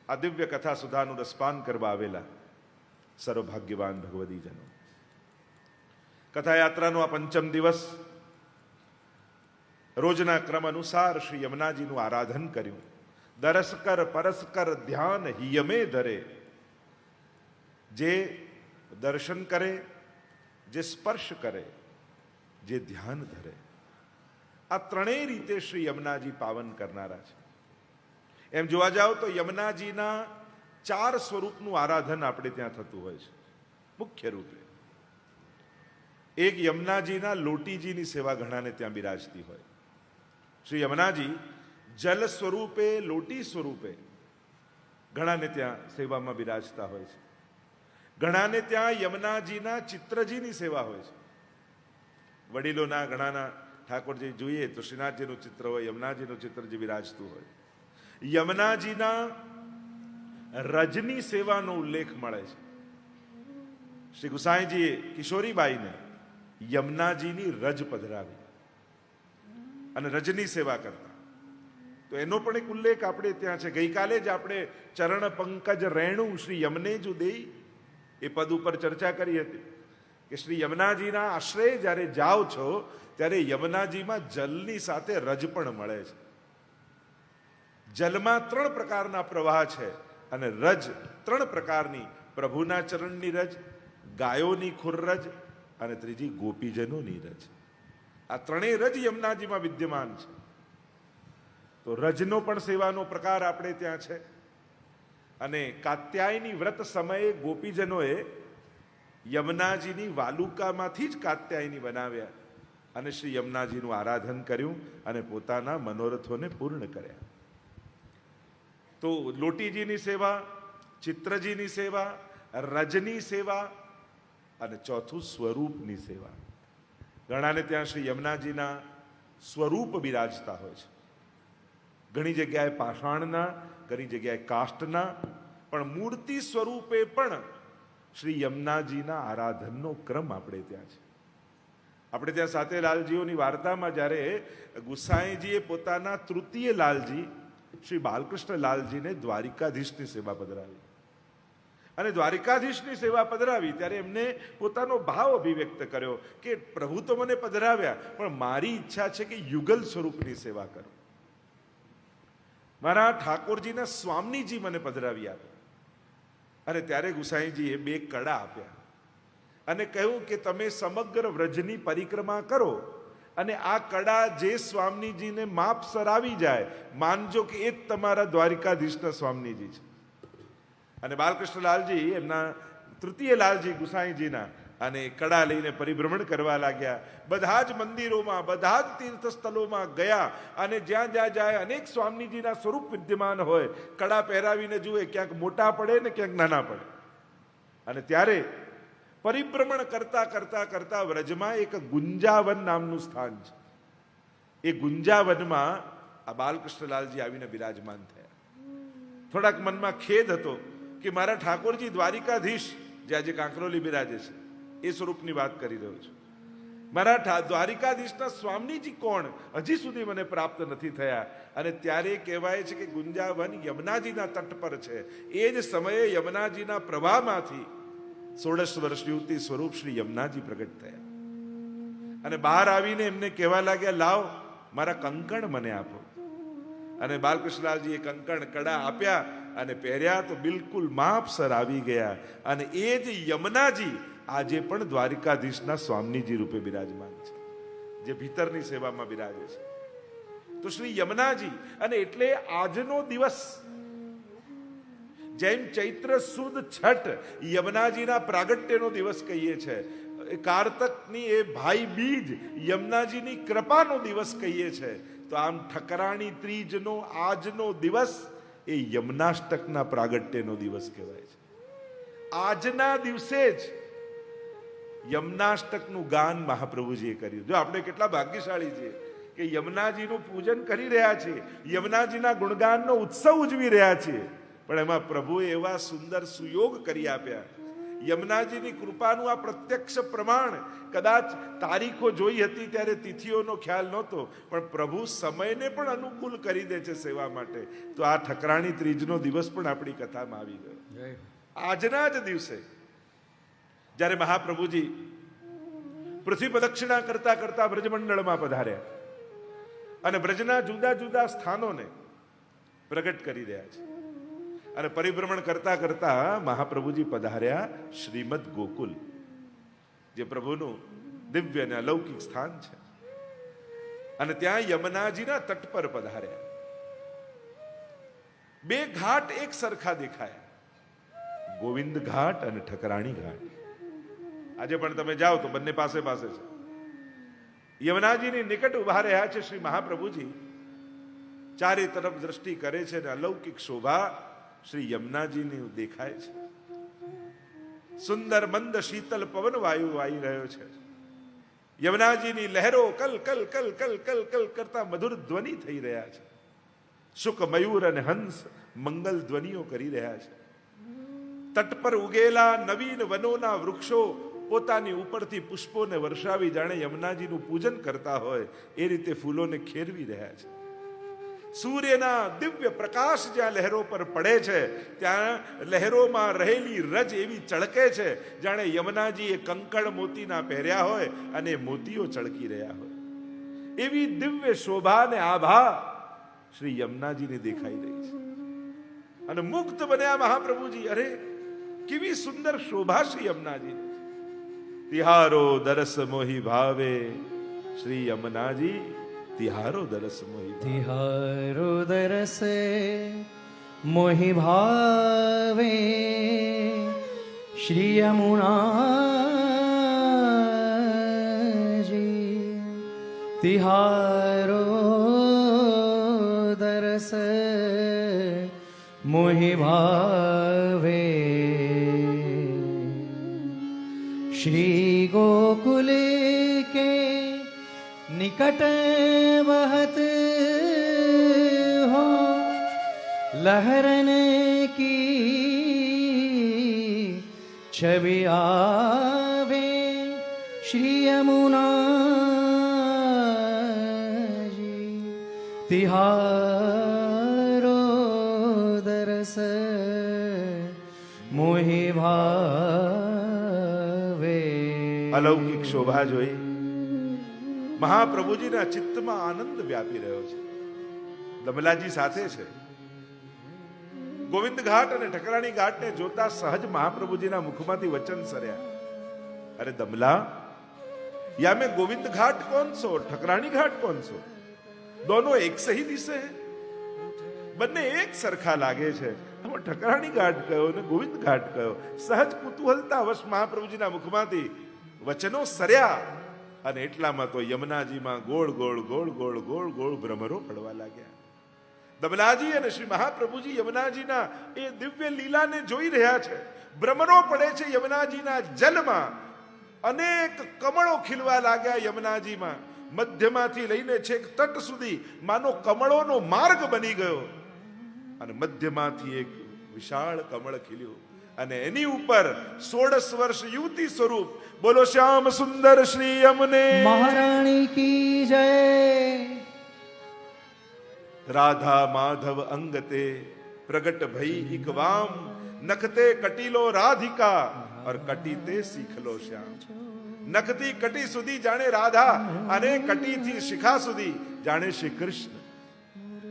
આ દિવ્ય કથા સુધાનું રસપાન કરવા આવેલા સર્વભાગ્યવાન ભગવદીજનો, કથાયાત્રાનો આ પંચમ દિવસ રોજના ક્રમ અનુસાર શ્રી યમુનાજીનું આરાધન કર્યું. દરસકર પરસ્કર ધ્યાન હિયમે ધરે. જે દર્શન કરે, જે સ્પર્શ કરે, જે ધ્યાન ધરે, આ ત્રણેય રીતે શ્રી યમુનાજી પાવન કરનારા છે. એમ જોવા જાઓ તો યમુનાજીના 4 સ્વરૂપનું આરાધન આપણે ત્યાં થતું હોય છે. મુખ્ય રૂપે એક યમુનાજીના લોટીજીની સેવા ઘણાને ત્યાં બિરાજતી હોય. શ્રી યમુનાજી જલ સ્વરૂપે, લોટી સ્વરૂપે ઘણાને ત્યાં સેવામાં બિરાજતા હોય છે. ઘણાને ત્યાં યમુનાજીના ચિત્રજીની સેવા હોય છે. વડીલોના ઘણાના ઠાકોરજી જોઈએ તો શ્રીનાથજીનું ચિત્ર હોય, યમુનાજીનું ચિત્ર જે બિરાજતું હોય. યમુનાજીના રજની સેવાનો ઉલ્લેખ મળે છે. શ્રી ગુસાઈજીએ કિશોરીબાઈને યમુનાજીની રજ પધરાવી અને રજની સેવા કરતા, તો એનો પણ એક ઉલ્લેખ આપણે ત્યાં છે. ગઈકાલે જ આપણે ચરણ પંકજ રેણુ શ્રી યમને જુ દેઈ એ પદ ઉપર ચર્ચા કરી હતી કે શ્રી યમુનાજીના આશ્રય જ્યારે જાઓ છો ત્યારે યમુનાજીમાં જલની સાથે રજ પણ મળે છે. જલમાં 3 પ્રકારના પ્રવાહ છે અને રજ 3 પ્રકારની, પ્રભુના ચરણની રજ, ગાયોની ખુરરજ અને ત્રીજી ગોપીજનોની રજ. આ ત્રણેય રજ યમુનાજીમાં વિદ્યમાન છે. તો રજનો પણ સેવાનો પ્રકાર આપણે ત્યાં છે. અને કાત્યાયની વ્રત સમયે ગોપીજનોએ યમુનાજીની વાલુકામાંથી જ કાત્યાયની બનાવ્યા અને શ્રી યમુનાજીનું આરાધન કર્યું અને પોતાના મનોરથોને પૂર્ણ કર્યા. તો લોટીજીની સેવા, ચિત્રજીની સેવા, રજની સેવા અને ચોથું સ્વરૂપની સેવા. ઘણાને ત્યાં શ્રી યમુનાજીના સ્વરૂપ બિરાજતા હોય છે. ઘણી જગ્યાએ પાષાણના, ઘણી જગ્યાએ કાષ્ટના, પણ મૂર્તિ સ્વરૂપે પણ શ્રી યમુનાજીના આરાધનનો ક્રમ આપણે ત્યાં છે. આપણે ત્યાં સાતે લાલજીઓની વાર્તામાં જ્યારે ગુસાઈજીએ પોતાના તૃતીય લાલજી શ્રી બાલકૃષ્ણ લાલજીને દ્વારિકાધીશની સેવા પધરાવી અને દ્વારિકાધીશની સેવા પધરાવી ત્યારે એમને પોતાનો ભાવ અભિવ્યક્ત કર્યો કે પ્રભુ તો મને પધરાવ્યા, પણ મારી ઈચ્છા છે કે યુગલ સ્વરૂપની સેવા કરો. મારા ઠાકોરજીના સ્વામીજી મને પધરાવી આપે. અને ત્યારે ગુસાઈજીએ 2 કડા આપ્યા અને કહ્યું કે તમે સમગ્ર વ્રજની પરિક્રમા કરો અને આ કડા જે સ્વામીજીને માપસર આવી જાય, માનજો કે એ જ તમારા દ્વારિકાધીશના સ્વામીજી છે. અને બાલકૃષ્ણ લાલજી એમના તૃતીય લાલજી ગુસાઈજીના અને કડા લઈને પરિભ્રમણ કરવા લાગ્યા. બધા જ મંદિરોમાં, બધા જ તીર્થસ્થળોમાં ગયા અને જ્યાં જ્યાં જાય અનેક સ્વામીજીના સ્વરૂપ વિદ્યમાન હોય. કડા પહેરાવીને જુએ, ક્યાંક મોટા પડે ને ક્યાંક નાના પડે. અને ત્યારે પરિભ્રમણ કરતા કરતા કરતા વ્રજમાં એક ગુંજાવન નામનું સ્થાન છે. એ ગુંજાવનમાં આ બાલકૃષ્ણલાલજી આવીને બિરાજમાન થયા. થોડાક મનમાં ખેદ હતો કે મારા ઠાકોરજી દ્વારિકાધીશ જે આજે કાંકરોલી બિરાજે છે એ સ્વરૂપની વાત કરી રહ્યો છું. મારા દ્વારિકાધીશના સ્વામીજી કોણ હજી સુધી મને પ્રાપ્ત નથી થયા. અને ત્યારે કહેવાય છે કે ગુંજાવન યમુનાજીના તટ પર છે. એ જ સમયે યમુનાજીના પ્રવાહમાંથી 16 વર્ષ યુવતી સ્વરૂપ શ્રી યમુનાજી પ્રગટ થયા અને બહાર આવીને એમને કહેવા લાગ્યા, લાવ મારા કંકણ મને આપો. અને બાલકૃષ્ણલાલજીએ કંકણ કડા આપ્યા અને પહેર્યા તો બિલકુલ માપસર આવી ગયા. અને એ જ યમુનાજી આજે પણ દ્વારિકાધીશના સ્વામીજી રૂપે બિરાજમાન છે, જે ભીતરની સેવામાં બિરાજે છે. તો શ્રી યમુનાજી, અને એટલે આજનો દિવસ જેમ ચૈત્ર સુદ છઠ યમુનાજીના પ્રાગટ્યનો દિવસ કહીએ છીએ, કારતકની એ ભાઈ બીજ યમુનાજીની કૃપાનો દિવસ કહીએ છીએ, તો આમ ઠકરાણી ત્રીજનો આજનો દિવસ એ યમુનાષ્ટકના પ્રાગટ્યનો દિવસ કહેવાય છે. આજના દિવસે જ યમુનાષ્ટકનું ગાન મહાપ્રભુજીએ કર્યું. જો આપણે કેટલા ભાગ્યશાળી છીએ કે યમુનાજીનું પૂજન કરી રહ્યા છીએ, યમુનાજીના ગુણગાનનો ઉત્સવ ઉજવી રહ્યા છીએ, પણ એમાં પ્રભુએ એવા સુંદર સુયોગ કરી આપ્યા. યમુનાજીની કૃપાનું આ પ્રત્યક્ષ પ્રમાણ. કદાચ તારીખો જોઈ હતી ત્યારે તિથિઓનો ખ્યાલ નહોતો, પણ પ્રભુ સમયને પણ અનુકૂળ કરી દે છે સેવા માટે. તો આ ઠકરાણી ત્રીજનો દિવસ પણ આપણી કથામાં આવી ગયો. આજના જ દિવસે જ્યારે મહાપ્રભુજી પૃથ્વી પ્રદક્ષિણા કરતા કરતા બ્રજમંડળમાં પધાર્યા અને બ્રજના જુદા જુદા સ્થાનોને પ્રગટ કરી રહ્યા છે, અને પરિભ્રમણ કરતા કરતા મહાપ્રભુજી પધાર્યા શ્રીમદ ગોકુલ, જે પ્રભુનું દિવ્ય અને અલૌકિક સ્થાન છે. અને ત્યાં યમુનાજીના તટ પર પધાર્યા. બે ઘાટ એક સરખા દેખાયા, ગોવિંદ ઘાટ અને ઠકરાણી ઘાટ. આજે પણ તમે જાઓ તો બંને પાસે પાસે છે. યમુનાજીની નિકટ ઉભા રહ્યા છે શ્રી મહાપ્રભુજી. ચારે તરફ દ્રષ્ટિ કરે છે અને અલૌકિક શોભા શ્રી યમુનાજીની દેખાય છે. સુંદર મંદ શીતલ પવન વાયુ આવી રહ્યો છે. યમુનાજીની લહેરો કલ કલ કલ કલ કલ કલ કરતા મધુર ધ્વનિ થઈ રહ્યા છે. શુક મયુર અને હંસ મંગલ ધ્વનિઓ કરી રહ્યા છે. તટ પર ઉગેલા નવીન વનોના વૃક્ષો પોતાની ઉપરથી પુષ્પોને વર્ષાવી જાણે યમુનાજીનું પૂજન કરતા હોય એ રીતે ફૂલોને ખેરવી રહ્યા છે. સૂર્યના દિવ્ય પ્રકાશ જ્યાં લહેરો પર પડે છે ત્યાં લહેરોમાં રહેલી રજ એવી ચળકે છે જાણે યમુનાજીએ કંકણ મોતીના પહેર્યા હોય અને મોતીઓ ચળકી રહ્યા હોય. એવી દિવ્ય શોભા ને આભા શ્રી યમુનાજીને દેખાઈ રહી છે. અને મુક્ત બન્યા મહાપ્રભુજી. અરે કેવી સુંદર શોભા શ્રી યમુનાજી. તિહારો દરસ મોહી ભાવે શ્રી યમુનાજી, તિહારો દરસ મોહી તિહારો દરસ મોહી ભાવે શ્રી યમુનાજી. તિહારો દરસ મોહી ભાવે श्री गोकुल के निकट बहत हो लहरन की छवि आवे श्री यमुनाजी. तिहारो दरस मोहि भावे. અલૌકિક શોભા જોઈ મહાપ્રભુજીના ચિત્તમાં આનંદ વ્યાપી રહ્યો છે. દમલાજી સાથે છે. ગોવિંદ ઘાટ અને ઠકરાણી ઘાટને જોતા સહજ મહાપ્રભુજીના મુખમાંથી વચન સર્યા, અરે દમલા, યા મેં ગોવિંદ ઘાટ કોણ છો, ઠકરાણી ઘાટ કોણ છો? દોનો એક સહી દિશે હૈ, બંને એક સરખા લાગે છે. ઠકરાણી ઘાટ કયો ને ગોવિંદ ઘાટ કયો? સહજ કુતૂહલતા વશ મહાપ્રભુજીના મુખમાંથી વચનો સર્યા અને એટલામાં તો યમુનાજીમાં ગોળ ગોળ ગોળ ગોળ ગોળ ગોળ ભ્રમરો પડવા લાગ્યા. દમલાજી અને શ્રી મહાપ્રભુજી યમુનાજીના એ દિવ્ય લીલાને જોઈ રહ્યા છે. ભ્રમરો પડે છે યમુનાજીના જલમાં. અનેક કમળો ખીલવા લાગ્યા યમુનાજીમાં. મધ્યમાંથી લઈને છેક તટ સુધી માનો કમળોનો માર્ગ બની ગયો અને મધ્યમાંથી એક વિશાળ કમળ ખીલ્યું અને એની ઉપર 16 વર્ષ યુવતી સ્વરૂપ બોલો શ્યામ સુંદર શ્રી યમુને મહારાણી કી જય. राधा माधव अंगते प्रगट भई इकवाम नखते कटीलो राधिका और कटीते सीखलो श्याम. नखती कटी સુધી જાણે રાધા અને કટીથી શિખા સુધી જાણે શ્રી કૃષ્ણ.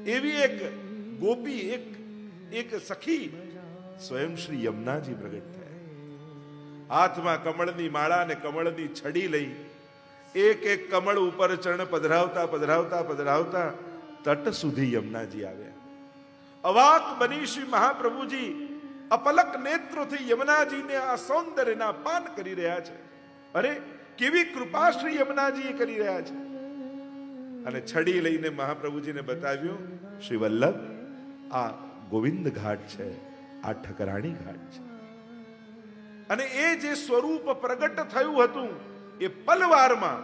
એવી એક ગોપી, એક સખી સ્વયં શ્રી યમુનાજી પ્રગટ થયા. હાથમાં કમળની માળા અને કમળની છડી લઈ એક એક કમળ ઉપર ચરણ પધરાવતા પધરાવતા પધરાવતા તટ સુધી યમુનાજી આવ્યા. અવાક બની શ્રી મહાપ્રભુજી અપલક નેત્રોથી યમુનાજીને આ સૌંદર્યના પાન કરી રહ્યા છે. અરે કેવી કૃપા શ્રી યમુનાજી કરી રહ્યા છે. અને છડી લઈને મહાપ્રભુજીને બતાવ્યું, શ્રી વલ્લભ, આ ગોવિંદ ઘાટ છે, આ ઠકરાણી ઘાટ છે. અને એ જે સ્વરૂપ પ્રગટ થયું હતું એ પલવારમાં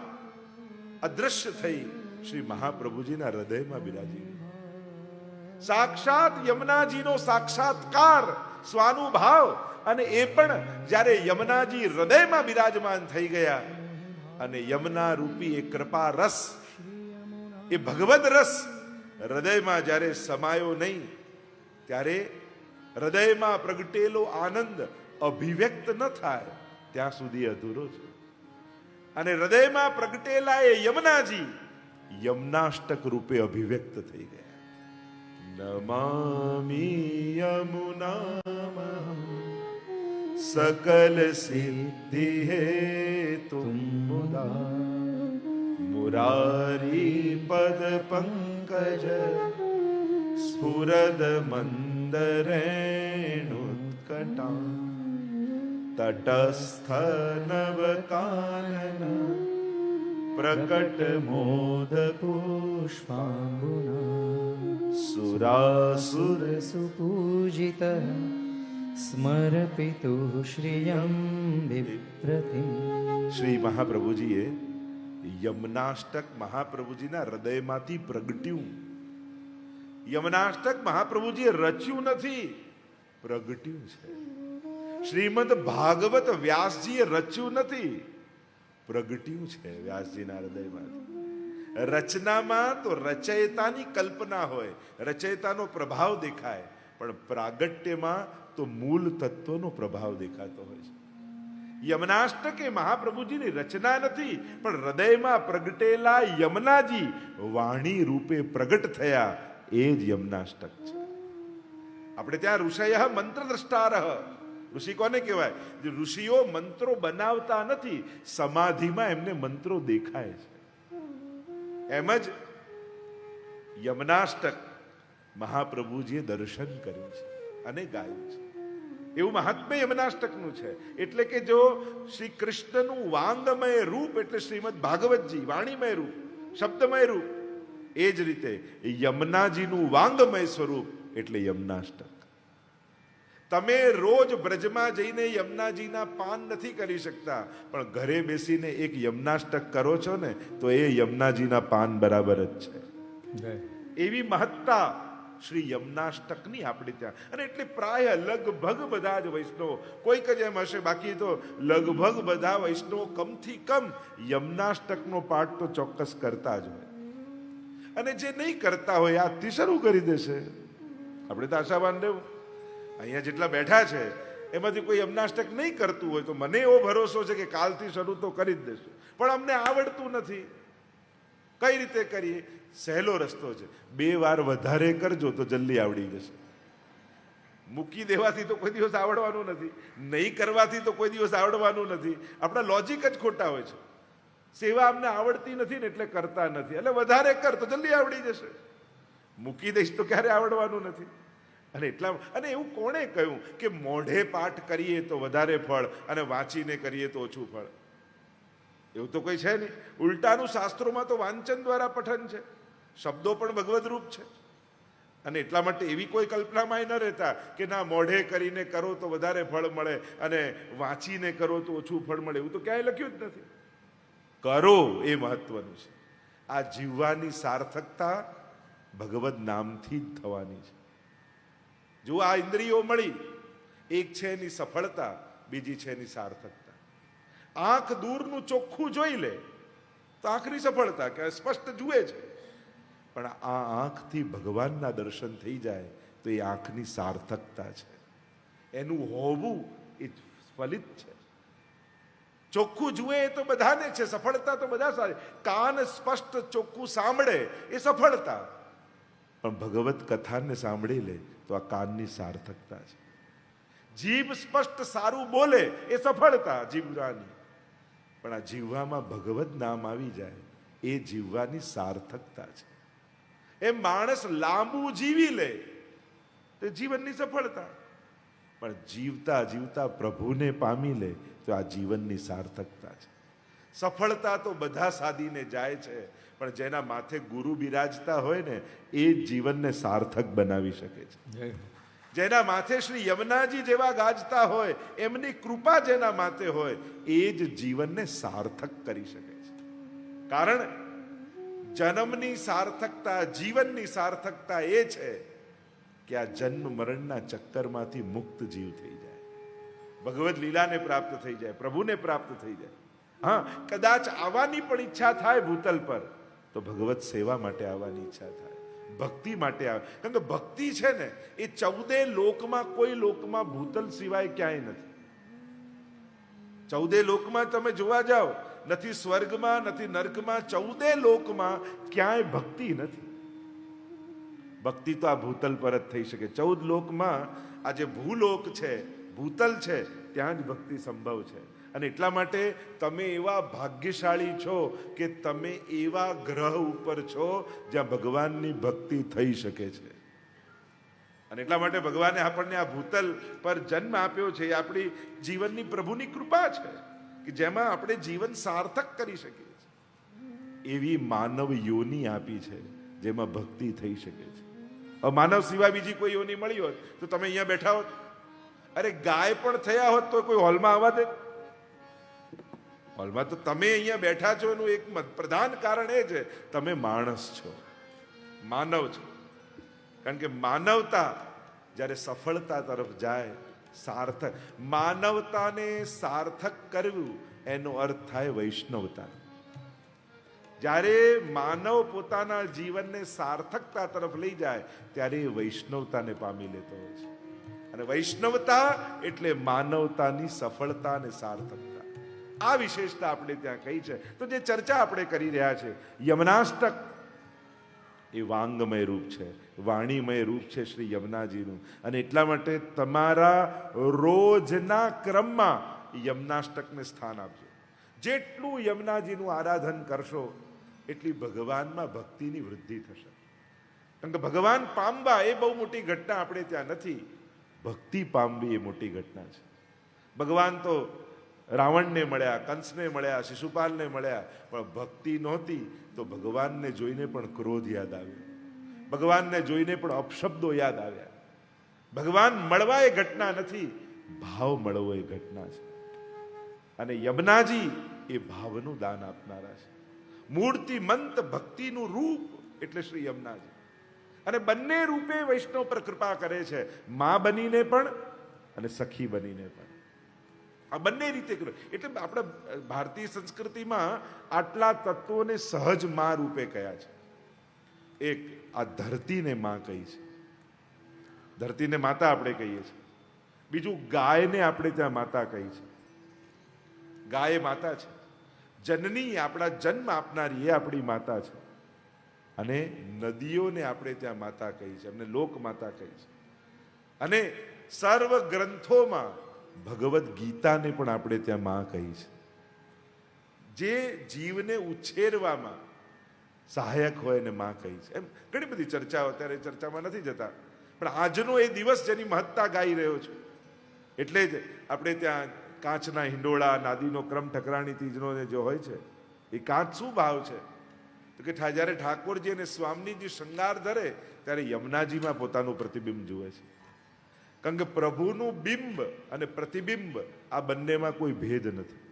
અદ્રશ્ય થઈ શ્રી મહાપ્રભુજીના હૃદયમાં બિરાજી. સાક્ષાત યમુનાજીનો સાક્ષાત્કાર, સ્વાનુભાવ અને એ પણ જ્યારે યમુનાજી હૃદયમાં બિરાજમાન થઈ ગયા અને યમુના રૂપી એ કૃપા રસ, એ ભગવદ રસ હૃદયમાં જ્યારે સમાયો નહીં, ત્યારે હૃદયમાં પ્રગટેલો આનંદ અભિવ્યક્ત ન થાય ત્યાં સુધી અધૂરો છે. અને હૃદયમાં પ્રગટેલા એ યમુનાજી યમનાષ્ટક રૂપે અભિવ્યક્ત થઈ ગયા. નમામિ યમુનામહં સકલ સિદ્ધિ હેતુમ મુદા મુરારી પદ પંકજ સ્ફુરદ મંદરેણુત્કટા તટસ્થ નવકાનન પ્રકટ મોદ પુષ્પાંબુના સુરાસુર સુપૂજિત સ્મરપિતુ શ્રિયં વિપ્રતિમ. શ્રી મહાપ્રભુજીએ યમનાષ્ટક મહાપ્રભુજીના હૃદયમાંથી પ્રગટ્યું. યમનાષ્ટક મહાપ્રભુજીએ રચ્યું નથી, પ્રગટ્યું છે. શ્રીમદ ભાગવત વ્યાસજીએ રચ્યું નથી, પ્રગટ્યું છે વ્યાસજીના હૃદયમાંથી. રચનામાં તો રચયિતાની કલ્પના હોય, રચયિતાનો પ્રભાવ દેખાય, પણ પ્રાગટ્યમાં તો મૂળ તત્વનો પ્રભાવ દેખાતો હોય છે. યમનાષ્ટક એ મહાપ્રભુજીની રચના નથી, પણ હૃદયમાં પ્રગટેલા યમુનાજી વાણી રૂપે પ્રગટ થયા, એ જ યમનાષ્ટક છે. આપણે ત્યાં ઋષય મંત્ર દ્રષ્ટારઃ, ઋષિ કોને કહેવાય? જે ઋષિઓ મંત્રો બનાવતા નથી, સમાધિમાં એમને મંત્રો દેખાય છે. એમ જ યમનાષ્ટક મહાપ્રભુજીએ દર્શન કર્યું છે અને ગાયું છે. એવું મહાત્મ્ય યમનાષ્ટકનું છે. એટલે કે જો શ્રી કૃષ્ણનું વાંગમય રૂપ એટલે શ્રીમદ ભાગવતજી વાણીમય રૂપ, શબ્દમય રૂપ, એ જ રીતે યમુનાજીનું વાંગમય સ્વરૂપ એટલે યમનાષ્ટક. તમે રોજ બ્રજમાં જઈને યમુનાજીના પાન નથી કરી શકતા, પણ ઘરે બેસીને એક યમનાષ્ટક કરો છો ને તો એ યમુનાજીના પાન બરાબર જ છે. એવી મહત્તા શ્રી યમનાષ્ટકની આપણે ત્યાં. અને એટલે પ્રાય લગભગ બધા જ વૈષ્ણવ, કોઈક જ એમ હશે, બાકી તો લગભગ બધા વૈષ્ણવ કમથી કમ યમનાષ્ટકનો પાઠ તો ચોક્કસ કરતા જ હોય. અને જે નહીં કરતા હોય આજથી શરૂ કરી દેશે. આપણે તો આશાવાન રહેવું. અહીંયા જેટલા બેઠા છે એમાંથી કોઈ યમનાષ્ટક નહીં કરતું હોય તો મને એવો ભરોસો છે કે કાલથી શરૂ તો કરી જ દેશું. પણ અમને આવડતું નથી. કઈ રીતે કરીએ? સહેલો રસ્તો છે, 2 વાર વધારે કરજો તો જલ્દી આવડી જશે. મૂકી દેવાથી તો કોઈ દિવસ આવડવાનું નથી, નહીં કરવાથી તો કોઈ દિવસ આવડવાનું નથી. આપણા લોજિક જ ખોટા હોય છે. સેવા અમને આવડતી નથી ને એટલે કરતા નથી, એટલે વધારે કર તો જલ્દી આવડી જશે. મૂકી દઈશ તો ક્યારે આવડવાનું નથી. અને એટલા, અને એવું કોણે કહ્યું કે મોઢે પાઠ કરીએ તો વધારે ફળ અને વાંચીને કરીએ તો ઓછું ફળ? એવું તો કોઈ છે નહીં. ઉલટાનું શાસ્ત્રોમાં તો વાંચન દ્વારા પઠન છે, શબ્દો પણ ભગવદ રૂપ છે. અને એટલા માટે એવી કોઈ કલ્પનામાં ન રહેતા કે ના મોઢે કરીને કરો તો વધારે ફળ મળે અને વાંચીને કરો તો ઓછું ફળ મળે. એવું તો ક્યાંય લખ્યું જ નથી. કરો એ મહત્વનું છે. આ જીવવાની સાર્થકતા ભગવદ નામથી જ થવાની છે. જો આ ઇન્દ્રિયો મળી, એક છે એની સફળતા, બીજી છે એની સાર્થકતા. આંખ દૂરનું ચોખ્ખું જોઈ લે તો આંખની સફળતા કે સ્પષ્ટ જુએ છે, પણ આ આંખથી ભગવાનના દર્શન થઈ જાય તો એ આંખની સાર્થકતા છે. એનું હોવું એ ફલિત છે. ચોખ્ખું જુએ તો બધાને છે, સફળતા તો બધા સારી. કાન સ્પષ્ટ ચોખ્ખું સાંભળે એ સફળતા, પણ ભગવત કથાને સાંભળી લે તો આ કાનની સાર્થકતા છે. જીભ સ્પષ્ટ સારું બોલે એ સફળતા જીવવાની, પણ આ જીવવામાં ભગવત નામ આવી જાય એ જીવવાની સાર્થકતા છે. એમ માણસ લાંબુ જીવી લે તો જીવનની સફળતા, પણ જીવતા જીવતા પ્રભુને પામી લે તો આ જીવનની સાર્થકતા છે. સફળતા તો બધા સાધીને જાય છે, પણ જેના માથે ગુરુ બિરાજતા હોય ને એ જીવનને સાર્થક બનાવી શકે છે. જેના માથે શ્રી યમુનાજી જેવા ગાજતા હોય, એમની કૃપા જેના માથે હોય, એ જ જીવનને સાર્થક કરી શકે છે. કારણ જન્મની સાર્થકતા, જીવનની સાર્થકતા એ છે કે આ જન્મ મરણના ચક્કરમાંથી મુક્ત જીવ થઈ જાય. ભગવદ લીલાને પ્રાપ્ત થઈ જાય, પ્રભુને પ્રાપ્ત થઈ જાય. હા, કદાચ આવવાની પણ ઈચ્છા થાય ભૂતલ પર, તો ભગવત સેવા માટે આવવાની ઈચ્છા થાય, ભક્તિ માટે આવે. કારણ કે ભક્તિ છે ને એ 14 લોકમાં, કોઈ લોકમાં ભૂતલ સિવાય ક્યાંય નથી. 14 લોકમાં તમે જોવા જાઓ, નથી સ્વર્ગમાં, નથી નર્કમાં, 14 લોકમાં ક્યાંય ભક્તિ નથી. ભક્તિ તો આ ભૂતલ પર જ થઈ શકે. 14 લોકમાં આ જે ભૂલોક છે, ભૂતલ છે, ત્યાં જ ભક્તિ સંભવ છે. અને એટલા માટે તમે એવા ભાગ્યશાળી છો કે તમે એવા ગ્રહ ઉપર છો જ્યાં ભગવાનની ભક્તિ થઈ શકે છે. અને એટલા માટે ભગવાને આપણને આ ભૂતલ પર જન્મ આપ્યો છે. એ આપણી જીવનની પ્રભુની કૃપા છે કે જેમાં આપણે જીવન સાર્થક કરી શકીએ છીએ. એવી માનવ યોની આપી છે જેમાં ભક્તિ થઈ શકે છે. હવે માનવ સિવાય બીજી કોઈ યોની મળી હોત તો તમે અહીંયા બેઠા હોત. અરે ગાય પણ થયા હોત તો કોઈ હોલમાં આવવા દે? હોલમાં તો તમે અહીંયા બેઠા છો એનું એક પ્રધાન કારણ એ છે તમે માણસ છો, માનવ છો. કારણ કે માનવતા જ્યારે સફળતા તરફ જાય, સાર્થક, માનવતાને સાર્થક કરવું એનો અર્થ થાય વૈષ્ણવતા. જ્યારે માનવ પોતાના જીવનને સાર્થકતા તરફ લઈ જાય ત્યારે એ વૈષ્ણવતાને પામી લેતો હોય છે. અને વૈષ્ણવતા એટલે માનવતાની સફળતા અને સાર્થકતા. આ વિશેષતા આપણે ત્યાં કહી છે. તો જે ચર્ચા આપણે કરી રહ્યા છે, યમનાષ્ટક એ વાંગમય રૂપ છે, વાણીમય રૂપ છે શ્રી યમુનાજીનું. અને એટલા માટે તમારા રોજના ક્રમમાં યમનાષ્ટકને સ્થાન આપજો. જેટલું યમુનાજીનું આરાધન કરશો એટલી ભગવાનમાં ભક્તિની વૃદ્ધિ થશે. કારણ કે ભગવાન પામવા એ બહુ મોટી ઘટના આપણે ત્યાં નથી, ભક્તિ પામવી એ મોટી ઘટના છે. ભગવાન તો રાવણને મળ્યા, કંસને મળ્યા, શિશુપાલને મળ્યા, પણ ભક્તિ નહોતી તો ભગવાનને જોઈને પણ ક્રોધ યાદ આવ્યો, ભગવાનને જોઈને પણ અપશબ્દો યાદ આવ્યા. ભગવાન મળવા એ ઘટના નથી, ભાવ મળવો એ ઘટના છે. અને યમુનાજી એ ભાવનું દાન આપનારા છે. મૂર્તિમંત ભક્તિનું રૂપ એટલે શ્રી યમુનાજી. અને બંને રૂપે વૈષ્ણવ પર કૃપા કરે છે, મા બનીને પણ અને સખી બનીને પણ. આ બંને રીતે કરે. એટલે આપણે ભારતીય સંસ્કૃતિમાં આટલા તત્વોને સહજ મા રૂપે કયા છે. એક આ ધરતીને મા કહી છે, ધરતીને માતા આપણે કહીએ છીએ. બીજું ગાયને આપણે ત્યાં માતા કહી છે, ગાય માતા છે. જનની, આપણા જન્મ આપનારી, એ આપણી માતા છે. અને નદીઓને આપણે ત્યાં માતા કહી છે, અમને લોક માતા કહી છે. અને સર્વ ગ્રંથોમાં ભગવદ્ ગીતાને પણ આપણે ત્યાં માં કહી છે. જે જીવને ઉછેરવામાં સહાયક હોય એને માં કહી છે. એમ ઘણી બધી ચર્ચાઓ, અત્યારે ચર્ચામાં નથી જતા, પણ આજનો એ દિવસ જેની મહત્તા ગાઈ રહ્યો છે. એટલે જ આપણે ત્યાં કાચના હિંડોળા, નાદીનો ક્રમ, ઠકરાણી તીજનો જે હોય છે, એ કાચ શું ભાવ છે? તો કે જ્યારે ઠાકોરજી અને સ્વામીજી શૃંગાર ધરે ત્યારે યમુનાજીમાં પોતાનું પ્રતિબિંબ જુએ છે. કારણ કે પ્રભુનું બિંબ અને પ્રતિબિંબ આ બંનેમાં કોઈ ભેદ નથી.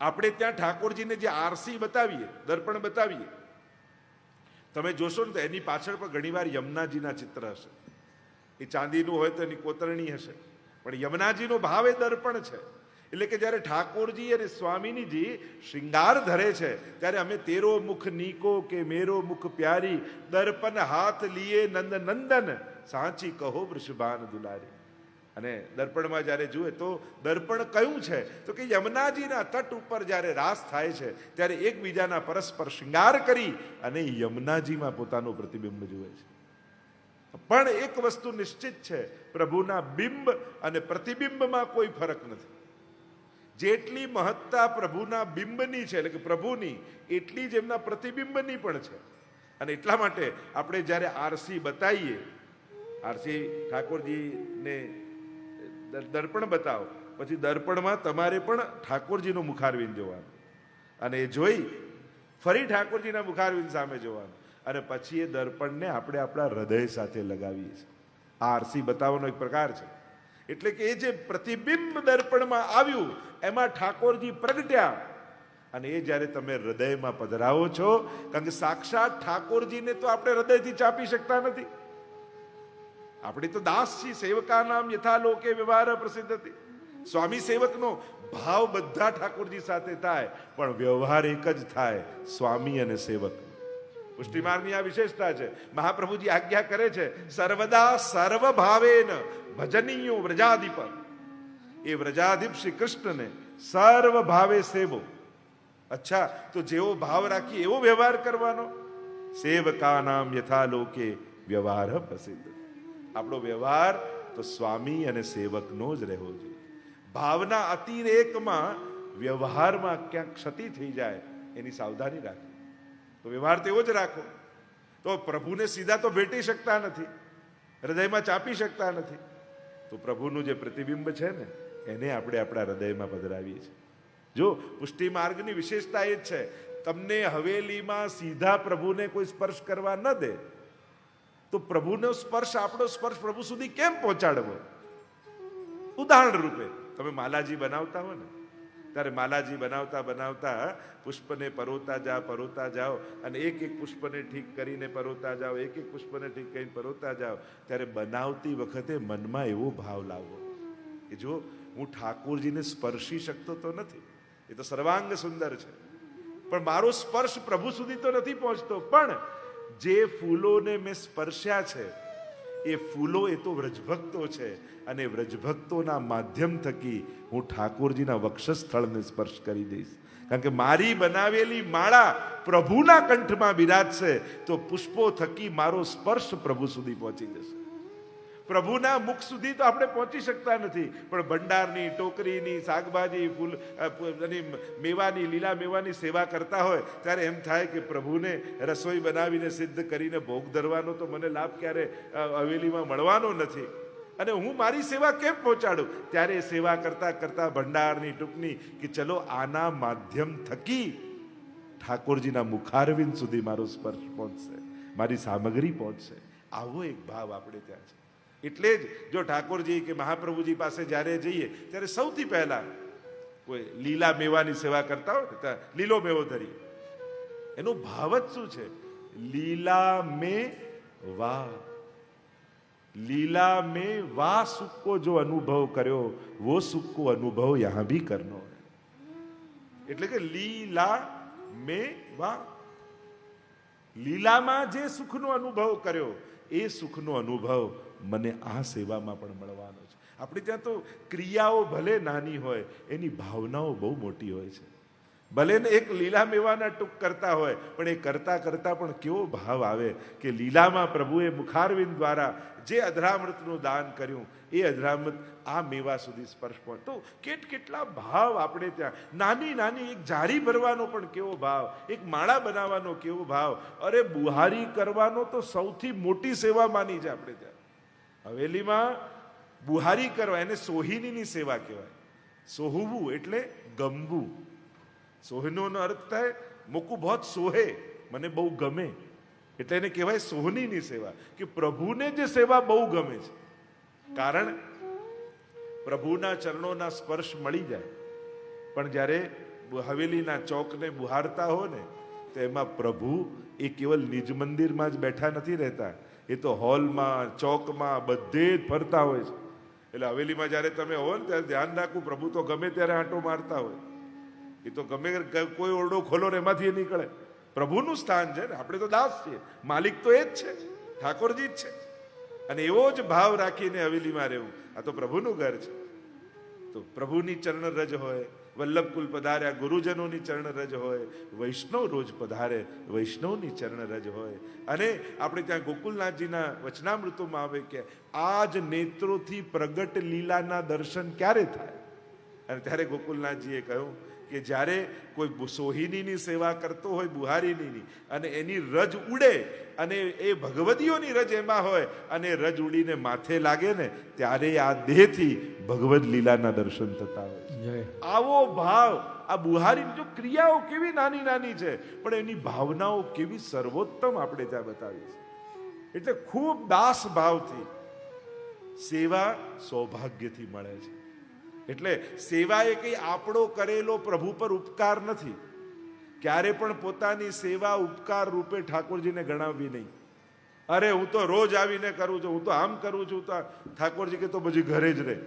આપણે ત્યાં ઠાકોરજીને જે આરસી બતાવીએ, દર્પણ બતાવીએ, તમે જોશો ને તો એની પાછળ પણ ઘણીવાર યમુનાજીના ચિત્ર હશે. એ ચાંદીનું હોય તો એની કોતરણી હશે, પણ યમુનાજીનો ભાવ એ દર્પણ છે. એટલે કે જ્યારે ઠાકોરજી અને સ્વામીજી શ્રૃંગાર ધરે છે ત્યારે અમે તેરો મુખ નીકો કે મેરો મુખ પ્યારી, દર્પણ હાથ લીએ નંદ નંદન, સાચી કહો વૃષભાન દુલારી. અને દર્પણમાં જ્યારે જુએ તો દર્પણ કયું છે? તો કે યમુનાજીના તટ ઉપર જ્યારે રાસ થાય છે ત્યારે એકબીજાના પરસ્પર શૃંગાર કરી અને યમુનાજીમાં પોતાનું પ્રતિબિંબ જુએ છે. પણ એક વસ્તુ નિશ્ચિત છે, પ્રભુના બિંબ અને પ્રતિબિંબમાં કોઈ ફરક નથી. જેટલી મહત્તા પ્રભુના બિંબની છે, એટલે કે પ્રભુની, એટલી જ એમના પ્રતિબિંબની પણ છે. અને એટલા માટે આપણે જ્યારે આરસી બતાવીએ, આરસી ઠાકોરજીને દર્પણ બતાવો, પછી દર્પણમાં તમારે પણ ઠાકોરજીનું મુખારવિંદ જોવાનું, અને એ જોઈ ફરી ઠાકોરજીના મુખારવિંદ સામે જોવાનું, અને પછી એ દર્પણને આપણે આપણા હૃદય સાથે લગાવીએ છીએ. આ આરસી બતાવવાનો એક પ્રકાર છે. એટલે કે એ જે પ્રતિબિંબ દર્પણમાં આવ્યું એમાં ઠાકોરજી પ્રગટ્યા, અને એ જ્યારે તમે હૃદયમાં પધરાવો છો, કારણ કે સાક્ષાત ઠાકોરજીને તો આપણે હૃદયથી ચાપી શકતા નથી. આપણે તો દાસ છીએ, સેવકા નામ યથા લોકે વ્યવહાર પ્રસિદ્ધ હતી. સ્વામી સેવકનો ભાવ બધા ઠાકોરજી સાથે થાય, પણ વ્યવહાર એક જ થાય, સ્વામી અને સેવક. પુષ્ટિ માર્ગની આ વિશેષતા છે. મહાપ્રભુજી આજ્ઞા કરે છે, સર્વદા સર્વ ભાવેન ભજનીયો વ્રજાધિપ. એ વ્રજાધિપ શ્રી કૃષ્ણને સર્વ ભાવે સેવો. અચ્છા, તો જેવો ભાવ રાખી એવો વ્યવહાર કરવાનો. સેવકા નામ યથા લોકે વ્યવહાર પ્રસિદ્ધ. આપણો વ્યવહાર તો સ્વામી અને સેવકનો જ રહેવો જોઈએ. ભાવના અતિરેકમાં વ્યવહારમાં ક્યાંક ક્ષતિ થઈ જાય એની સાવધાની રાખો. તો વ્યવહાર તેવો જ રાખો. તો પ્રભુને સીધા તો ભેટી શકતા નથી, હૃદયમાં ચાપી શકતા નથી. તો પ્રભુનું જે પ્રતિબિંબ છે ને એને આપણે આપણા હૃદયમાં પધરાવીએ છીએ. જો પુષ્ટિ માર્ગની વિશેષતા એ જ છે, તમને હવેલીમાં સીધા પ્રભુને કોઈ સ્પર્શ કરવા ન દે તો પ્રભુનો સ્પર્શ, આપણો સ્પર્શ પ્રભુ સુધી કેમ પહોંચાડવો? ઉદાહરણ રૂપે તમે માલાજી બનાવતા હો ને, ત્યારે માલાજી બનાવતા બનાવતા પુષ્પને પરોતા જાઓ અને એક એક પુષ્પને ઠીક કરીને પરોતા જાઓ, એક એક પુષ્પને ઠીક કરીને પરોતા જાઓ. ત્યારે બનાવતી વખતે મનમાં એવો ભાવ લાવવો કે જો હું ઠાકોરજીને સ્પર્શી શકતો તો નથી, એ તો સર્વાંગ સુંદર છે, પણ મારો સ્પર્શ પ્રભુ સુધી તો નથી પહોંચતો. પણ જે ફૂલોને મેં સ્પર્શ્યા છે એ ફૂલો એ તો વ્રજભક્તો છે, અને વ્રજભક્તોના માધ્યમ થકી હું ઠાકોરજીના વક્ષસ્થળને સ્પર્શ કરી દઈશ. કારણ કે મારી બનાવેલી માળા પ્રભુના કંઠમાં બિરાજશે તો પુષ્પો થકી મારો સ્પર્શ પ્રભુ સુધી પહોંચી જશે. પ્રભુના મુખ સુધી તો આપણે પહોંચી શકતા નથી, પણ ભંડારની, ટોકરીની, શાકભાજી, ફૂલ, મેવાની, લીલા મેવાની સેવા કરતા હોય ત્યારે એમ થાય કે પ્રભુને રસોઈ બનાવીને સિદ્ધ કરીને ભોગ ધરવાનો તો મને લાભ ક્યારે હવેલીમાં મળવાનો નથી, અને હું મારી સેવા કેમ પહોંચાડું? ત્યારે સેવા કરતા કરતા ભંડારની, ટૂંકની કે ચલો આના માધ્યમ થકી ઠાકોરજીના મુખારવિંદ સુધી મારો સ્પર્શ પહોંચશે, મારી સામગ્રી પહોંચશે. આવો એક ભાવ આપણે ત્યાં છે. એટલે જ જો ઠાકોરજી કે મહાપ્રભુજી પાસે જ્યારે જઈએ ત્યારે સૌથી પહેલા કોઈ લીલા મેવાની સેવા કરતા હોય ને, લીલો મેવો ધરીએ. એનો ભાવ જ શું છે? લીલા में वाह सुख को जो अनुभव કર્યો वो सुख को अनुभव यहां भी करनो है. એટલે કે લીલા में वाह, લીલામાં જે સુખનો અનુભવ કર્યો એ સુખનો અનુભવ મને આ સેવામાં પણ મળવાનો છે. આપણે ત્યાં તો ક્રિયાઓ ભલે નાની હોય, એની ભાવનાઓ બહુ મોટી હોય છે. ભલે ને એક લીલા મેવાના ટૂંક કરતા હોય, પણ એ કરતા કરતા પણ કેવો ભાવ આવે કે લીલામાં પ્રભુએ મુખારવિંદ દ્વારા જે અધરામૃતનું દાન કર્યું એ અધરામૃત આ મેવા સુધી સ્પર્શ પહોંચતો. કેટલા ભાવ આપણે ત્યાં. નાની નાની એક જારી ભરવાનો પણ કેવો ભાવ, એક માળા બનાવવાનો કેવો ભાવ. અરે બુહારી કરવાનો તો સૌથી મોટી સેવા માની છે આપણે ત્યાં હવેલીમાં. બુહારી કરવા એને સોહિનીની સેવા કહેવાય. સોહવું એટલે ગમવું. સોહનો અર્થ થાય મોકું બહોત સોહે, મને બહુ ગમે, એટલે એને કહેવાય સોહનીની સેવા. કે પ્રભુને જે સેવા બહુ ગમે છે, કારણ પ્રભુના ચરણોના સ્પર્શ મળી જાય. પણ જ્યારે હવેલીના ચોકને બુહારતા હો ને તો એમાં પ્રભુ એ કેવલ નિજ મંદિરમાં જ બેઠા નથી રહેતા, એ તો હોલમાં, ચોકમાં, બધે જ ફરતા હોય છે. એટલે હવેલીમાં જ્યારે તમે હો ને ત્યારે ધ્યાન રાખવું, પ્રભુ તો ગમે ત્યારે આંટો મારતા હોય. એ તો ગમે કોઈ ઓરડો ખોલો ને એમાંથી એ નીકળે. પ્રભુનું સ્થાન છે ને, આપણે તો દાસ છીએ, માલિક તો એ જ છે, ઠાકોરજી જ છે. અને એવો જ ભાવ રાખીને હવેલીમાં રહેવું, આ તો પ્રભુનું ઘર છે. તો પ્રભુની ચરણ રજ હોય, વલ્લભકુલ પધાર્યા ગુરુજનોની ચરણ રજ હોય, વૈષ્ણવ રોજ પધારે વૈષ્ણવની ચરણ રજ હોય. અને આપણે ત્યાં ગોકુલનાથજીના વચનામૃતોમાં આવે કે આ જ નેત્રોથી પ્રગટ લીલાના દર્શન ક્યારે થાય? અને ત્યારે ગોકુલનાથજીએ કહ્યું કે જ્યારે કોઈ સોહિનીની સેવા કરતો હોય, બુહારીની, અને એની રજ ઉડે અને એ ભગવતીઓની રજ એમાં હોય અને રજ ઉડીને માથે લાગે ને ત્યારે આ દેહથી ભગવદ લીલાના દર્શન થતા હોય. આવો ભાવ આ બુહારી, જો ક્રિયાઓ કેવી નાની નાની છે પણ એની ભાવનાઓ કેવી સર્વોત્તમ આપણે ત્યાં બતાવી છે. એટલે ખૂબ દાસ ભાવથી સેવા સૌભાગ્યથી મળે છે. એટલે સેવા એ કઈ આપણો કરેલો પ્રભુ પર ઉપકાર નથી. ક્યારે પણ પોતાની સેવા ઉપકાર રૂપે ઠાકોરજીને ગણાવવી નહીં. અરે હું તો રોજ આવીને કરું છું, હું તો આમ કરું છું, તો ઠાકોરજી કે તો પછી ઘરે જ રહે.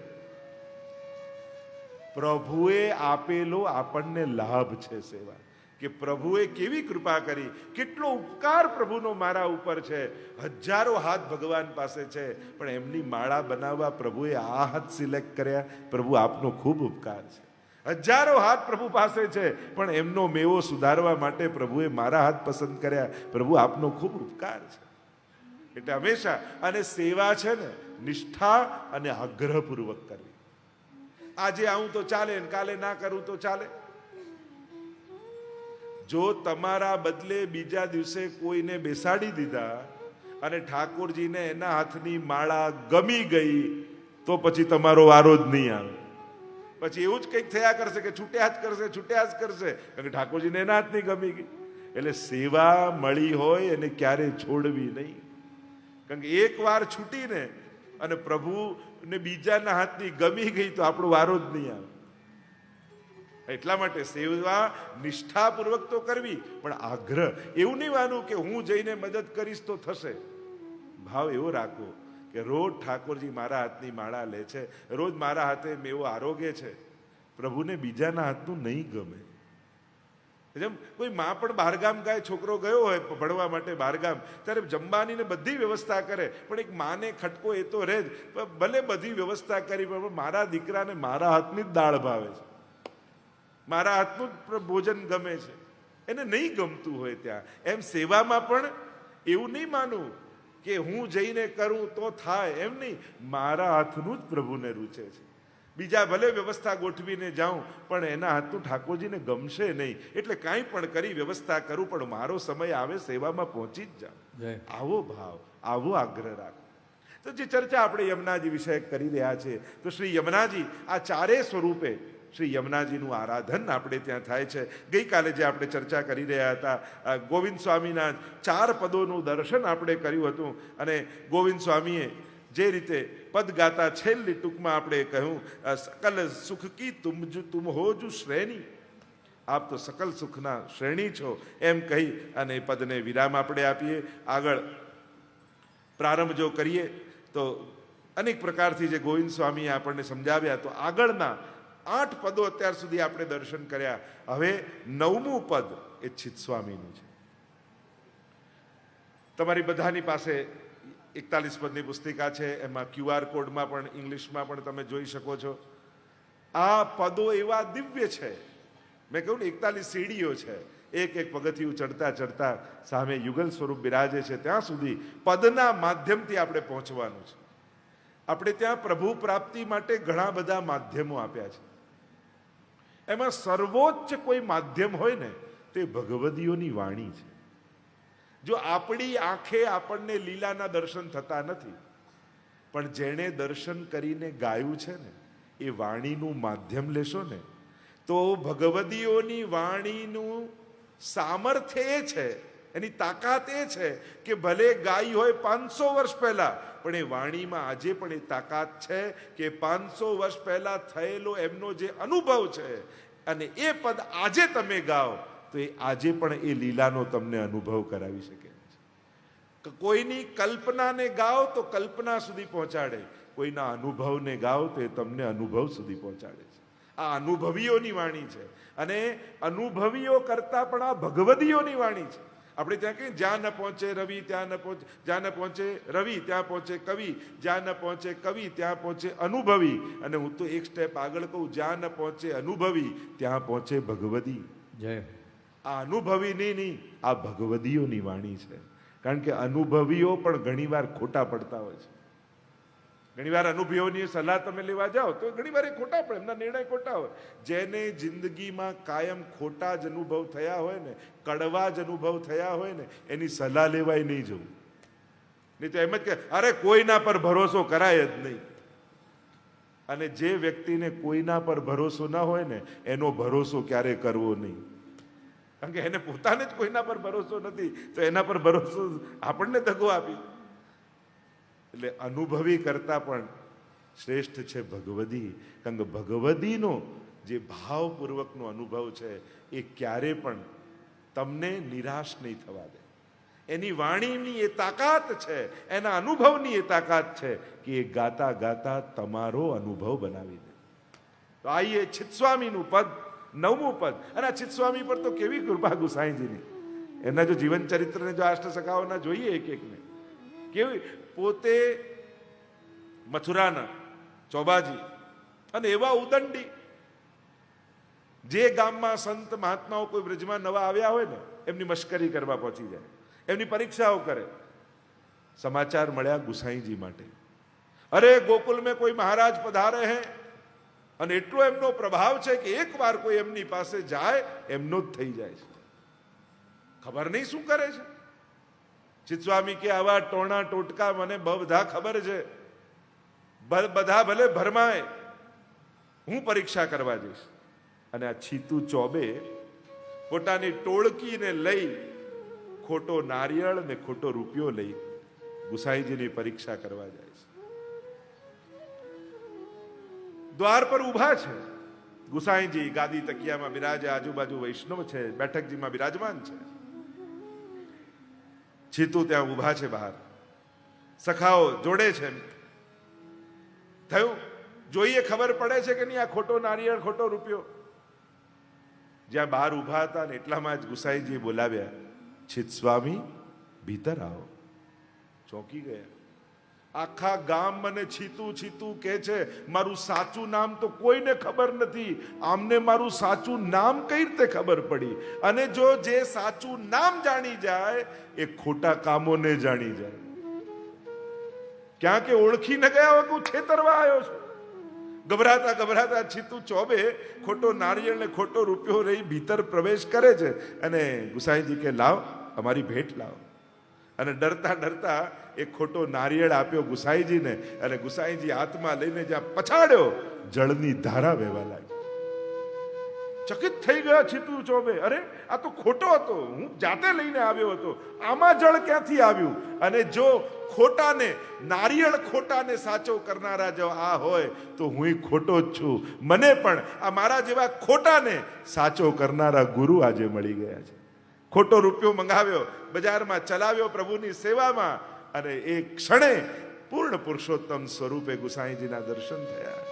પ્રભુએ આપેલો આપણને લાભ છે સેવા, કે પ્રભુએ કેવી કૃપા કરી, કેટલો ઉપકાર પ્રભુનો મારા ઉપર છે. હજારો હાથ ભગવાન પાસે છે, પણ એમની માળા બનાવવા પ્રભુએ આ હાથ સિલેક્ટ કર્યા. પ્રભુ આપનો ખૂબ ઉપકાર છે. હજારો હાથ પ્રભુ પાસે છે, પણ એમનો મેવો સુધારવા માટે પ્રભુએ મારા હાથ પસંદ કર્યા. પ્રભુ આપનો ખૂબ ઉપકાર છે. એટલે હંમેશા અને સેવા છે ને નિષ્ઠા અને આગ્રહપૂર્વક કરવી. આજે આવું તો ચાલે ને કાલે ના કરું તો ચાલે. જો તમારા બદલે બીજા દિવસે કોઈને બેસાડી દીધા અને ઠાકોરજીને એના હાથની માળા ગમી ગઈ તો પછી તમારો વારો જ નહીં આવે. પછી એવું જ કંઈક થયા કરશે કે છૂટ્યા જ કરશે, છૂટ્યા જ કરશે, કારણ કે ઠાકોરજીને એના હાથની ગમી ગઈ. એટલે સેવા મળી હોય એને ક્યારે છોડવી નહીં, કારણ કે એક વાર છૂટીને અને પ્રભુને બીજાના હાથની ગમી ગઈ તો આપણો વારો જ નહીં આવે. એટલા માટે સેવા નિષ્ઠાપૂર્વક તો કરવી, પણ આગ્રહ એવું નહીં માનવું કે હું જઈને મદદ કરીશ તો થશે. ભાવ એવો રાખવો કે રોજ ઠાકોરજી મારા હાથની માળા લે છે, રોજ મારા હાથે મેવો આરોગ્ય છે. પ્રભુને બીજાના હાથનું નહીં ગમે. જેમ કોઈ માં પણ બહારગામ ગાય, છોકરો ગયો હોય ભણવા માટે બહારગામ, ત્યારે જમવાની ને બધી વ્યવસ્થા કરે, પણ એક માને ખટકો એ તો રહે જ. ભલે બધી વ્યવસ્થા કરી, પણ મારા દીકરાને મારા હાથની જ દાળ ભાવે છે, મારા હાથનું જ ભોજન ગમે છે, એને નહીં ગમતું હોય ત્યાં. એમ સેવામાં પણ એવું નહીં માનવું કે હું જઈને કરું તો થાય, એમ નહીં. મારા હાથનું જ પ્રભુને રૂચે છે. બીજા ભલે વ્યવસ્થા ગોઠવીને જાઉં, પણ એના હાથનું ઠાકોરજીને ગમશે નહીં. એટલે કાંઈ પણ કરી વ્યવસ્થા કરું, પણ મારો સમય આવે સેવામાં પહોંચી જ જાઉં. આવો ભાવ, આવો આગ્રહ રાખો. તો જે ચર્ચા આપણે યમુનાજી વિષય કરી રહ્યા છીએ, તો શ્રી યમુનાજી આ ચારે સ્વરૂપે શ્રી યમુનાજીનું આરાધન આપણે ત્યાં થાય છે. ગઈકાલે જે આપણે ચર્ચા કરી રહ્યા હતા, ગોવિંદ સ્વામીના 4 પદોનું દર્શન આપણે કર્યું હતું. અને ગોવિંદ સ્વામીએ જે રીતે પદ ગાતા છેલ્લી ટૂંકમાં આપણે કહ્યું, સકલ સુખ કી તુમ હો જુ શ્રેણી, આપ તો સકલ સુખના શ્રેણી છો, એમ કહી અને પદને વિરામ આપણે આપીએ. આગળ પ્રારંભ જો કરીએ તો અનેક પ્રકારથી જે ગોવિંદ સ્વામીએ આપણને સમજાવ્યા, તો આગળના 8 પદો અત્યાર સુધી આપણે દર્શન કર્યા. હવે 9મું પદ એ ચિત્ત સ્વામીનું છે. તમારી બધાની પાસે 41 પદની પુસ્તિકા છે, એમાં QR કોડમાં પણ ઇંગ્લિશમાં પણ તમે જોઈ શકો છો. આ પદો એવા દિવ્ય છે. મેં કહ્યું ને 41 સીડીઓ છે, એક એક પગથિયું ચડતા ચડતા સામે યુગલ સ્વરૂપ બિરાજે છે, ત્યાં સુધી પદના માધ્યમથી આપણે પહોંચવાનું છે. આપણે ત્યાં પ્રભુ પ્રાપ્તિ માટે ઘણા બધા માધ્યમો આપ્યા છે. એમાં સર્વોચ્ચ કોઈ માધ્યમ હોય ને તે ભગવદીઓની વાણી છે. જો આપણી આંખે આપણને લીલાના દર્શન થતા નથી, પણ જેણે દર્શન કરીને ગાયું છે ને એ વાણીનું માધ્યમ લેશો ને, તો ભગવદીઓની વાણીનું સામર્થ્ય એ છે, એની તાકાત એ છે કે ભલે ગાઈ હોય 500 વર્ષ પહેલા, પણ એ વાણીમાં આજે પણ એ તાકાત છે કે 500 વર્ષ પહેલા થયેલો એમનો જે અનુભવ છે, અને એ પદ આજે તમે ગાઓ તો એ આજે પણ એ લીલાનો તમને અનુભવ કરાવી શકે છે. કોઈની કલ્પનાને ગાઓ તો કલ્પના સુધી પહોંચાડે, કોઈના અનુભવને ગાઓ તો એ તમને અનુભવ સુધી પહોંચાડે છે. આ અનુભવીઓની વાણી છે, અને અનુભવીઓ કરતા પણ આ ભગવદીઓની વાણી છે. આપણે ત્યાં કહીએ જ્યાં ન પહોંચે રવિ ત્યાં ન પહોંચે, જ્યાં ન પહોંચે રવિ ત્યાં પહોંચે કવિ, જ્યાં ન પહોંચે કવિ ત્યાં પહોંચે અનુભવી. અને હું તો એક સ્ટેપ આગળ કહું, જ્યાં ન પહોંચે અનુભવી ત્યાં પહોંચે ભગવદી. જય. આ અનુભવીની નહીં, આ ભગવદીઓની વાણી છે. કારણ કે અનુભવીઓ પણ ઘણીવાર ખોટા પડતા હોય છે. ઘણીવાર અનુભવીઓની સલાહ તમે લેવા જાઓ તો ઘણીવાર એ ખોટા પડે, એમના નિર્ણય ખોટા હોય. જેને જિંદગીમાં કાયમ ખોટા જ અનુભવ થયા હોય ને, કડવા જ અનુભવ થયા હોય ને, એની સલાહ લેવાય નહીં જવું. નહીં તો એમ જ કે અરે કોઈના પર ભરોસો કરાય જ નહીં. અને જે વ્યક્તિને કોઈના પર ભરોસો ના હોય ને, એનો ભરોસો ક્યારે કરવો નહીં. કારણ કે એને પોતાને જ કોઈના પર ભરોસો નથી, તો એના પર ભરોસો આપણને દગો આપી. એટલે અનુભવી કરતા પણ શ્રેષ્ઠ છે ભગવદી. કારણ કે ભગવદીનો જે ભાવપૂર્વકનો અનુભવ છે એ ક્યારે પણ તમને નિરાશ નહીં થવા દે. એની વાણીની એ તાકાત છે, એના અનુભવની એ તાકાત છે કે એ ગાતા ગાતા તમારો અનુભવ બનાવી દે. તો આઈએ ચિત્સ્વામીનું પદ, 9મું પદ. અને આ ચિત્સ્વામી પર તો કેવી કૃપા ગુસાઈજીની. એના જો જીવન ચરિત્રને જો અષ્ટસખાઓના જોઈએ એક એકને, કેવી પોતે મથુરાના ચોબાજી અને એવા ઉદંડી, જે ગામમાં સંત મહાત્માઓ કોઈ બ્રજમાં નવા આવ્યા હોય ને એમની મશ્કરી કરવા પહોંચી જાય, એમની પરીક્ષાઓ કરે. સમાચાર મળ્યા ગુસાઈજી માટે, અરે ગોકુલ में કોઈ મહારાજ પધારે હૈ, અને એટલો એમનો પ્રભાવ છે કે એક વાર કોઈ એમની પાસે જાય એમનો જ થઈ જાય છે. ખબર નહીં શું કરે છે. ચિત્સ્વામી કે આવા ટોણા ટોટકા મને બધા ખબર છે, બધા ભલે ભરમાય, હું પરીક્ષા કરવા જઈશ. અને આ છીતુ ચોબે પોતાની ટોળકીને લઈ ખોટો નારિયેળ ને ખોટો રૂપિયો લઈ ગુસાઈજીની પરીક્ષા કરવા જાય છે. દ્વાર પર ઊભા છે ગુસાઈજી, ગાદી તકિયામાં બિરાજે, આજુબાજુ વૈષ્ણવ છે, બેઠકજીમાં બિરાજમાન છે. છીતુ ત્યાં ઊભા છે બહાર, સખાઓ જોડે છે. થયું જોઈએ, ખબર પડે છે કે નહીં આ ખોટો નારિયેળ ખોટો રૂપિયો. જ્યાં બહાર ઊભા હતા ને એટલામાં જ ગુસાઈજીએ બોલાવ્યા, ચિત્સ્વામી ભીતર આવો. ચોંકી ગયા. આખા ગામ મને છીતુ છીતુ કે છે, મારું સાચું નામ તો કોઈને ખબર નથી. આમને મારું સાચું નામ કઈ રીતે ખબર પડી? અને જો જે સાચું નામ જાણી જાય એ ખોટા કામોને જાણી જાય. ક્યાં કે ઓળખી ન ગયા હોય કે હું છેતરવા આવ્યો છું. ગભરાતા ગભરાતા છીતુ ચોબે ખોટો નારિયેળ ને ખોટો રૂપિયો રહી ભીતર પ્રવેશ કરે છે. અને ગુસાઈજી કે લાવ અમારી ભેટ લાવ. અને ડરતા ડરતા એક ખોટો નારિયેળ આપ્યો ગુસાઈજીને, અને ગુસાઈજી હાથમાં લઈને જ્યાં પછાડ્યો જળની ધારા વહેવા લાગી. ચકિત થઈ ગયા છીતુ ચોબે, અરે આ તો ખોટો હતો, હું જાતે લઈને આવ્યો હતો, આમાં જળ ક્યાંથી આવ્યું? અને જો ખોટાને, નારિયેળ ખોટાને સાચો કરનારા જો આ હોય તો હું ખોટો જ છું. મને પણ આ મારા જેવા ખોટાને સાચો કરનારા ગુરુ આજે મળી ગયા છે. ખોટો રૂપિયો મંગાવ્યો, બજારમાં ચલાવ્યો પ્રભુની સેવામાં, અને એક ક્ષણે પૂર્ણ પુરુષોત્તમ સ્વરૂપે ગુસાઈજીના દર્શન થયા.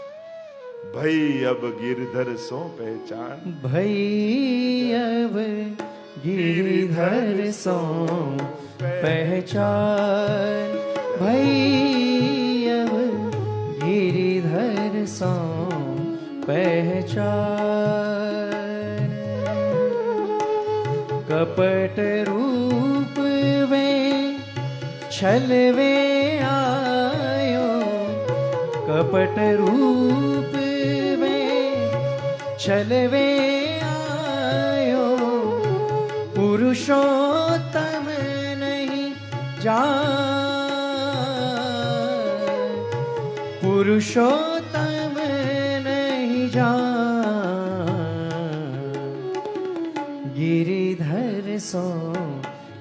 ભઈ અબ ગિરધર સો પહેચાન, भई अब गिरिधर सो पहचान, भई अब गिरिधर सो पहचान. कपट रूप वे छल वे आयो, कपट रूप वे छल वे आयो, पुरुषोत्तम नहीं जान, पुरुषोत्तम नहीं जान. गिरिधर सो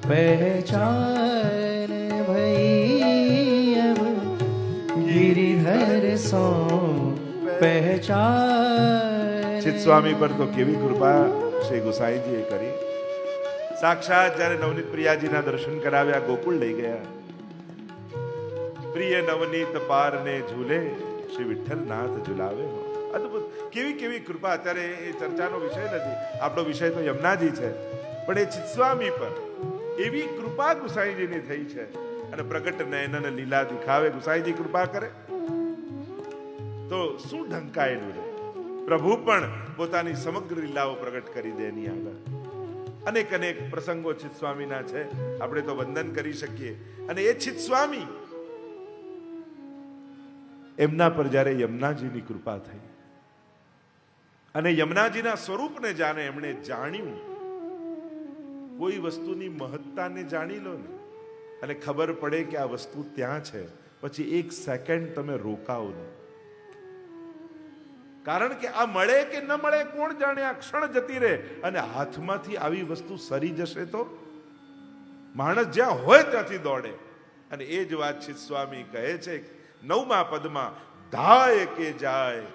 पहचान, भई अब गिरिधर સો પહેચાન. ચિત્સ્વામી પર તો કેવી કૃપા શ્રી ગુસાઈજીએ કરી. સાક્ષાત જ્યારે નવનીત પ્રિયાજીના દર્શન કરાવ્યા, ગોકુળ લઈ ગયા. પ્રિય નવનીત પારને ઝૂલે, શ્રી વિઠ્ઠલનાથ ઝુલાવે. અદ્ભુત કેવી કેવી કૃપા. અત્યારે એ ચર્ચાનો વિષય નથી, આપણો વિષય તો યમુનાજી છે, પણ એ ચિત્સ્વામી પર એવી કૃપા ગુસાઈજીની થઈ છે. અને પ્રગટ નયનને લીલા દિખાવે ગુસાઈજી કૃપા કરે તો શું ઢંકાયેલું રહે. પ્રભુ પણ પોતાની સમગ્ર લીલાઓ પ્રગટ કરી દે એની આગળ. અનેક અનેક પ્રસંગો ચિત્સ્વામીના છે, આપણે તો વંદન કરી શકીએ. અને એ ચિત્સ્વામી એમના પર જ્યારે યમુનાજીની કૃપા થઈ અને યમુનાજીના સ્વરૂપને જાણે એમણે જાણ્યું. કોઈ વસ્તુની મહત્તાને જાણી લો ને અને ખબર પડે કે આ વસ્તુ ત્યાં છે, પછી એક સેકન્ડ તમે રોકાવો નહીં. કારણ કે આ મળે કે ન મળે કોણ જાણે, આ ક્ષણ જતી રહે. અને હાથમાંથી આવી વસ્તુ સરી જશે તો માણસ જ્યાં હોય ત્યાંથી દોડે. અને એ જ વાત ચિત્સ્વામી કહે છે 9મા પદમાં, ધાય કે જાય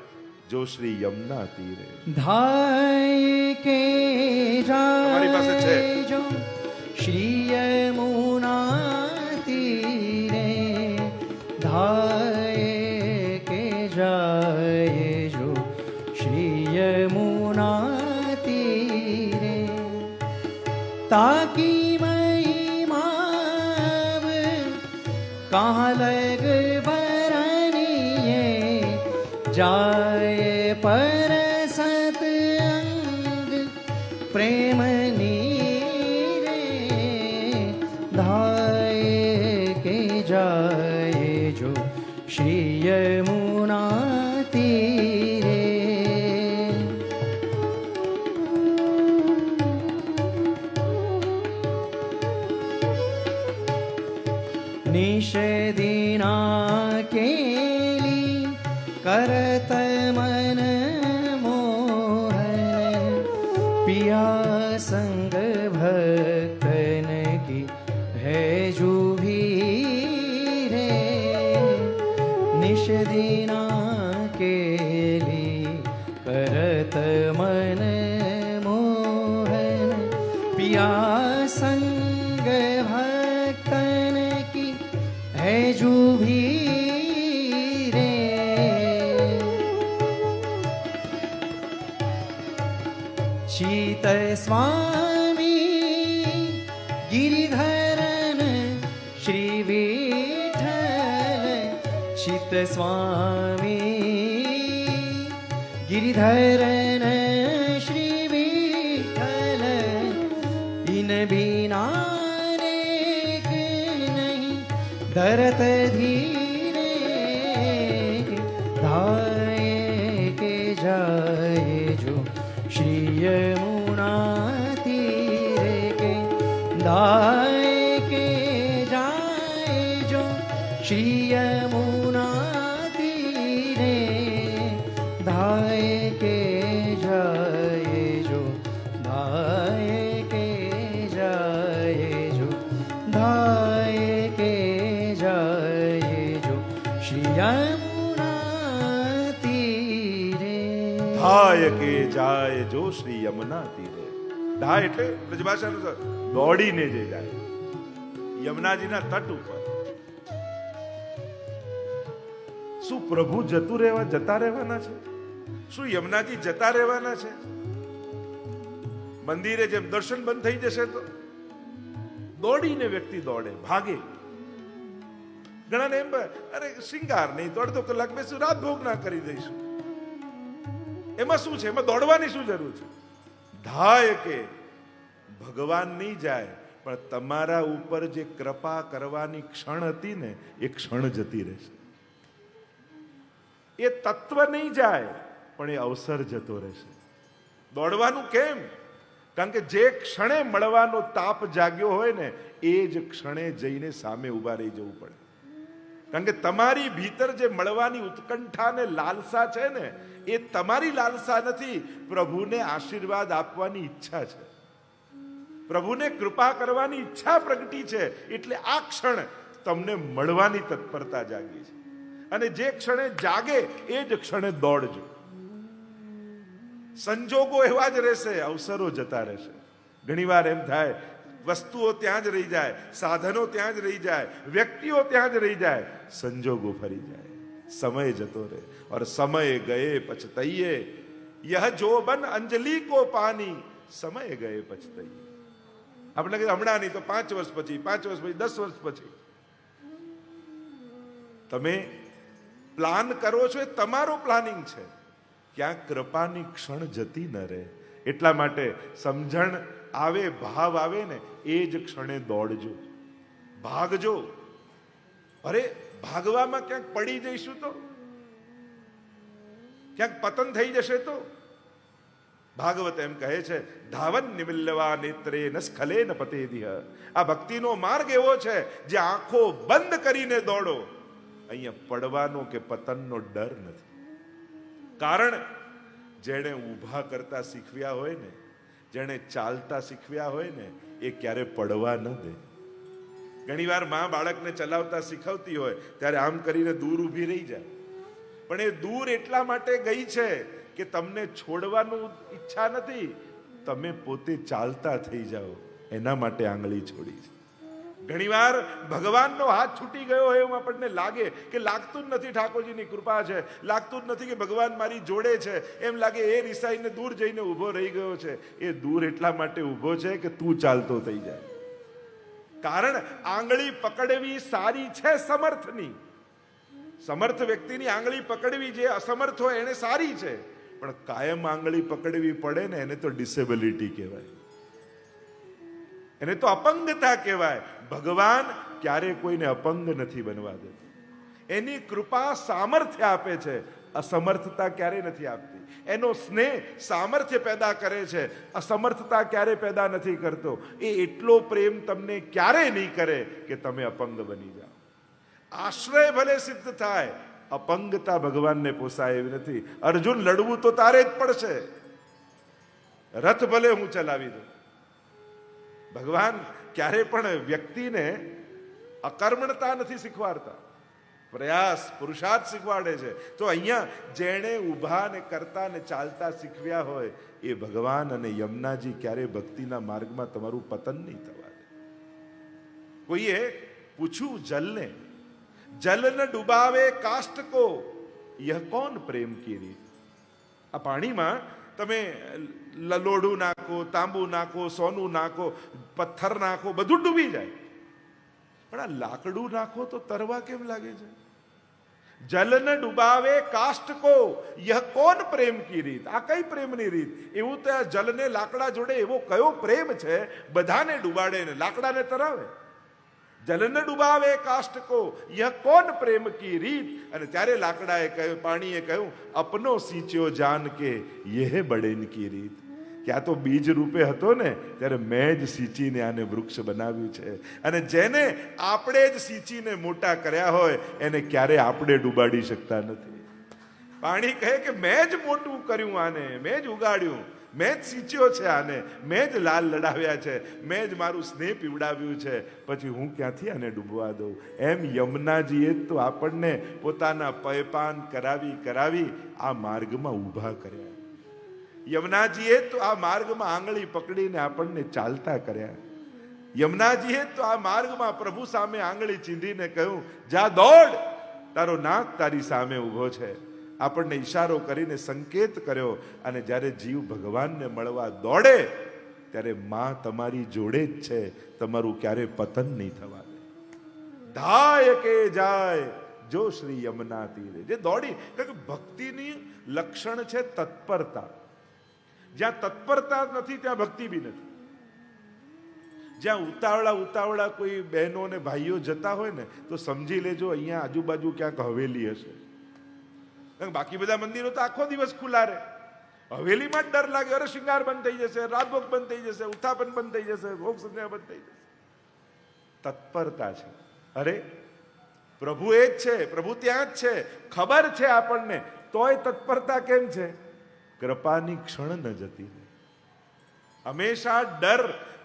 જો શ્રી યમુના તીરે. ધાય કે તમારી પાસે છે. જાય જો શ્રી યમુના તીરે, ધાય કે જાય જો ताकी महिमाव कहाँ लग बरनिए जाए पर सत अंग प्रेम नीरे धाये के जाए जो श्री यमुना तीरे। निषेदिना केली करत मन मोहन पिया संग भक्तन की है जुभी रे। निषेदिना केली करत मन मोहन पिया संग भक्तन की है जुभी रे। शीत स्वामी गिरिधरन श्री विठ्ठल शीत स्वामी गिरिधरन श्री विठ्ठल इन बिना नेक नहीं धरत धीरे धाये के जाए जो श्री यमुना तीरे के धाये के जाए जो श्री यमुना तीरे धाये के जाए जो धाये के जाए जो धाये के जाए जो श्री यमुना तीरे। धाय કે જાય જો શ્રી યમુના તીરે. ધાય એટલે બ્રજભાષા અનુસાર દોડીને જે જાય યમુનાજીના તટ ઉપર. શું પ્રભુ જતા રહેવાના છે? શું યમુનાજી જતા રહેવાના છે? મંદિરે જેમ દર્શન બંધ થઈ જશે તો દોડીને વ્યક્તિ દોડે, ભાગે. ઘણાને એમ અરે શિંગાર નહીં તો અડધો કલાક બેસું રાત ભોગ ના કરી દઈશું. એમાં શું છે? એમાં દોડવાની શું જરૂર છે? ધાય કે ભગવાન નહીં જાય પણ તમારા ઉપર જે કૃપા કરવાની ક્ષણ હતી ને એ ક્ષણ જતી રહેશે. એ તત્વ નહીં જાય પણ એ અવસર જતો રહેશે. દોડવાનું કેમ? કારણ કે જે ક્ષણે મળવાનો તાપ જાગ્યો હોય ને એ જ ક્ષણે જઈને સામે ઊભા રહી જવું પડે. કારણ કે તમારી ભીતર જે મળવાની ઉત્કંઠા ને લાલસા છે ને એ તમારી લાલસા નથી, પ્રભુને આશીર્વાદ આપવાની ઈચ્છા છે, પ્રભુને કૃપા કરવાની ઈચ્છા પ્રગટી છે. એટલે આ ક્ષણ તમને મળવાની તત્પરતા જાગી છે. અને જે ક્ષણે જાગે એ જ ક્ષણે દોડજો. સંજોગો એવા જ રહેશે, અવસરો જતા રહેશે. ઘણીવાર એમ થાય વસ્તુઓ ત્યાં જ રહી જાય, સાધનો ત્યાં જ રહી જાય, વ્યક્તિઓ ત્યાં જ રહી જાય, સંજોગો ફરી જાય, સમય જતો રહે. और समय गए पछतइये यह जोबन अंजलि को पानी समय गए पछतइये. આપણે લાગે હમણાં નહીં તો 5 વર્ષ પછી, 5 વર્ષ પછી, 10 વર્ષ પછી. તમે પ્લાન કરો છો એ તમારો પ્લાનિંગ છે. ક્યાંક કૃપાની ક્ષણ જતી ન રહે. એટલા માટે સમજણ આવે, ભાવ આવે ને એ જ ક્ષણે દોડજો, ભાગજો. અરે ભાગવામાં ક્યાંક પડી જઈશું તો, ક્યાંક પતન થઈ જશે તો. ભાગવત એમ કહે છે ધાવન નિમિલ્લવા નેત્રે ન સ્ખલે ન પતેદિહ. આ ભક્તિનો માર્ગ એવો છે જે આંખો બંધ કરીને દોડો. અહીંયા પડવાનો કે પતનનો ડર નથી. કારણ જેણે ઊભા કરતા શીખવ્યા હોય ને, જેણે ચાલતા શીખવ્યા હોય ને એ ક્યારે પડવા ન દે. ઘણીવાર માં બાળકને ચલાવતા શીખવતી હોય ત્યારે આમ કરીને દૂર ઊભી રહી જાય, પણ એ દૂર એટલા માટે ગઈ છે કે તમને છોડવાનું ઈચ્છા નથી, તમે પોતે ચાલતા થઈ જાઓ એના માટે આંગળી છોડી છે. ઘણીવાર ભગવાનનો હાથ છૂટી ગયો હોય એવું આપણને લાગે કે લાગતું જ નથી ઠાકોરજીની કૃપા છે, લાગતું જ નથી કે ભગવાન મારી જોડે છે, એમ લાગે એ રિસાઈને દૂર જઈને ઊભો રહી ગયો છે. એ દૂર એટલા માટે ઊભો છે કે તું ચાલતો થઈ જાય. કારણ આંગળી પકડવી સારી છે સમર્થની. સમર્થ વ્યક્તિની આંગળી પકડવી જે અસમર્થ હોય એને સારી છે, પણ કાયમ આંગળી પકડવી પડે ને એને તો ડિસેબિલિટી કહેવાય, એને તો અપંગતા કહેવાય. ભગવાન ક્યારે કોઈને અપંગ નથી બનવા દેતો. એની કૃપા સામર્થ્ય આપે છે, અસમર્થતા ક્યારે નથી આપતી. એનો સ્નેહ સામર્થ્ય પેદા કરે છે, અસમર્થતા ક્યારે પેદા નથી કરતો. એ એટલો પ્રેમ તમને ક્યારે નહીં કરે કે તમે અપંગ બની જાઓ. આશ્રય ભલે સિદ્ધ થાય, અપંગતા ભગવાનને પોસાય એવી નથી. અર્જુન, લડવું તો તારે જ પડશે. રથ ભલે હું ચલાવી દઉં. ભગવાન ક્યારે પણ વ્યક્તિને અકર્મણતા નથી શીખવાડતા, પ્રયાસ પુરુષાર્થ શીખવાડે છે. તો અહીંયા જેણે ઊભા ને કરતા ને ચાલતા શીખવ્યા હોય એ ભગવાન અને યમુનાજી ક્યારે ભક્તિના માર્ગમાં તમારું પતન નહીં થવા દે. કોઈએ પૂછ્યું જલને, જલ ન ડુબાવે કાષ્ટ કો યહ કોન પ્રેમ કી રીત. આ પાણીમાં તમે લોઢું નાખો, તાંબુ નાખો, સોનું નાખો, પથ્થર નાખો, બધું ડૂબી જાય. પણ આ લાકડું નાખો તો તરવા કેમ લાગે છે? જલ ન ડુબાવે કાષ્ટ કો યહ કોન પ્રેમ કી રીત. આ કઈ પ્રેમની રીત? એવું તો આ જલને લાકડા જોડે એવો કયો પ્રેમ છે બધાને ડુબાડે ને લાકડાને તરાવે? જલ ન ડુબાવે કાષ્ટ કો યહ કોન પ્રેમ કી રીત. અને ત્યારે લાકડાએ કહ્યું, પાણીએ કહ્યું, અપનો સિંચ્યો જાન કે યહ બડેન કી રીત. કે આ તો બીજ રૂપે હતો ને ત્યારે મેં જ સિંચીને આને વૃક્ષ બનાવ્યું છે, અને જેને આપણે જ સિંચીને મોટા કર્યા હોય એને ક્યારે આપણે ડૂબાડી શકતા નથી. પાણી કહે કે મેં જ મોટું કર્યું આને, મેં જ ઉગાડ્યું, મેં જ સિંચ્યો છે આને, મેં જ લાલ લડાવ્યા છે, મેં જ મારું સ્નેહ પીવડાવ્યું છે, પછી હું ક્યાંથી આને ડૂબવા દઉં? એમ યમુનાજીએ તો આપણને પોતાના પયપાન કરાવી કરાવી આ માર્ગમાં ઊભા કર્યા. યમુનાજીએ તો આ માર્ગમાં આંગળી પકડીને આપણને ચાલતા કર્યા. યમુનાજીએ તો આ માર્ગમાં પ્રભુ સામે આંગળી ચીંધીને કહ્યું, જા દોડ, તારો નાથ તારી સામે ઊભો છે. આપણને ઈશારો કરીને સંકેત કર્યો. અને જ્યારે જીવ ભગવાનને મળવા દોડે ત્યારે માં તમારી જોડે જ છે, તમારું ક્યારે પતન નહીં થવા દે. ધાય કે જાય જો શ્રી યમુના તીરે. જે દોડી, કારણ કે ભક્તિની લક્ષણ છે તત્પરતા. જ્યાં તત્પરતા નથી ત્યાં ભક્તિ બી નથી. જ્યાં ઉતાવળા કોઈ બહેનો ને ભાઈઓ જતા હોય ને તો સમજી લેજો અહીંયા આજુબાજુ ક્યાંક હવેલી હશે. બાકી બધા મંદિરો તો આખો દિવસ ખુલ્લા રહે. હવેલીમાં જ ડર લાગે, અરે શૃંગાર બંધ થઈ જશે, રાતભોગ બંધ થઈ જશે, ઉત્થાપન બંધ થઈ જશે, ભોગ સંધ્યા બંધ થઈ જશે. તત્પરતા છે. અરે પ્રભુ એ જ છે, પ્રભુ ત્યાં જ છે, ખબર છે આપણને, તોય તત્પરતા કેમ છે? કૃપાની ક્ષણ ન જતી રહે. હંમેશા ડર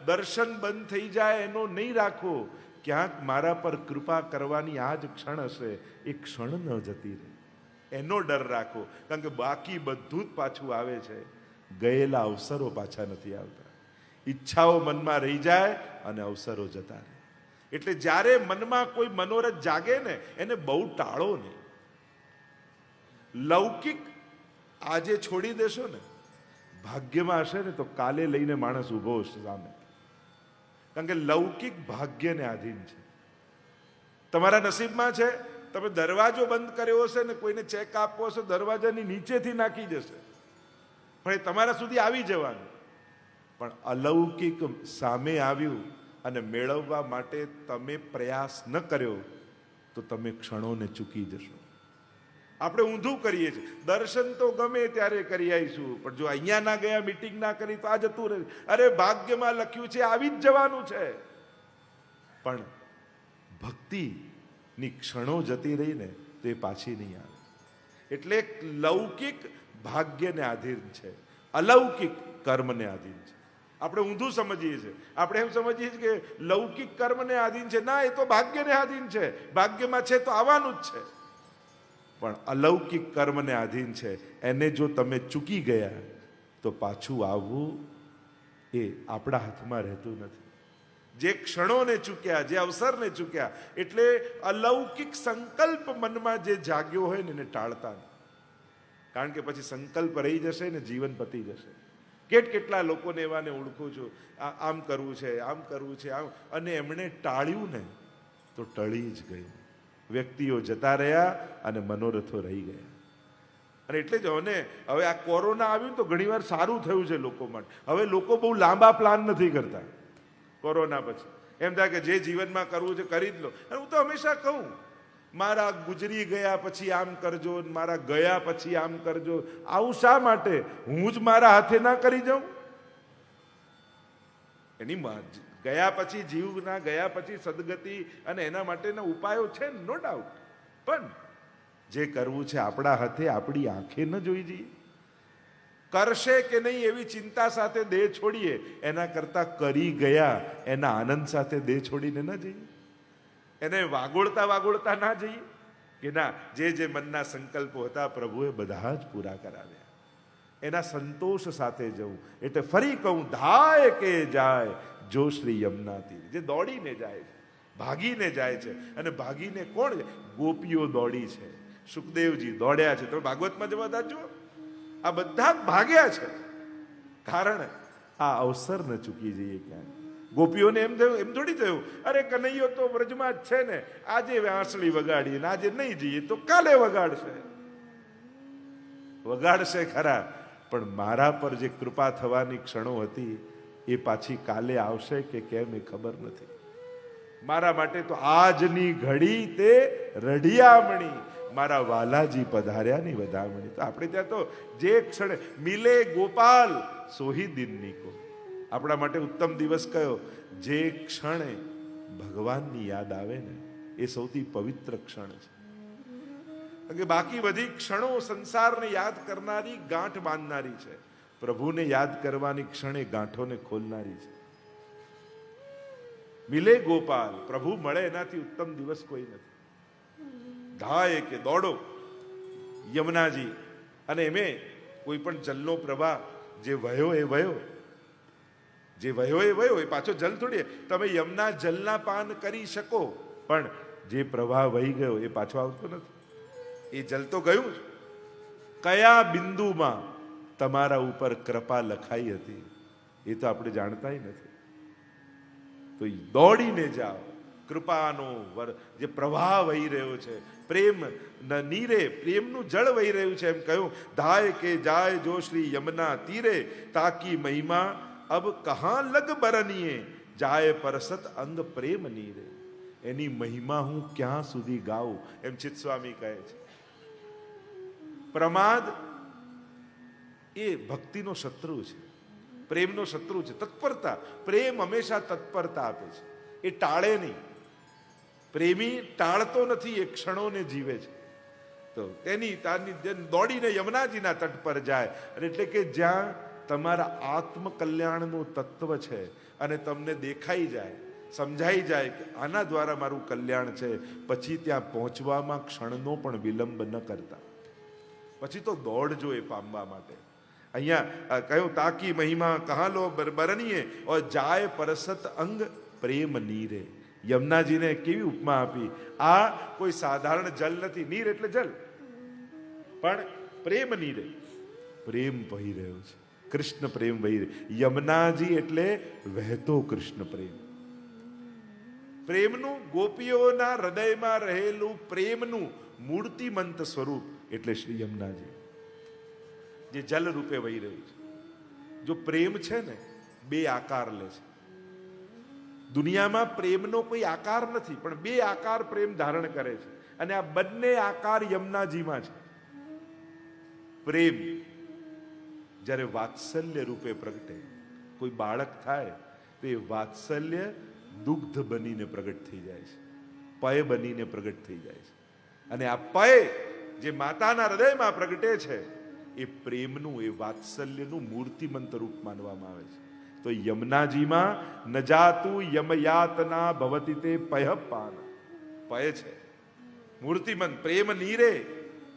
દર્શન બંધ થઈ જાય એનો નહીં રાખો. ક્યાંક મારા પર કૃપા કરવાની આ જ ક્ષણ હશે, એ ક્ષણ ન જતી રહે એનો ડર રાખો. કારણ કે બાકી બધું જ પાછું આવે છે, ગયેલા અવસરો પાછા નથી આવતા. ઈચ્છાઓ મનમાં રહી જાય અને અવસરો જતા રહે. એટલે જ્યારે મનમાં કોઈ મનોરથ જાગે ને એને બહુ ટાળો નહીં. લૌકિક આજે છોડી દેશો ને, ભાગ્યમાં હશે ને તો કાલે લઈને માણસ ઊભો હશે સામે. કારણ કે લૌકિક ભાગ્યને આધીન છે. તમારા નસીબમાં છે, તમે દરવાજો બંધ કર્યો હશે ને કોઈને ચેક આપવો હશે, દરવાજાની નીચેથી નાખી જશે, પણ એ તમારા સુધી આવી જવાનું. પણ અલૌકિક સામે આવ્યું અને મેળવવા માટે તમે પ્રયાસ ન કર્યો તો તમે ક્ષણોને ચૂકી જશો. આપણે ઊંધું કરીએ છીએ, દર્શન તો ગમે ત્યારે કરી આવીશું, પણ જો અહીંયા ના ગયા, મીટિંગ ના કરી તો આ જતું રહે. અરે ભાગ્યમાં લખ્યું છે આવી જ જવાનું છે. પણ ભક્તિની ક્ષણો જતી રહી ને તો એ પાછી નહીં આવે. એટલે લૌકિક ભાગ્યને આધીન છે, અલૌકિક કર્મને આધીન છે. આપણે ઊંધું સમજીએ છીએ. આપણે એમ સમજીએ છીએ કે લૌકિક કર્મને આધીન છે. ના, એ તો ભાગ્યને આધીન છે. ભાગ્યમાં છે તો આવવાનું જ છે. પણ અલૌકિક કર્મને આધીન છે. એને જો તમે ચૂકી ગયા તો પાછું આવવું એ આપણા હાથમાં રહેતું નથી. જે ક્ષણોને ચૂક્યા, જે અવસરને ચૂક્યા, એટલે અલૌકિક સંકલ્પ મનમાં જે જાગ્યો હોય ને એને ટાળતા નહીં. કારણ કે પછી સંકલ્પ રહી જશે ને જીવન પતી જશે. કેટલા લોકોને એવાને ઓળખું છું, આમ કરવું છે, આમ કરવું છે, આમ, અને એમણે ટાળ્યું ને તો ટળી જ ગયું. વ્યક્તિઓ જતા રહ્યા અને મનોરથો રહી ગયા. અને એટલે જ હવે આ કોરોના આવ્યું તો ઘણીવાર સારું થયું છે લોકો માટે. હવે લોકો બહુ લાંબા પ્લાન નથી કરતા. કોરોના પછી એમ થાય કે જે જીવનમાં કરવું છે કરી જ લો. અને હું તો હંમેશા કહું, મારા ગુજરી ગયા પછી આમ કરજો, મારા ગયા પછી આમ કરજો. આવું શા માટે? હું જ મારા હાથે ના કરી જાઉં? એની ગયા પછી જીવના ગયા પછી સદગતિ અને એના માટેના ઉપાયો છે, નો ડાઉટ. પણ જે કરવું છે આપણા હાથે, આપણી આંખે ન જોઈ જઈએ. કરશે કે નહીં એવી ચિંતા સાથે દેહ છોડીએ એના કરતા કરી ગયા એના આનંદ સાથે દેહ છોડીને ન જઈએ. એને વાગોળતા ના જઈએ કે ના, જે મનના સંકલ્પો હતા પ્રભુએ બધા જ પૂરા કરાવ્યા. એના સંતોષ સાથે જવું. એટલે ફરી કહું, ધાય કે જાય જો શ્રી યમુના તીરે. જે દોડીને જાય છે, ભાગીને જાય છે. અને ભાગીને કોણ? ગોપીઓ દોડી છે, સુખદેવજી દોડ્યા છે. તમે ભાગવતમાં જવા બધા જુઓ, આ બધા ભાગ્યા છે. કારણ આ અવસર ન ચૂકી જઈએ ક્યાંય. ગોપીઓને એમ થયું, એમ થોડી થયું અરે કનૈયો તો વ્રજમાં જ છે ને, આજે વાંસળી વગાડીએ ને આજે નહીં જઈએ તો કાલે વગાડશે. વગાડશે ખરા, પણ મારા પર જે કૃપા થવાની ક્ષણો હતી એ પાછી કાલે આવશે કે કેમ એ ખબર નથી. મારા માટે તો આજની ઘડી તે રઢિયામણી, મારા વાલાજી પધાર્યાની વધામણી. તો આપણે ત્યાં તો જે ક્ષણે મિલે ગોપાલ સોહી દિનની કો. આપણા માટે ઉત્તમ દિવસ કયો? જે ક્ષણે ભગવાનની યાદ આવે ને એ સૌથી પવિત્ર ક્ષણ છે. કે બાકી બધી ક્ષણો સંસારને યાદ કરનારી ગાંઠ બાંધનારી છે. પ્રભુને યાદ કરવાની ક્ષણે ગાંઠોને ખોલનારી છે. મિલે ગોપાલ, પ્રભુ મળે એનાથી ઉત્તમ દિવસ કોઈ નથી. ધાય કે દોડો યમુનાજી. અને એમે કોઈ પણ જલનો પ્રવાહ જે વહ્યો એ વહ્યો, જે વહ્યો એ વહ્યો, એ પાછો જલ થોડી. તમે યમુના જલના પાન કરી શકો, પણ જે પ્રવાહ વહી ગયો એ પાછો આવતો નથી. એ જલ તો ગયું જ. કયા બિંદુમાં તમારા ઉપર કૃપા લખાઈ હતી એ તો આપણે જાણતા નથી. તો દોડીને જાઓ. કૃપાનો જે પ્રવાહ વહી રહ્યો છે, પ્રેમ નીરે પ્રેમનું જળ વહી રહ્યું છે. એમ કહ્યું, ધાય કે જાય જો શ્રી યમુના તીરે, તાકી મહિમા અબ કહા લગ બરનીએ, જાય પરસત અંગ પ્રેમ નીરે. એની મહિમા હું ક્યાં સુધી ગાઉં, એમ ચિત્ત સ્વામી કહે છે. પ્રમાદ એ ભક્તિનો શત્રુ છે, પ્રેમનો શત્રુ છે. તત્પરતા, પ્રેમ હંમેશા તત્પરતા આપે છે, એ ટાળે નહીં. પ્રેમી ટાળતો નથી, એ ક્ષણોને જીવે છે. તો તેની દોડીને યમુનાજીના તટ પર જાય. અને એટલે કે જ્યાં તમારા આત્મકલ્યાણનું તત્વ છે અને તમને દેખાઈ જાય, સમજાઈ જાય કે આના દ્વારા મારું કલ્યાણ છે, પછી ત્યાં પહોંચવામાં ક્ષણનો પણ વિલંબ ન કરતા. પછી તો દોડજો એ પામવા માટે. અહીંયા કહ્યું, તાકી મહિમા કહા લો બરનીએ ઓર જાય પરસત અંગ પ્રેમ નીરે. યમુનાજીને કેવી ઉપમા આપી. આ કોઈ સાધારણ જલ નથી. નીર એટલે જલ, પણ પ્રેમ નીરે, પ્રેમ વહી રહ્યો છે. કૃષ્ણ પ્રેમ વહી રહ્યો. યમુનાજી એટલે વહેતો કૃષ્ણ પ્રેમ. પ્રેમનું, ગોપીઓના હૃદયમાં રહેલું પ્રેમનું મૂર્તિમંત સ્વરૂપ એટલે શ્રી યમુનાજી, જે જલ રૂપે વહી રહ્યું છે. જો પ્રેમ છે ને, બે આકાર લે છે. દુનિયામાં પ્રેમનો કોઈ આકાર નથી, પણ બે આકાર પ્રેમ ધારણ કરે છે. અને આ બંને આકાર યમુનાજીમાં છે. પ્રેમ જ્યારે વાત્સલ્ય રૂપે પ્રગટે, કોઈ બાળક થાય તો એ વાત્સલ્ય દુગ્ધ બનીને પ્રગટ થઈ જાય છે, પય બનીને પ્રગટ થઈ જાય છે. અને આ પય જે માતાના હૃદયમાં પ્રગટે છે એ પ્રેમનું, એ વાત્સલ્યનું મૂર્તિમંત રૂપ માનવામાં આવે છે. તો યમુનાજીમાં ન જાતું યમયાતના ભવતી તે પય પાન. પય છે મૂર્તિમંત, પ્રેમ નીરે.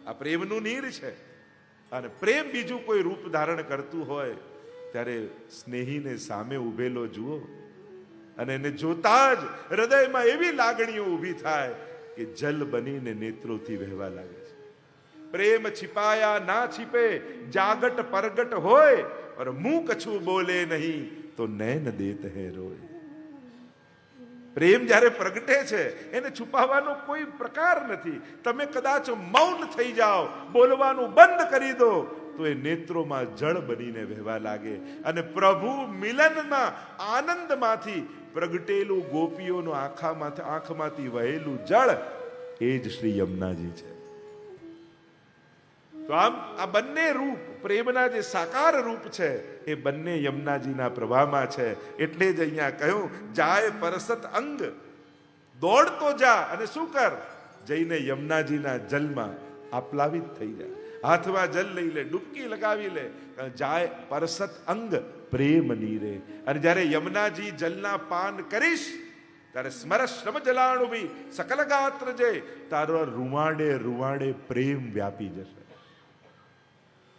આ પ્રેમનું નીર છે. અને પ્રેમ બીજું કોઈ રૂપ ધારણ કરતું હોય ત્યારે સ્નેહીને સામે ઉભેલો જુઓ અને એને જોતા જ હૃદયમાં એવી લાગણીઓ ઊભી થાય કે જલ બનીને નેત્રોથી વહેવા લાગે છે. પ્રેમ छिपाया ના छिपे, જાગટ પરગટ હોય, और मुंह કછું બોલે નહીં તો નૈન દેત હૈ રોય. પ્રેમ જ્યારે પ્રગટે છે એને છુપાવવાનો કોઈ પ્રકાર નથી. તમે કદાચ મૌન થઈ જાઓ, બોલવાનું બંધ કરી દો, તો એ નેત્રોમાં જળ બનીને વહેવા લાગે. અને પ્રભુ મિલનના આનંદમાંથી પ્રગટેલું ગોપીઓનો આંખમાંથી વહેલું જળ એ જ શ્રી યમુનાજી છે. તો આમ આ બંને રૂપ, પ્રેમના જે સાકાર રૂપ છે એ બંને યમુનાજીના પ્રવાહમાં છે. એટલે જ અહીંયા કહ્યું, જાય પરસત અંગ, દોડતો જા અને શું કર, જઈને યમુનાજીના જલમાં આપ્લાવિત થઈ જાય. હાથમાં જલ લઈ લે, ડૂબકી લગાવી લે. જાય પરસત અંગ પ્રેમ નીરે. અને જ્યારે યમુનાજી જલના પાન કરીશ ત્યારે સ્મર શ્રમ જલાણુભી સકલ ગાત્ર જય, તારો રૂવાડે રૂવાડે પ્રેમ વ્યાપી જશે.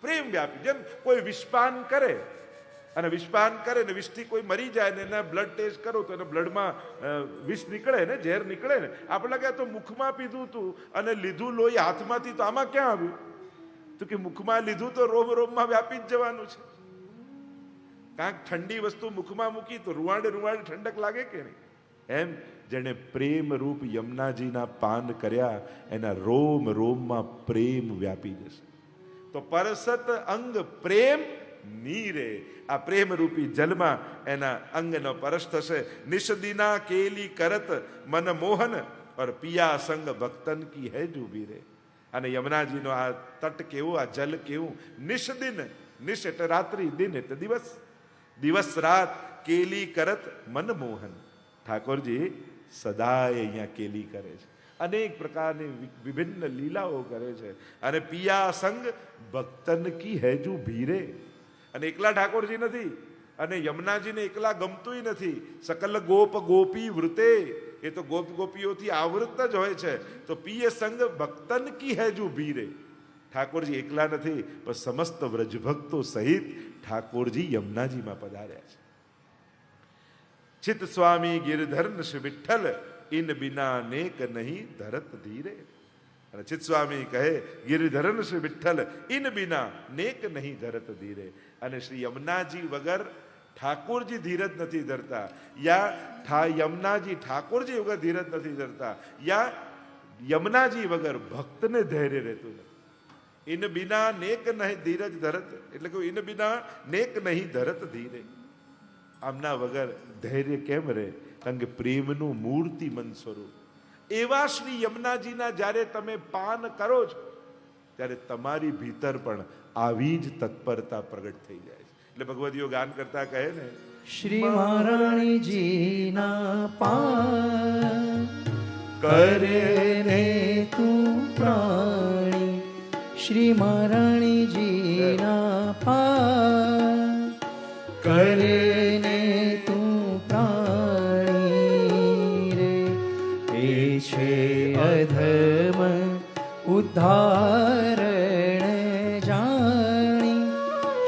પ્રેમ વ્યાપી. જેમ કોઈ વિષપાન કરે અને વિષપાન કરે ને વિષથી કોઈ મરી જાય ને એના બ્લડ ટેસ્ટ કરો તો એના બ્લડમાં વિષ નીકળે ને, ઝેર નીકળે ને. આપણે લાગે તો મુખમાં પીધું તું અને લીધું લોહી હાથમાંથી, તો આમાં ક્યાં આવ્યું? તો કે મુખમાં લીધું તો રોમ રોમમાં વ્યાપી જ જવાનું છે. કાંઈક ઠંડી વસ્તુ મુખમાં મૂકી તો રૂવાડે રૂવાડે ઠંડક લાગે કે નહીં? એમ જેણે પ્રેમ રૂપ યમુનાજીના પાન કર્યા એના રોમ રોમમાં પ્રેમ વ્યાપી જશે. તો પરસત અંગ પ્રેમ નીરે. આ પ્રેમ રૂપી જલમાં એના અંગનો પરસ થશે. નિષદિના કેલી કરત મન મોહન, और પિયા સંગ ભક્તન કી હૈ જુબી રે. અને યમુનાજીનો આ તટ કેવું, આ જલ કેવું! નિષદિન, નિશ એટલે રાત્રિ, દિન એટલે દિવસ, દિવસ રાત કેલી કરત મન મોહન. ઠાકોરજી સદાય અહીંયા કેલી કરે છે, અનેક પ્રકારની વિભિન્ન લીલાઓ કરે છે. અને પિયા સંગ ભક્તન કી હેજુ ભીરે. અને એકલા ઠાકોરજી નથી, અને યમુનાજીને એકલા ગમતુંય નથી. સકલ ગોપ ગોપી વૃતે, એ તો ગોપ ગોપીઓથી આવૃત જ હોય છે. તો પિય સંગ ભક્તન કી હેજુ ભીરે. ઠાકોરજી એકલા નથી, પણ સમસ્ત વ્રજભક્તો સહિત ઠાકોરજી યમુનાજીમાં પધાર્યા છે. ચિત સ્વામી ગિરધર શ્રી વિઠ્ઠલ, ઇન બિના નેક નહીં ધરત ધીરે. અને ચિત સ્વામી કહે, ગિરિધરન શ્રી વિઠ્ઠલ, ઇન બિના નેક નહીં ધરત ધીરે. અને શ્રી યમુનાજી વગર ઠાકોરજી ધીરજ નથી ધરતા, યા યમુનાજી ઠાકોરજી વગર ધીરજ નથી ધરતા, યા યમુનાજી વગર ભક્તને ધૈર્ય રહેતું નથી. ઇન બિના નેક નહીં ધીરજ ધરત, એટલે કે ઇન બિના નેક નહીં ધરત ધીરે. આમના વગર ધૈર્ય કેમ રહે? કારણ કે પ્રેમનું મૂર્તિમંત સ્વરૂપ. એવા શ્રી યમુનાજીના જ્યારે તમે પાન કરો છો ત્યારે તમારી ભીતર પણ આવી જ તત્પરતા પ્રગટ થઈ જાય છે. એટલે ભગવદીઓ ગાન કરતા કહે ને, શ્રી મહારાણીજીના પાન કરે ને તું પ્રાણી, શ્રી મહારાણીજીના પાન કરે ને તું પ્રાણી રે. એ છે અધમ ઉદ્ધારણ જાણી,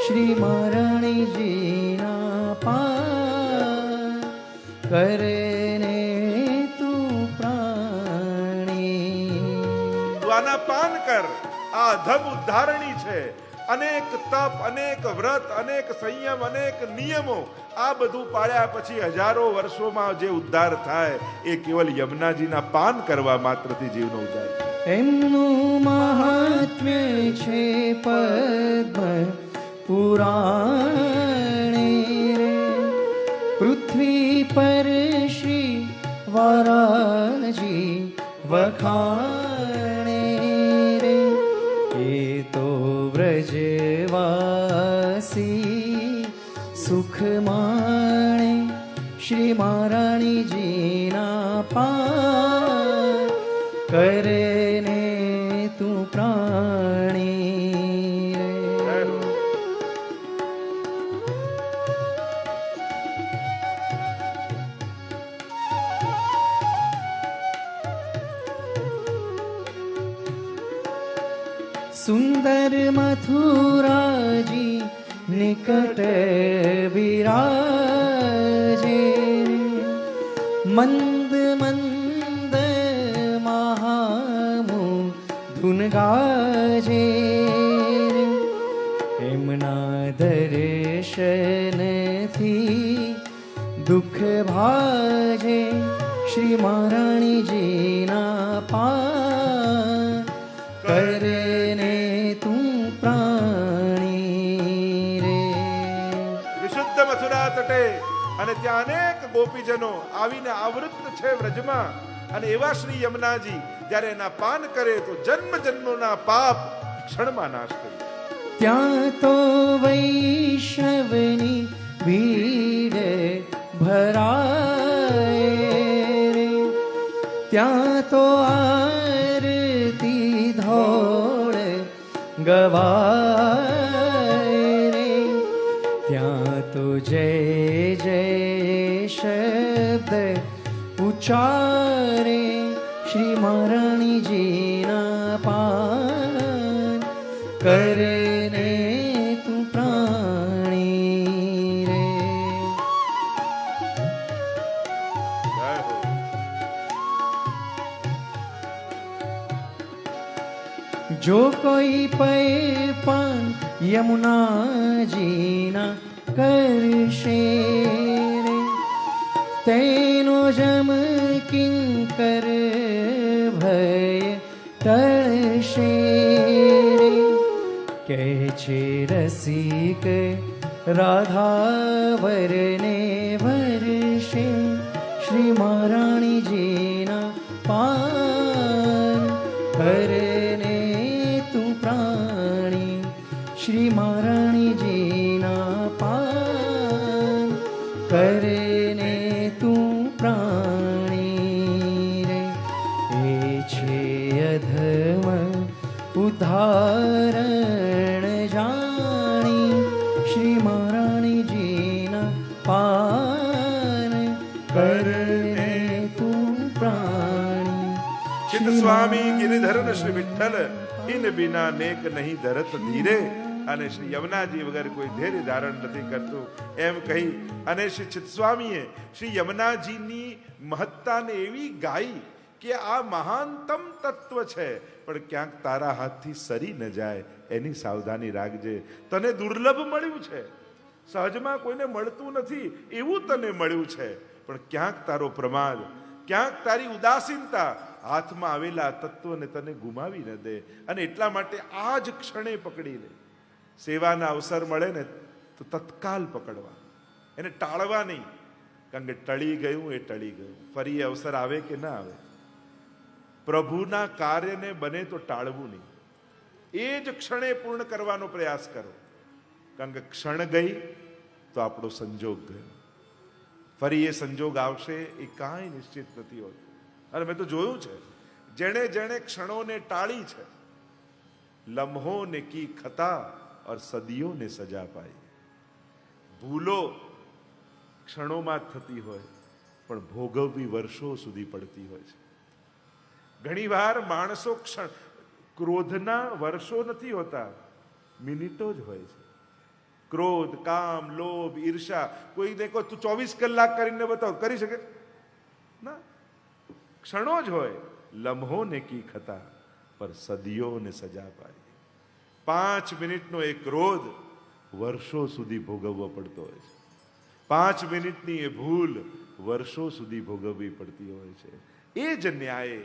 શ્રી મહારાણીજીના પાન કરે ને તું પ્રાણી. આના પાન કર. આ અધમ ઉદ્ધારણી છે. અનેક તપ, અનેક વ્રત, અનેક સંયમ, અનેક નિયમો, આ બધું પાળ્યા પછી હજારો વર્ષોમાં જે ઉદ્ધાર થાય એ કેવલ યમુનાજીના પાન કરવા માત્રથી જીવનો ઉદ્ધાર થાય. એમનું મહાત્મ્ય છે પદ્મ પુરાણે રે. પૃથ્વી પર શ્રી વારાજી વખાણે રે. એ તો વ્રજવાસી સુખ માણે, શ્રી મહારાણીજીના પાન કરે ને તું પ્રાણી રે. સુંદર મથુરાજી નિકટ વિરાજે, મંદ મંદ મહામુ ધૂન ગાજે એમના દર્શનથી દુઃખ ભાજે શ્રી મહારાણીજીના પાર કરને તું પ્રાણી રે. વિશુદ્ધ મથુરા તટે અને ત્યાં અનેક ગોપીજનો આવીને આવૃત છે વ્રજમાં, અને એવા શ્રી યમુનાજી જ્યારે એના પાન કરે તો જન્મ જન્મોના પાપ ક્ષણમાં નાશ કરે. ત્યાં તો વૈષ્ણવની ભીડ ભરાય રે, ત્યાં તો આરતી ધોળ ગવાય રે, ત્યાં તો જય જય શબ્દ ઉચ્ચારે શ્રી મહારાણીજીના પાન કરને તું પ્રાણી રે. જય હો. જો કોઈ પાન યમુનાજીના કરશે રે, તેનો જમ કિંકર ભય ટળશે રે. કહે છે રસિક રાધાવરને વરશે શ્રી મહારાણીજીના પાન કરને તું પ્રાણી શ્રી મહારાણીજીના પાન કરને તું પ્રાણી રે. એ છે અધમ ઉદાહરણ જાણી શ્રી મહારાણીજીના પાન કરને તું પ્રાણી. ચિત્ત સ્વામી ગિરિધરન શ્રી વિઠ્ઠલ ઇન બિના નેક નહીં ધરત ધીરે. અને શ્રી યમુનાજી વગર કોઈ ધૈર્ય ધારણ નથી કરતું એમ કહી અને શ્રી ચિત્ત સ્વામીએ શ્રી યમુનાજીની મહત્તાને એવી ગાઈ કે આ મહાનતમ તત્વ છે, પણ ક્યાંક તારા હાથથી સરી ન જાય એની સાવધાની રાખજે. તને દુર્લભ મળ્યું છે, સહજમાં કોઈને મળતું નથી એવું તને મળ્યું છે, પણ ક્યાંક તારો પ્રમાદ, ક્યાંક તારી ઉદાસીનતા હાથમાં આવેલા તત્વને તને ગુમાવી ન દે. અને એટલા માટે આ જ ક્ષણે પકડી લે. સેવાના અવસર મળે ને તો તત્કાલ પકડવા, એને ટાળવા નહીં, કારણ કે ટળી ગયું એ ટળી ગયું, ફરી એ અવસર આવે કે ના આવે. પ્રભુના કાર્યને બને તો ટાળવું નહીં, એ જ ક્ષણે પૂર્ણ કરવાનો પ્રયાસ કરો, કારણ કે ક્ષણ ગઈ તો આપણો સંજોગ ગયો, ફરી એ સંજોગ આવશે એ કાંઈ નિશ્ચિત નથી હોતું. અને મેં તો જોયું છે, જેણે જેણે ક્ષણોને ટાળી છે, લમ્હો ને કી ખતા और સદીઓ ને સજા પાઈ. ભૂલો ક્ષણોમાં જ થતી હોય, પણ ભોગવવી વર્ષો સુધી પડતી હોય છે. ઘણીવાર માણસો ક્રોધના વર્ષો નથી હોતા, મિનિટો જ હોય છે. ક્રોધ, કામ, લોભ, ઈર્ષા, કોઈને કહો તું 24 કલાક કરીને બતાવ, કરી શકે ના, ક્ષણો જ હોય. લમ્હો ને કી ખતા પર સદીઓ ને સજા પાઈ. 5 મિનિટનો એક ક્રોધ વર્ષો સુધી ભોગવવો પડતો હોય છે. 5 મિનિટની એ ભૂલ વર્ષો સુધી ભોગવવી પડતી હોય છે. એ જ ન્યાયે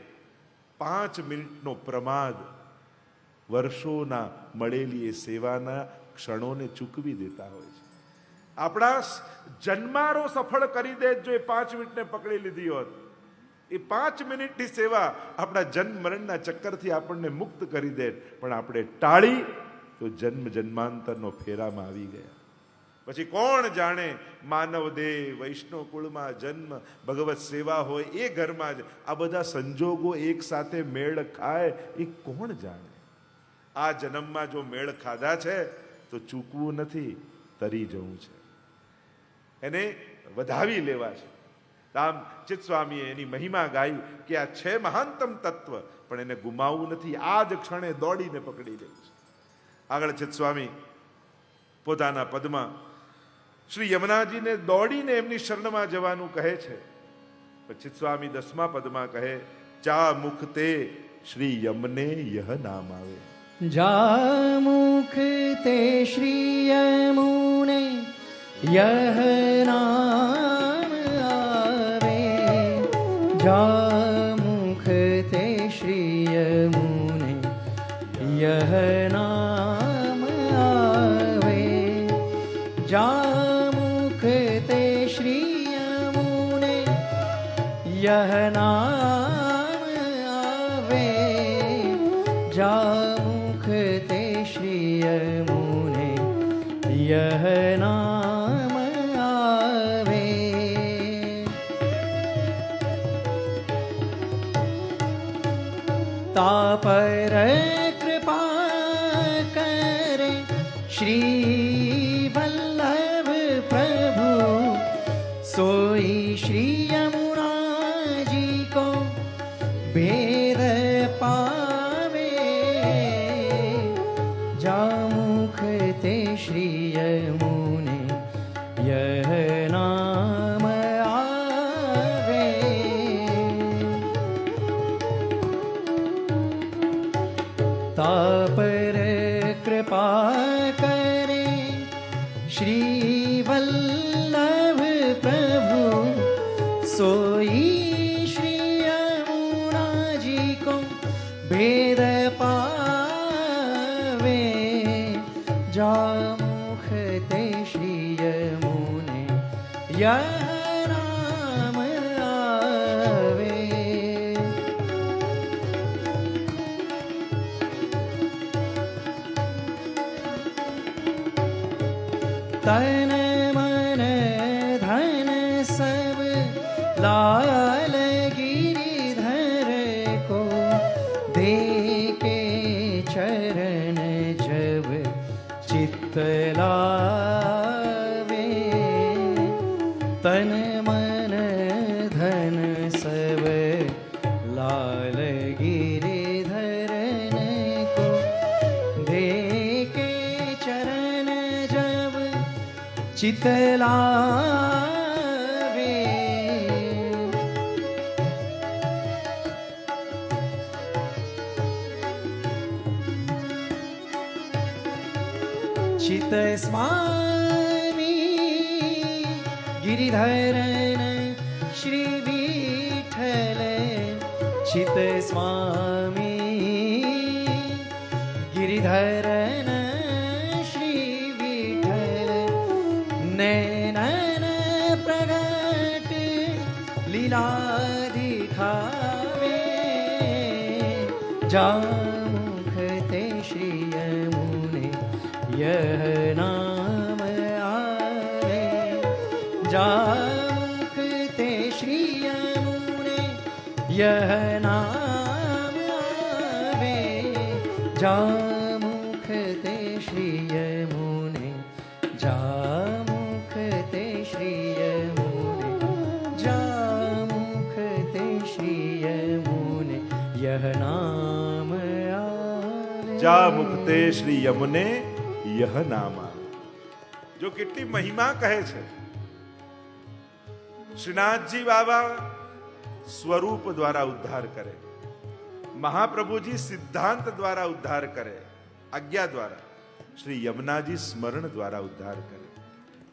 5 મિનિટનો પ્રમાદ વર્ષોના મળેલી એ સેવાના ક્ષણોને ચૂકવી દેતા હોય છે. આપણા જન્મારો સફળ કરી દે જો એ 5 મિનિટને પકડી લીધી હોત. એ 5 મિનિટની સેવા આપણા જન્મ મરણના ચક્કરથી આપણને મુક્ત કરી દે, પણ આપણે ટાળી તો જન્મ જન્માંતરનો ફેરામાં આવી ગયા. પછી કોણ જાણે માનવ દેહ, વૈષ્ણવ કુળમાં જન્મ, ભગવત સેવા હોય એ ઘરમાં જ આ બધા સંજોગો એક સાથે મેળ ખાય એ કોણ જાણે. આ જન્મમાં જો મેળ ખાધા છે તો ચૂકવું નથી, તરી જવું છે, એને વધાવી લેવા છે. આમ ચિત્ત સ્વામીએ એની મહિમા ગાઈ કે આ છે મહાનતમ તત્વ, પણ એને ગુમાવવું નથી, આ જ ક્ષણે દોડીને પકડી લેવું છે. આગળ ચિત્ત સ્વામી પોતાના પદમાં શ્રી યમુનાજીને દોડીને એમની શરણમાં જવાનું કહે છે. પછી સ્વામી 10મા પદમાં કહે, જા મુખ તે શ્રી યમને યહ નામ આવે. જા મુખ તે શ્રી યમુને યહ નામ આવે. જા મુખ તે શ્રી યમુને યહ નામ આવે. જા મુખ તે શ્રી યમુને યહ નામ આવે. જા મુખ તે શ્રી યમુને યહ નામ આવે. તા પર કૃપા કરે શ્રી વલ્લભ પ્રભુ. સોઈ શ્રી યમુનાજી કો ભેદ પાવે. જા મુખ તે શ્રી યમુને યહ નામ આવે. તા પર કૃપા કરે શ્રી વલ્લભ પ્રભુ. સોઈ શ્રી યમુનાજી કો ભેદ પાવે. જા મુખ તે શ્રી યમુને યહ નામ આવે. તન મન ધન સબ લાલ ગિરિધર કો દેકે ચરણ જબ ચિત્ત લાવે. તન મન ધન સબ લાલ ગિરિધર કો દેકે ચરણ જબ ચિત્ત લાવે. ચિત્ત સ્વામી ગિરિધરન શ્રી વિઠ્ઠલ. ચિત્ત સ્વામી ગિરિધરન શ્રી વિઠ્ઠલ. નૈનન પ્રગટ લીલા દિખાવે. જા મુખ તે શ્રી યમુને યહ નામ આવે. જા મુખ તે શ્રી યમુને યહ નામ આવે. જા મુખ તે શ્રી યમુને જા મુખ તે શ્રી યમુને જા મુખ તે શ્રી યમુને યહ નામ આવે. જા મુખ તે શ્રી યમને યહ નામ આવે. જો કેટલી મહિમા કહે છે. શ્રીનાથજી બાબા સ્વરૂપ દ્વારા ઉદ્ધાર કરે, મહાપ્રભુજી સિદ્ધાંત દ્વારા ઉદ્ધાર કરે, આજ્ઞા દ્વારા. શ્રી યમુનાજી સ્મરણ દ્વારા ઉદ્ધાર કરે.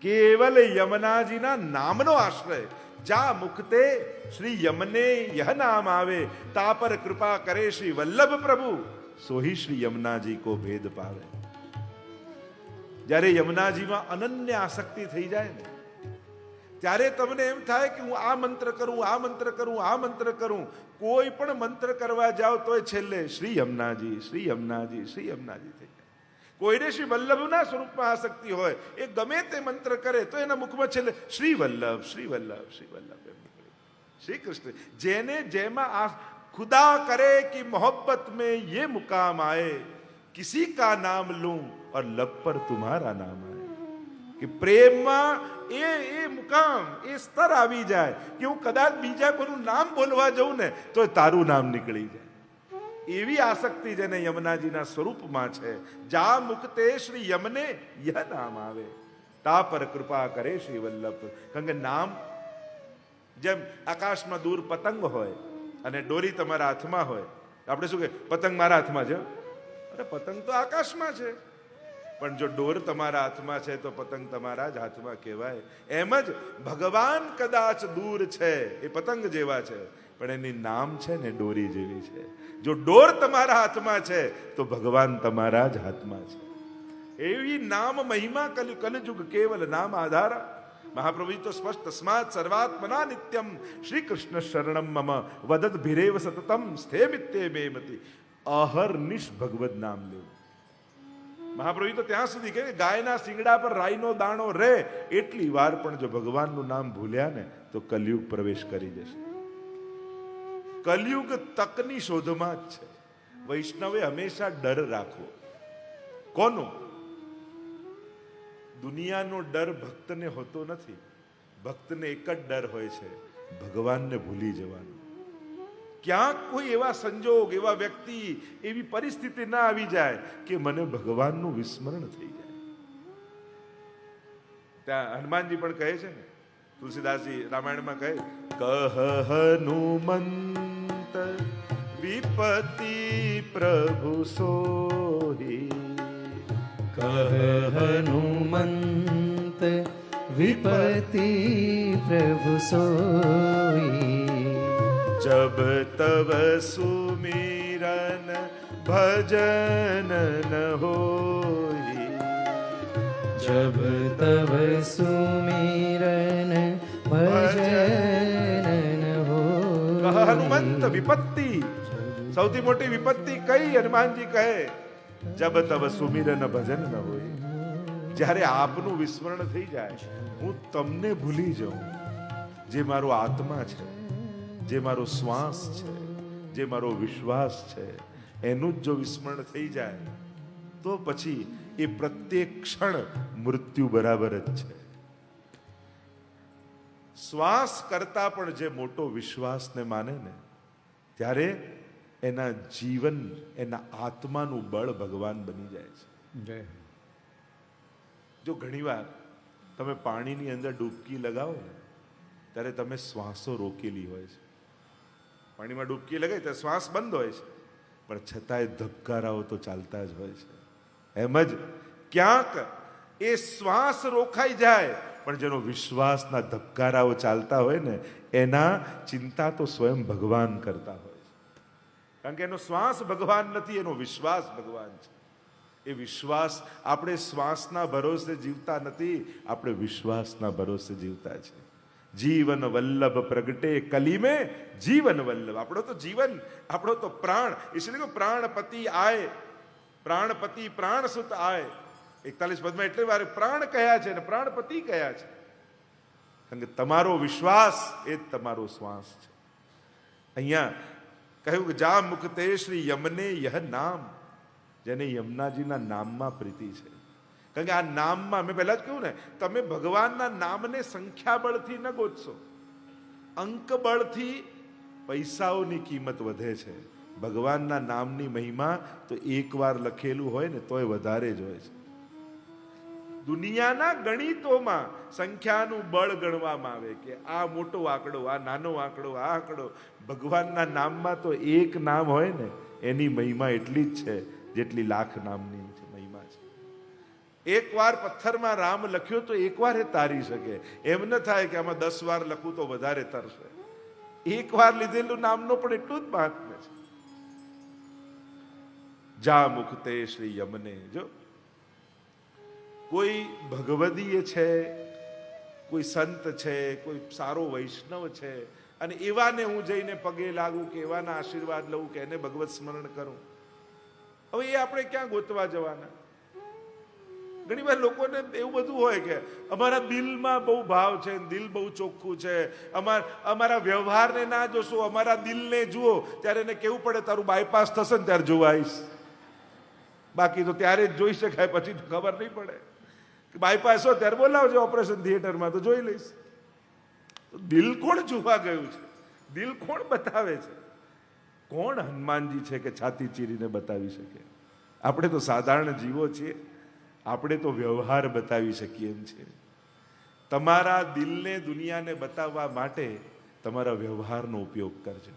કેવલ યમુનાજીના નામનો આશ્રય. જા મુખતે શ્રી યમને યહ નામ આવે. તા પર કૃપા કરે શ્રી વલ્લભ પ્રભુ. સોહી શ્રી યમુનાજી કો ભેદ પાવે. જ્યારે યમુનાજીમાં અનન્ય આસક્તિ થઈ જાય ને, ત્યારે તમને એમ થાય કે હું આ મંત્ર કરું, આ મંત્ર કરું, આ મંત્ર કરું. કોઈ પણ મંત્ર કરવા જાઓ તોય છેલ્લે શ્રી યમુનાજી, શ્રી યમુનાજી, શ્રી યમુનાજી થઈ જાય. કોઈને શ્રી વલ્લભના સ્વરૂપમાં આસક્તિ હોય, એ ગમે તે મંત્ર કરે તો એના મુખમાં છેલ્લે શ્રી વલ્લભ, શ્રી વલ્લભ, શ્રી વલ્લભ એમ નીકળે. શ્રી કૃષ્ણ જેને જેમાં આ खुदा करे कि मोहब्बत में ये मुकाम आए, किसी का नाम लूं और लब पर तुम्हारा नाम आए. कि પ્રેમમાં એ મુકામ, એ સ્તર આવી જાય કે હું કદાચ બીજા કોઈનું નામ બોલવા જઉં ને તો તારું નામ નીકળી જાય. એવી આસક્તિ જેને યમુનાજીના સ્વરૂપમાં છે. જા મુક્તે શ્રી યમને યહ નામ આવે. તા પર કૃપા કરે શ્રી વલ્લભ. કારણ કે નામ જેમ આકાશમાં દૂર પતંગ હોય અને દોરી તમારા હાથમાં હોય, આપણે શું કે પતંગ મારા હાથમાં છે, અરે પતંગ તો આકાશમાં છે, પણ જો દોર તમારા હાથમાં છે તો પતંગ તમારા જ હાથમાં કહેવાય. એમ જ ભગવાન કદાચ દૂર છે, એ પતંગ જેવા છે, પણ એની નામ છે ને દોરી જેવી છે. જો ડોર તમારા હાથમાં છે તો ભગવાન તમારા જ હાથમાં છે. એવી નામ મહિમા કલયુગ કેવલ નામ આધારા. મહાપ્રભુ તો સ્પષ્ટ તસ્માત સર્વાત્મના નિત્યમ શ્રી કૃષ્ણ શરણમ મમ વદત ભીરેવ સતતમ સ્થેમિત્તે મેમતિ. અહર્નિશ ભગવદ નામ લેવું. મહાપ્રભુ તો ત્યાં સુધી કે ગાયના શિંગડા પર રાઈનો દાણો રહે એટલી વાર પણ જો ભગવાનનું નામ ભૂલ્યા ને તો કલયુગ પ્રવેશ કરી જશે. કલયુગ તકની શોધમાં જ છે. વૈષ્ણવે હંમેશા ડર રાખવો. કોનો? દુનિયાનો ડર ભક્તને હોતો નથી. ભક્તને એક જ ડર હોય છે, ભગવાનને ભૂલી જવાનો. ક્યાંક કોઈ એવા સંજોગ, એવા વ્યક્તિ, એવી પરિસ્થિતિ ના આવી જાય કે મને ભગવાનનું વિસ્મરણ થઈ જાય. ત્યાં હનુમાનજી પણ કહે છે ને, તુલસીદાસજી રામાયણમાં કહે, કહ હનુમંત વિપતિ પ્રભુ સોહી. કહ હનુમંત વિપતિ પ્રભુ સોઈ. જબ તવ સુમિરન ભજન ન હોઈ. જબ તવ સુમિરન ભજન ન હોય. કહ હનુમંત વિપત્તિ, સૌથી મોટી વિપત્તિ કઈ? હનુમાનજી કહે, જબ તવ સુમિરન ભજન ન હોય. જ્યારે આપનું વિસ્મરણ થઈ જાય, હું તમને ભૂલી જાઉં. જે મારો આત્મા છે, જે મારો શ્વાસ છે, જે મારો વિશ્વાસ છે, એનું જ જો વિસ્મરણ થઈ જાય તો પછી એ પ્રત્યેક ક્ષણ મૃત્યુ બરાબર જ છે. શ્વાસ કરતા પણ જે મોટો વિશ્વાસને માને ને, ત્યારે એના જીવન, એના આત્માનું બળ ભગવાન બની જાય છે. જો ઘણીવાર તમે પાણીની અંદર ડૂબકી લગાવો ને, ત્યારે તમે શ્વાસો રોકેલી હોય છે. પાણીમાં ડૂબકી લગાવી ત્યારે શ્વાસ બંધ હોય છે, પણ છતાંય ધબકારાઓ તો ચાલતા જ હોય છે. એમ જ ક્યાંક એ શ્વાસ રોકાઈ જાય, પણ જેનો વિશ્વાસના ધબકારાઓ ચાલતા હોય ને, એના ચિંતા તો સ્વયં ભગવાન કરતા હોય છે. કારણ કે એનો શ્વાસ ભગવાન નથી, એનો વિશ્વાસ ભગવાન છે. એ વિશ્વાસ, આપણે શ્વાસના ભરોસે જીવતા નથી, આપણે વિશ્વાસના ભરોસે જીવતા છે. જીવન વલ્લભ પ્રગટે કલી में જીવન વલ્લભ. આપણો તો જીવન, આપણો તો પ્રાણ. इसलिए પ્રાણપતિ આય, પ્રાણપતિ પ્રાણ સુત આય. 41 પદમાં એટલે વાર પ્રાણ કયા છે ને પ્રાણપતિ કયા છે. કારણ કે તમારો વિશ્વાસ એ જ તમારો શ્વાસ છે. અહીંયા કહ્યું કે જા મુક્તે શ્રી યમને યહ નામ. જેને યમુનાજીના નામમાં પ્રીતિ છે. કારણ કે આ નામમાં, મેં પહેલા જ કહ્યું ને, તમે ભગવાનના નામને સંખ્યાબળથી ન ગોતશો. અંક બળથી પૈસાઓની કિંમત વધે છે. ભગવાનના નામની મહિમા તો એકવાર લખેલું હોય ને તોય વધારે જ હોય છે. દુનિયાના ગણિતોમાં સંખ્યાનું બળ ગણવામાં આવે કે આ મોટો આંકડો, આ નાનો આંકડો, આ આંકડો. ભગવાનના નામમાં તો એક નામ હોય ને, એની મહિમા એટલી જ છે જેટલી લાખ નામની મહિમા છે. એક વાર પથ્થરમાં રામ લખ્યો તો એક વાર એ તારી શકે. એમ ન થાય કે આમાં 10 વાર લખું તો વધારે તરશે. એક વાર લીધેલું નામનો પણ એટલું જ મહાત્મ્ય છે. જા મુક્તે શ્રી યમને. જો કોઈ ભગવદીય છે, કોઈ સંત છે, કોઈ સારો વૈષ્ણવ છે, અને એવાને હું જઈને પગે લાગું કે એવાના આશીર્વાદ લઉં કે એને ભગવત સ્મરણ કરું, હવે એ આપણે ક્યાં ગોતવા જવાના? ઘણી વાર લોકોને એવું બધું હોય કે અમારા દિલમાં બહુ ભાવ છે, દિલ બહુ ચોખ્ખું છે, અમારા વ્યવહારને ના જોશો, અમારા દિલને જુઓ. ત્યારે એને કેવું પડે, તારું બાયપાસ થશે ને ત્યારે જોવા આવીશ. બાકી તો ત્યારે જ જોઈ શકાય, પછી તો ખબર નહીં પડે. બાયપાસ હોય ત્યારે બોલાવજો ઓપરેશન થિયેટરમાં, તો જોઈ લઈશ. દિલ કોણ જોવા ગયું છે? દિલ કોણ બતાવે છે? કોણ હનુમાનજી છે કે છાતી ચીરીને બતાવી શકે? આપણે તો સાધારણ જીવો છીએ, આપણે તો વ્યવહાર બતાવી શકીએ એમ છે. તમારા દિલને દુનિયાને બતાવવા માટે તમારા વ્યવહારનો ઉપયોગ કરજો.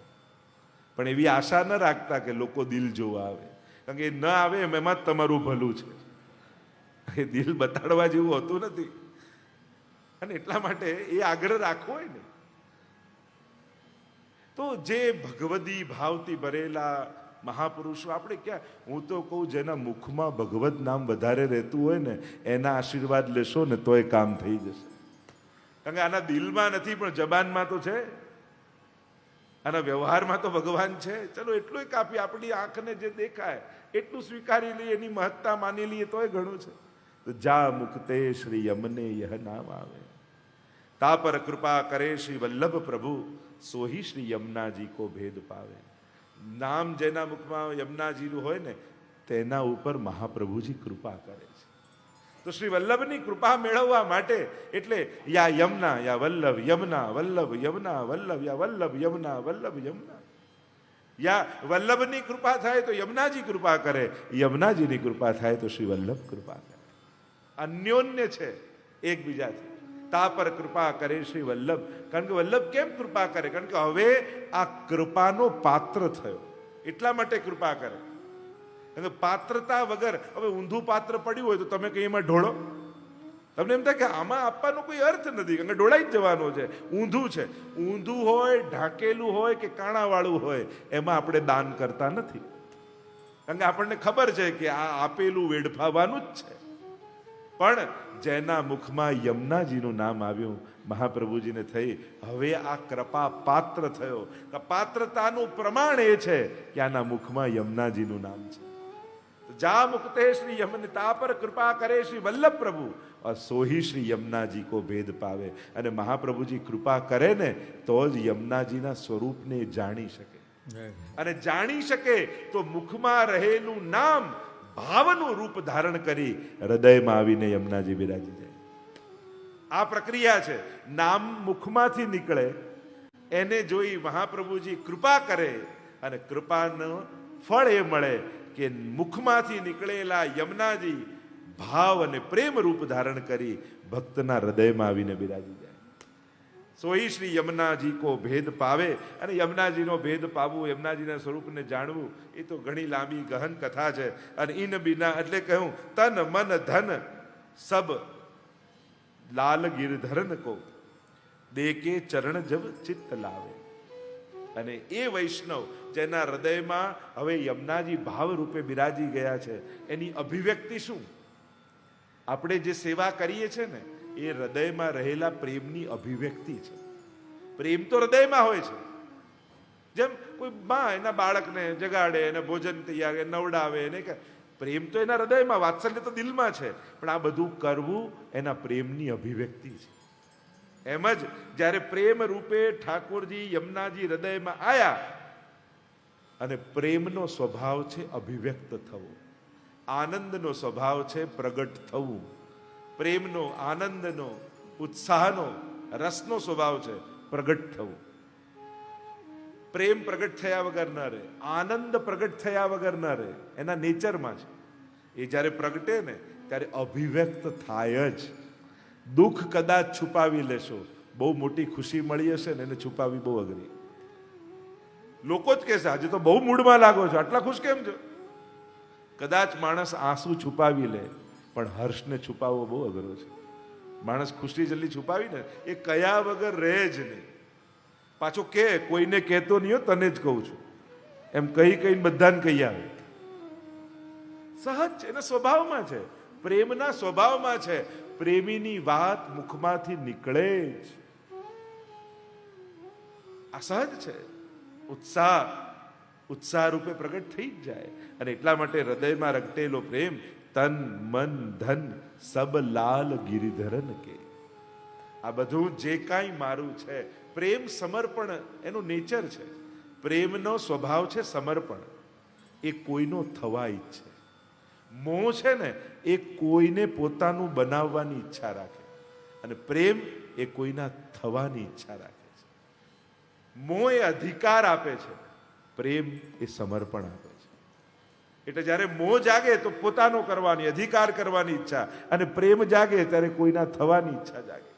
પણ એવી આશા ન રાખતા કે લોકો દિલ જોવા આવે, કારણ કે એ ન આવે એમાં જ તમારું ભલું છે. એ દિલ બતાડવા જેવું હોતું નથી. અને એટલા માટે એ આગ્રહ રાખવો હોય ને, તો જે ભગવદી ભાવથી ભરેલા મહાપુરુષો આપણે ક્યાં, હું તો કહું જેના મુખમાં ભગવત નામ વધારે રહેતું હોય ને એના આશીર્વાદ લેશો ને તોય કામ થઈ જશે. કારણ કે આના દિલમાં નથી પણ જબાનમાં તો છે, આના વ્યવહારમાં તો ભગવાન છે. ચલો એટલું કાપી, આપણી આંખને જે દેખાય એટલું સ્વીકારી લઈએ, એની મહત્તા માની લઈએ તોય ઘણું છે. તો જા મુક્તે શ્રી યમને યહ નામ આવે, તા પર કૃપા કરે શ્રી વલ્લભ પ્રભુ, સોહી શ્રી યમુનાજી કો ભેદ પાવે. નામ જેના મુખમાં યમુનાજીનું હોય ને તેના ઉપર મહાપ્રભુજી કૃપા કરે છે. તો શ્રી વલ્લભની કૃપા મેળવવા માટે એટલે યા યમુના યા વલ્લભ, યમુના વલ્લભ, યમુના વલ્લભ, યા વલ્લભ યમુના, વલ્લભ યમુના. યા વલ્લભની કૃપા થાય તો યમુનાજી કૃપા કરે, યમુનાજીની કૃપા થાય તો શ્રી વલ્લભ કૃપા કરે. અન્યોન્ય છે એકબીજાથી. તા પર કૃપા કરે શ્રી વલ્લભ. કારણ કે વલ્લભ કેમ કૃપા કરે? કારણ કે હવે આ કૃપાનો પાત્ર થયો એટલા માટે કૃપા કરે. કારણ કે પાત્રતા વગર, હવે ઊંધું પાત્ર પડ્યું હોય તો તમે કઈ એમાં ઢોળો? તમને એમ થાય કે આમાં આપવાનો કોઈ અર્થ નથી, કારણ કે ઢોળાઈ જ જવાનો છે. ઊંધું છે, ઊંધું હોય, ઢાંકેલું હોય કે કાણાવાળું હોય, એમાં આપણે દાન કરતા નથી. કારણ કે આપણને ખબર છે કે આ આપેલું વેડફાવાનું જ છે. પણ જેના મુખમાં યમુનાજીનું નામ આવ્યું, મહાપ્રભુજીને થઈ, હવે આ કૃપા પાત્ર થયો. પાત્રતાનું પ્રમાણ એ છે કે આના મુખમાં યમુનાજીનું નામ છે. જા મુક્તે શ્રી યમને, તા પર કૃપા કરે શ્રી વલ્લભ પ્રભુ, और सोही श्री यमुनाजी को भेद पावे. અને મહાપ્રભુજી કૃપા કરે ને તો જ યમુનાજીના સ્વરૂપને જાણી શકે. અને જાણી શકે તો મુખમાં રહેલું નામ ભાવનું રૂપ ધારણ કરી હૃદયમાં આવીને યમુનાજી બિરાજી જાય. આ પ્રક્રિયા છે. નામ મુખમાંથી નીકળે એને જોઈ મહાપ્રભુજી કૃપા કરે અને કૃપાનું ફળ એ મળે કે મુખમાંથી નીકળેલા યમુનાજી ભાવ અને પ્રેમ રૂપ ધારણ કરી ભક્તના હૃદયમાં આવીને બિરાજી જાય. સોઈ શ્રી યમુનાજી કો ભેદ પાવે. અને યમુનાજીનો ભેદ પાવવું, યમુનાજીના સ્વરૂપને જાણવું, એ તો ઘણી લાંબી ગહન કથા છે. અને ઇન બિના એટલે કહ્યું તન મન ધન સબ લાલ ગિરધરન કો દેકે ચરણ જબ ચિત્ત લાવે. અને એ વૈષ્ણવ જેના હૃદયમાં હવે યમુનાજી ભાવ રૂપે બિરાજી ગયા છે, એની અભિવ્યક્તિ શું? આપણે જે સેવા કરીએ છીએ ને એ હૃદયમાં રહેલા પ્રેમની અભિવ્યક્તિ છે. પ્રેમ તો હૃદયમાં હોય છે. જેમ કોઈ માં એના બાળકને જગાડે, એને ભોજન તૈયાર નવડાવે, એને પ્રેમ તો એના હૃદયમાં, વાત્સલ્ય તો દિલમાં છે. પણ આ બધું કરવું એના પ્રેમની અભિવ્યક્તિ છે. એમ જ જ્યારે પ્રેમ રૂપે ઠાકોરજી યમુનાજી હૃદયમાં આયા, અને પ્રેમનો સ્વભાવ છે અભિવ્યક્ત થવો, આનંદનો સ્વભાવ છે પ્રગટ થવું, પ્રેમનો, આનંદનો, ઉત્સાહનો, રસનો સ્વભાવ છે પ્રગટ થવું. પ્રેમ પ્રગટ થયા વગર ન રહે, આનંદ પ્રગટ થયા વગર ન રહે, એના નેચરમાં છે. એ જ્યારે પ્રગટે ને ત્યારે અભિવ્યક્ત થાય જ. દુઃખ કદાચ છુપાવી લેશો, બહુ મોટી ખુશી મળી હશે ને એને છુપાવી બહુ અઘરી. લોકો જ કહેશે આજે તો બહુ મૂડમાં લાગો છો, આટલા ખુશ કેમ છો? કદાચ માણસ આંસુ છુપાવી લે પણ હર્ષને છુપાવવો બહુ અઘરો છે. માણસ ખુશી જલ્દી છુપાવી ને એ કયા વગર રહે જ નહીં. પાછો કે કોઈને કહેતો નહીં હો, તને જ કહું છું એમ કહીને બધાને કહી આવે. સહજ છે, એના સ્વભાવમાં છે, પ્રેમના સ્વભાવમાં છે. પ્રેમીની વાત મુખમાંથી નીકળે જ. આ સહજ છે. ઉત્સાહ રૂપે પ્રગટ થઈ જ જાય. અને એટલા માટે હૃદયમાં રગટેલો પ્રેમ તન મન ધન સબ લાલ ગિરિધરન કે. આ બધું જે કાંઈ મારું છે, પ્રેમ સમર્પણ એનું નેચર છે. પ્રેમનો સ્વભાવ છે સમર્પણ. એ કોઈનો થવા ઈચ્છે. મોહ છે ને એ કોઈને પોતાનું બનાવવાની ઈચ્છા રાખે, અને પ્રેમ એ કોઈના થવાની ઈચ્છા રાખે છે. મોહ એ અધિકાર આપે છે, પ્રેમ એ સમર્પણ આપે છે. એટલે જ્યારે મોહ જાગે તો પોતાનો કરવાની, અધિકાર કરવાની ઈચ્છા, અને પ્રેમ જાગે ત્યારે કોઈના થવાની ઈચ્છા જાગે.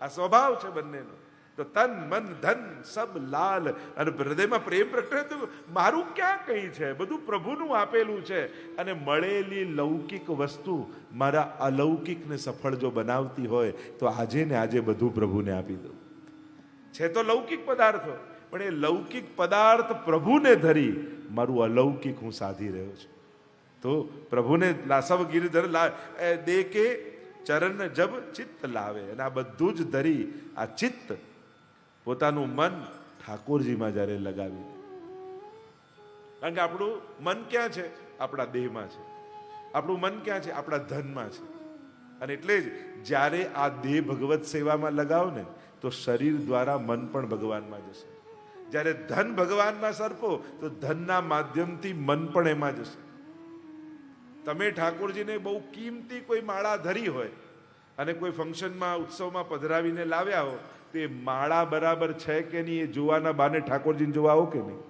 આ સ્વભાવ છે બંનેનો. તો તન મન ધન સબ લાલ, અને હૃદયમાં પ્રેમ પ્રગટે તો મારું ક્યાં કંઈ છે, બધું પ્રભુનું આપેલું છે. અને મળેલી લૌકિક વસ્તુ મારા અલૌકિકને સફળ જો બનાવતી હોય તો આજે ને આજે બધું પ્રભુને આપી દઉં. છે તો લૌકિક પદાર્થો, પણ એ લૌકિક પદાર્થ પ્રભુને ધરી મારું અલૌકિક હું સાધી રહ્યો છું. તો પ્રભુને લાસવ ગિરધર દે કે ચરણ જબ ચિત્ત લાવે, અને આ બધું જ ધરી આ ચિત્ત પોતાનું મન ઠાકોરજીમાં જ્યારે લગાવી, કારણ કે આપણું મન ક્યાં છે? આપણા દેહમાં છે. આપણું મન ક્યાં છે? આપણા ધનમાં છે. અને એટલે જ જ્યારે આ દેહ ભગવત સેવામાં લગાવો ને તો શરીર દ્વારા મન પણ ભગવાનમાં જશે. જ્યારે ધન ભગવાનમાં સરપો તો ધનના માધ્યમથી મન પણ એમાં જશે. તમે ઠાકોરજીને બહુ કિંમતી કોઈ માળા ધરી હોય અને કોઈ ફંક્શનમાં ઉત્સવમાં પધરાવીને લાવ્યા હો, તો એ માળા બરાબર છે કે નહીં એ જોવાના બાને ઠાકોરજીને જોવા આવો કે નહીં?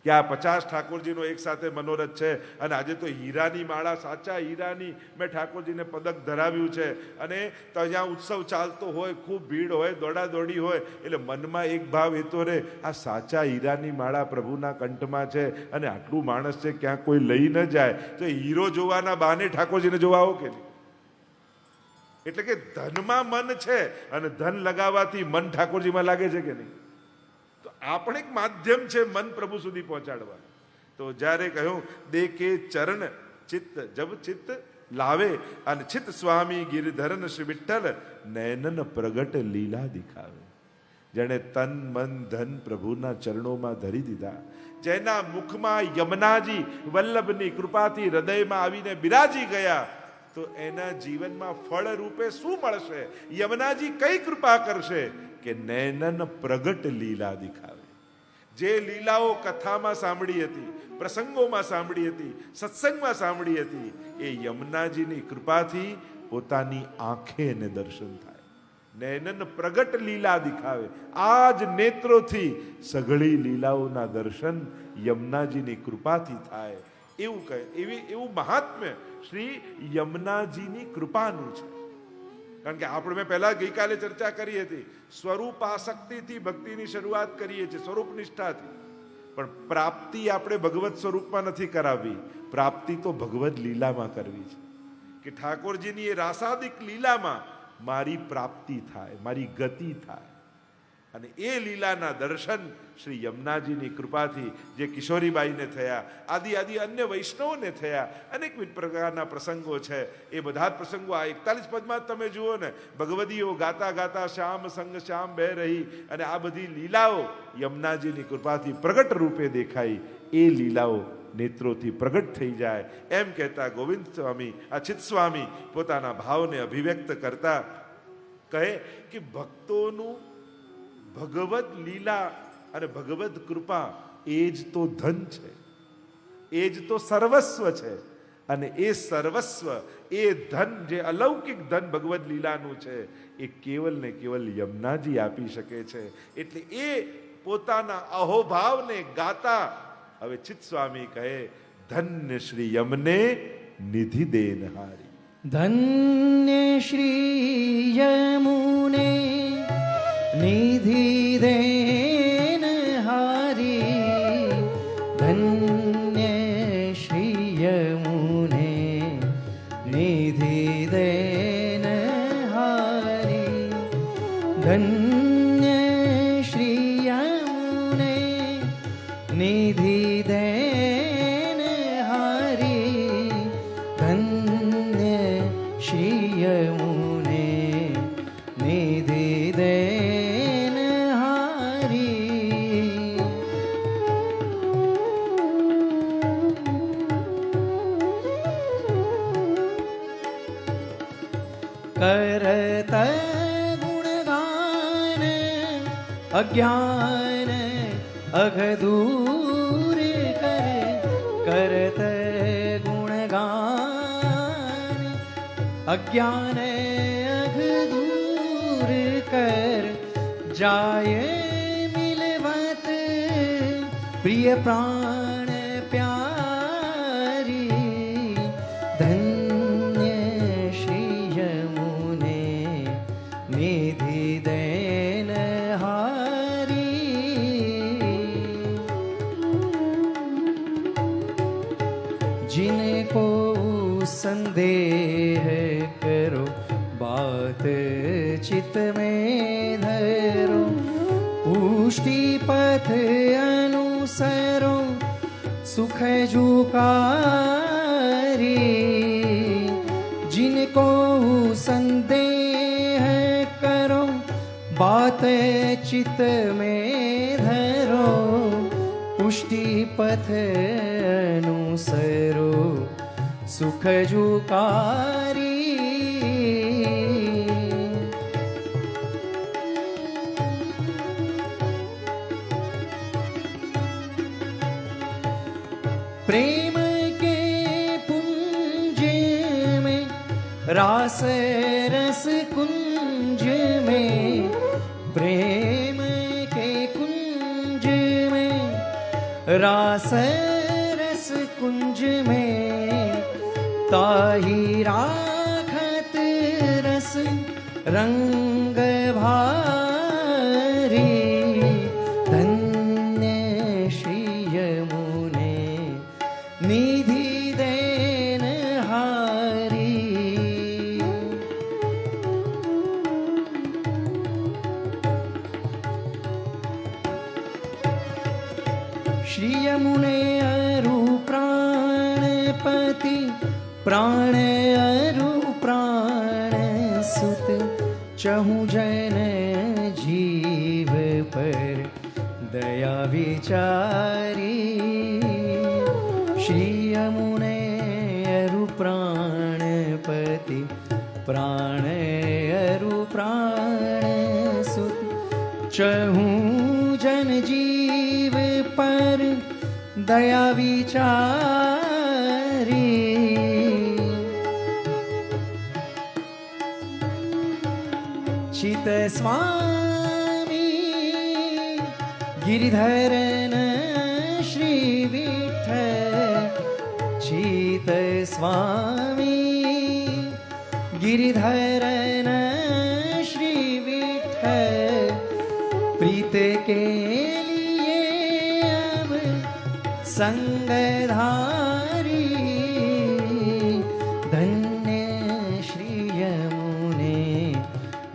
કે આ 50 ઠાકોરજીનો એક સાથે મનોરથ છે, અને આજે તો હીરાની માળા, સાચા હીરાની મેં ઠાકોરજીને પદક ધરાવ્યું છે, અને ત્યાં ઉત્સવ ચાલતો હોય, ખૂબ ભીડ હોય, દોડાદોડી હોય, એટલે મનમાં એક ભાવ એ તો રહે, આ સાચા હીરાની માળા પ્રભુના કંઠમાં છે, અને આટલું માણસ છે, ક્યાંક કોઈ લઈ ન જાય, તો હીરો જોવાના બહાને ઠાકોરજીને જોવા આવો કે નહીં? એટલે કે ધનમાં મન છે, અને ધન લગાવવાથી મન ઠાકોરજીમાં લાગે છે કે નહીં? તો આ પણ એક માધ્યમ છે મન પ્રભુ સુધી પહોંચાડવા. તો જ્યારે કહ્યું દે કે ચરણ ચિત્ત જબ ચિત્ત લાવે, અને ચિત્ત સ્વામી ગિરધરન શ્રી વિઠ્ઠલ નયનન પ્રગટ લીલા દિખાવે. જેણે તન મન ધન પ્રભુના ચરણોમાં ધરી દીધા, જેના મુખમાં યમુનાજી વલ્લભની કૃપાથી હૃદયમાં આવીને બિરાજી ગયા, તો એના જીવનમાં ફળ રૂપે શું મળશે? યમુનાજી કઈ કૃપા કરશે કે નયનન પ્રગટ લીલા દિખાવે. જે લીલાઓ કથામાં સાંભળી હતી, પ્રસંગોમાં સાંભળી હતી, સત્સંગમાં સાંભળી હતી, એ યમુનાજીની કૃપાથી પોતાની આંખે એને દર્શન થાય. નયનન પ્રગટ લીલા દિખાવે. આ જ નેત્રોથી સઘળી લીલાઓના દર્શન યમુનાજીની કૃપાથી થાય. એવું કહે, એવું મહાત્મ્ય શ્રી યમુનાજીની કૃપાનું છે. કારણ કે આપણે મેં પહેલા ગઈકાલે ચર્ચા કરી હતી, સ્વરૂપ આસક્તિથી ભક્તિની શરૂઆત કરીએ છીએ, સ્વરૂપ નિષ્ઠાથી. પણ પ્રાપ્તિ આપણે ભગવત સ્વરૂપમાં નથી કરાવવી, પ્રાપ્તિ તો ભગવત લીલામાં કરવી છે. કે ઠાકોરજીની એ રાસાદિક લીલામાં મારી પ્રાપ્તિ થાય, મારી ગતિ થાય. અને એ લીલાના દર્શન શ્રી યમુનાજીની કૃપાથી જે કિશોરીબાઈને થયા, આદિ અન્ય વૈષ્ણવોને થયા, અનેકવિધ પ્રકારના પ્રસંગો છે. એ બધા પ્રસંગો આ 41 પદમાં તમે જુઓ ને, ભગવદીઓ ગાતા ગાતા શ્યામ સંગ શ્યામ બે રહી, અને આ બધી લીલાઓ યમુનાજીની કૃપાથી પ્રગટ રૂપે દેખાઈ. એ લીલાઓ નેત્રોથી પ્રગટ થઈ જાય. એમ કહેતા ગોવિંદ સ્વામી, અચિત સ્વામી પોતાના ભાવને અભિવ્યક્ત કરતા કહે કે ભક્તોનું ભગવદ લીલા અને ભગવદ કૃપા એ જ તો ધન છે, એ જ તો સર્વસ્વ છે. અને એ સર્વસ્વ, એ ધન, જે અલૌકિક ધન ભગવદ લીલાનું છે, એ કેવલ ને કેવલ યમુનાજી આપી શકે છે. એટલે એ પોતાના અહોભાવને ગાતા હવે ચિત્ત સ્વામી કહે ધન્ય શ્રી યમને નિધિ દેનહારી. ધન્ય શ્રી યમુને નિધિ દેનહારી, ધન્ય શ્રી યમુને નિધિ દેનહારી, ધન્ય શ્રી યમુને નિધિ દેનહારી, ધન્ય શ્રી યમુને નિધિ करत गुणगान अज्ञान अघदूर करे, करत गुणगान अज्ञान अघदूर कर, जाय मिलवत प्रिय प्राण प्यारी, धन्य श्री यमुने निधि देनहारी, बात चित में धरो, पुष्टि पथ अनुसरो, सुख जुकारी। जिनको संदेह करो, बात चित में धरो, पुष्टि पथ अनुसरो, सुख जुकारी। प्रेम के पुंज में, रास रस कुंज में, प्रेम के कुंज में, रास रस कुंज में, ताही राखत रस रंग भारी। धन्य श्री यमुने निधि देन हारी। श्री यमुने अरु प्राणपति, प्राण अरु प्राण सुत, चहु जन जीव पर दया विचारी। श्री यमुने अरु प्राणपति, प्राण अरु प्राण सुत, चहु जन जीव पर दया विचारी। चित स्वामी गिरिधरन श्री विठ्ठल, चित स्वामी गिरिधरन श्री विठ्ठल, प्रीत के लिए अब संगधारी। धन्य श्री यमुने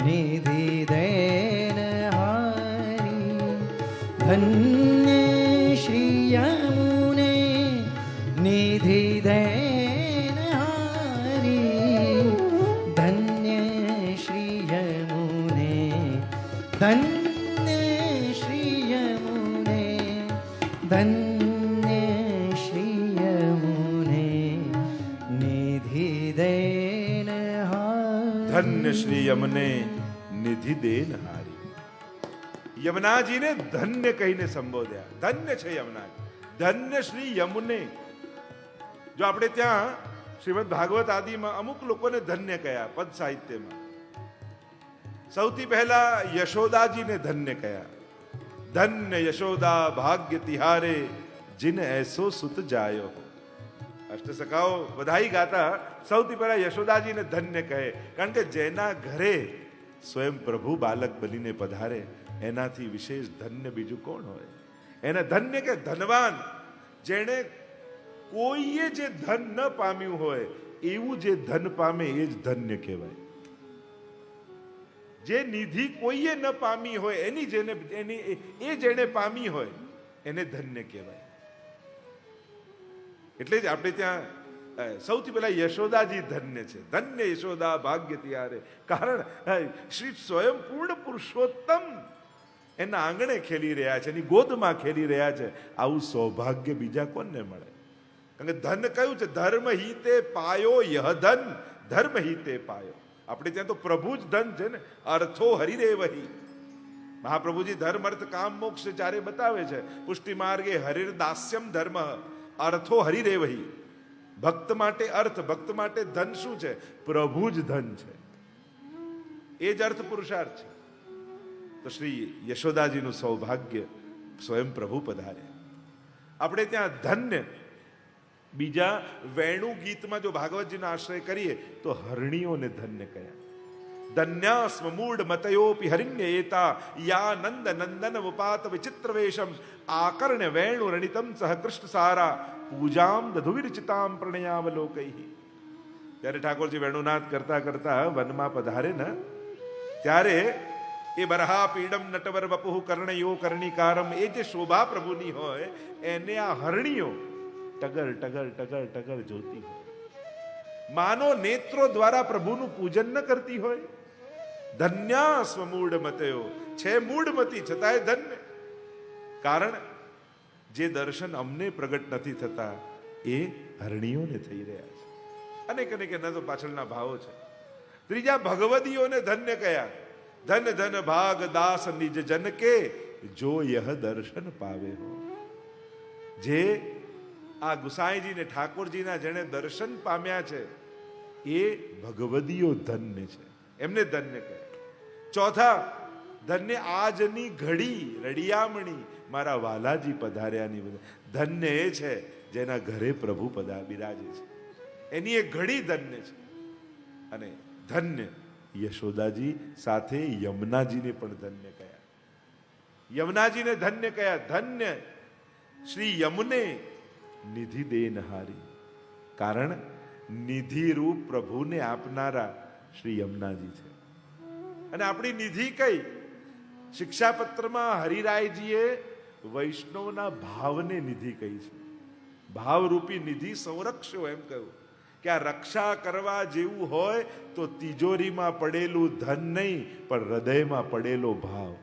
निधि देन हारी। धन्य श्री यमुने निधि देन हारी। धन्य श्री यमुने, धन्य श्री यमुने, धन्य श्री यमुने निधि देन हारी। ધન્ય શ્રી યમને નિધિ દેન હારી. યમુનાજીને ધન્ય કહીને સંબોધ્યા. ધન્ય છે યમુનાજી, ધન્ય શ્રી યમુને. જો આપણે ત્યાં શ્રીમદ ભાગવત આદિમાં અમુક લોકોને ધન્ય કહ્યા પદ સાહિત્યમાં. સૌથી પહેલા યશોદાજીને ધન્ય કહ્યા. ધન્ય યશોદા ભાગ્ય તિહારે, जिन ऐसो सुत जायो. અષ્ટસખાઓ બધાઈ ગાતા સૌથી પહેલા યશોદાજીને ધન્ય કહે, કારણ કે જેના ઘરે સ્વયં પ્રભુ બાલક બનીને પધારે એનાથી વિશેષ ધન્ય બીજું કોણ હોય. એને ધન્ય કે ધનવાન, જેણે કોઈએ જે ધન ન પામ્યું હોય એવું જે ધન પામે એ જ ધન્ય કહેવાય. જે નિધિ કોઈએ ન પામી હોય એની જેને પામી હોય એને ધન્ય કહેવાય. એટલે જ આપણે ત્યાં સૌથી પહેલા યશોદાજી ધન્ય છે. ધન્ય યશોદા ભાગ્ય તિહારે, કારણ શ્રી સ્વયં પૂર્ણ પુરુષોત્તમ એના આંગણે ખેલી રહ્યા છે, એની ગોદમાં ખેલી રહ્યા છે. આવું સૌભાગ્ય બીજા કોને મળે? કારણ કે ધન કયું છે? ધર્મ હિતે પાયો યહ ધન, ધર્મ હિતે પાયો. આપણે ત્યાં તો પ્રભુ જ ધન છે ને. અર્થો હરિરેવહી. મહાપ્રભુજી ધર્મ અર્થ કામ મોક્ષ ચારે બતાવે છે. પુષ્ટિ માર્ગે હરિર દાસ્યમ ધર્મ, અર્થો હરિરેવહી. ભક્ત માટે અર્થ, ભક્ત માટે ધન શું છે? પ્રભુ જ ધન છે. એ જ અર્થ પુરુષાર્થ છે. તો શ્રી યશોદાજીનું સૌભાગ્ય સ્વયં પ્રભુ પધારે. આપણે ત્યાં ધન્ય બીજા વેણુ ગીતમાં જો ભાગવતજીનો આશ્રય કરીએ તો હરણીઓને ધન્ય કહ્યા. ધન્યાસ્મ મૂઢ મતયોપી હરિણ્ય એતા, યા નંદ નંદન ઉપાત વિચિત્ર વેશમ, આકર્ણ્ય વેણુ રણિતમ સહ કૃષ્ણ સારા, પૂજામ દધુવિરચિતામ પ્રણયાવલોકૈ. ત્યારે ઠાકોરજી વેણુનાદ કરતા કરતા વનમાં પધારે ને ત્યારે એ બરહા પીડમ નટવર વપુહ કર્ણયો કર્ણિકારમ, એ જે શોભા પ્રભુની હોય એને આ હરણીઓ ટગર ટગર ટગર ટગર જોતી હોય. માનો નેત્રો દ્વારા પ્રભુનું પૂજન ન કરતી હોય. ધન્યા સ્વમૂઢ મતયો, છે મૂઢમતી છતાંય ધન્ય. કારણ જે દર્શન અમને પ્રગટ નથી થતા એ હરણીઓને થઈ રહ્યા છે. અનેક અનેક એના તો પાછળના ભાવો છે. ત્રીજા ભગવદીઓને ધન્ય કયા. ધન ધન ભાગ દાસ નિજ જન કે, જો યહ દર્શન પાવે હો. જે આ ગુસાઈજી ને ઠાકોરજીના જેને દર્શન પામ્યા છે એ ભગવદીઓ ધન્ય છે, એમને ધન્ય કહે. ચોથા, ધન્ય આજની ઘડી રડિયામણી મારા વાલાજી પધાર્યાની. ધન્ય એ છે જેના ઘરે પ્રભુ બિરાજે છે, એની એ ઘડી ધન્ય છે. અને ધન્ય યશોદાજી સાથે યમુનાજીને પણ ધન્ય કયા. યમુનાજીને ધન્ય કયા. ધન્ય શ્રી યમુને નિધિ દેનહારી. કારણ નિધિ રૂપ પ્રભુને આપનારા શ્રી યમુનાજી છે. અને આપણી નિધિ કઈ? શિક્ષાપત્રમાં હરિરાયજીએ વૈષ્ણવના ભાવને નિધિ કહી છે. ભાવરૂપી નિધિ સંરક્ષો એમ કહ્યું કે આ રક્ષા કરવા જેવું હોય તો તિજોરીમાં પડેલું ધન નહીં પણ હૃદયમાં પડેલો ભાવ,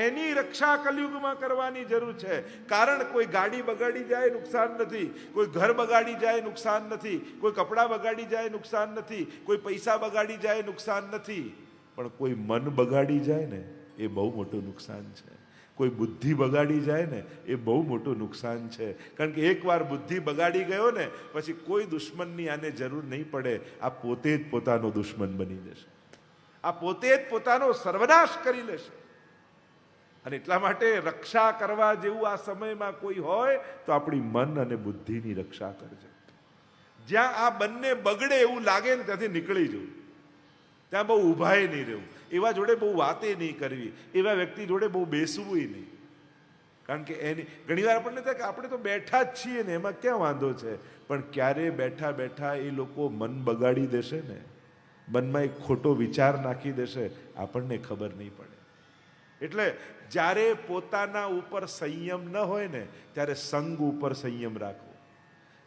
એની રક્ષા કલયુગમાં કરવાની જરૂર છે. કારણ કોઈ ગાડી બગાડી જાય નુકસાન નથી, કોઈ ઘર બગાડી જાય નુકસાન નથી, કોઈ કપડાં બગાડી જાય નુકસાન નથી, કોઈ પૈસા બગાડી જાય નુકસાન નથી, પણ કોઈ મન બગાડી જાય ને એ બહુ મોટું નુકસાન છે. કોઈ બુદ્ધિ બગાડી જાય ને એ બહુ મોટું નુકસાન છે. કારણ કે એકવાર બુદ્ધિ બગાડી ગયો ને પછી કોઈ દુશ્મનની આને જરૂર નહીં પડે. આ પોતે જ પોતાનો દુશ્મન બની જશે, આ પોતે જ પોતાનો સર્વનાશ કરી લેશે. અને એટલા માટે રક્ષા કરવા જેવું આ સમયમાં કોઈ હોય તો આપણી મન અને બુદ્ધિની રક્ષા કરજે. જ્યાં આ બંને બગડે એવું લાગે ને ત્યાંથી નીકળી જવું, ત્યાં બહુ ઊભાએ નહીં રહેવું, એવા જોડે બહુ વાતે નહીં કરવી, એવા વ્યક્તિ જોડે બહુ બેસવું નહીં. કારણ કે એની ઘણીવાર આપણને થાય કે આપણે તો બેઠા જ છીએ ને એમાં ક્યાં વાંધો છે, પણ ક્યારે બેઠા બેઠા એ લોકો મન બગાડી દેશે ને, મનમાં એક ખોટો વિચાર નાખી દેશે, આપણને ખબર નહીં પડે. એટલે જ્યારે પોતાના ઉપર સંયમ ન હોય ને ત્યારે સંગ ઉપર સંયમ રાખવો.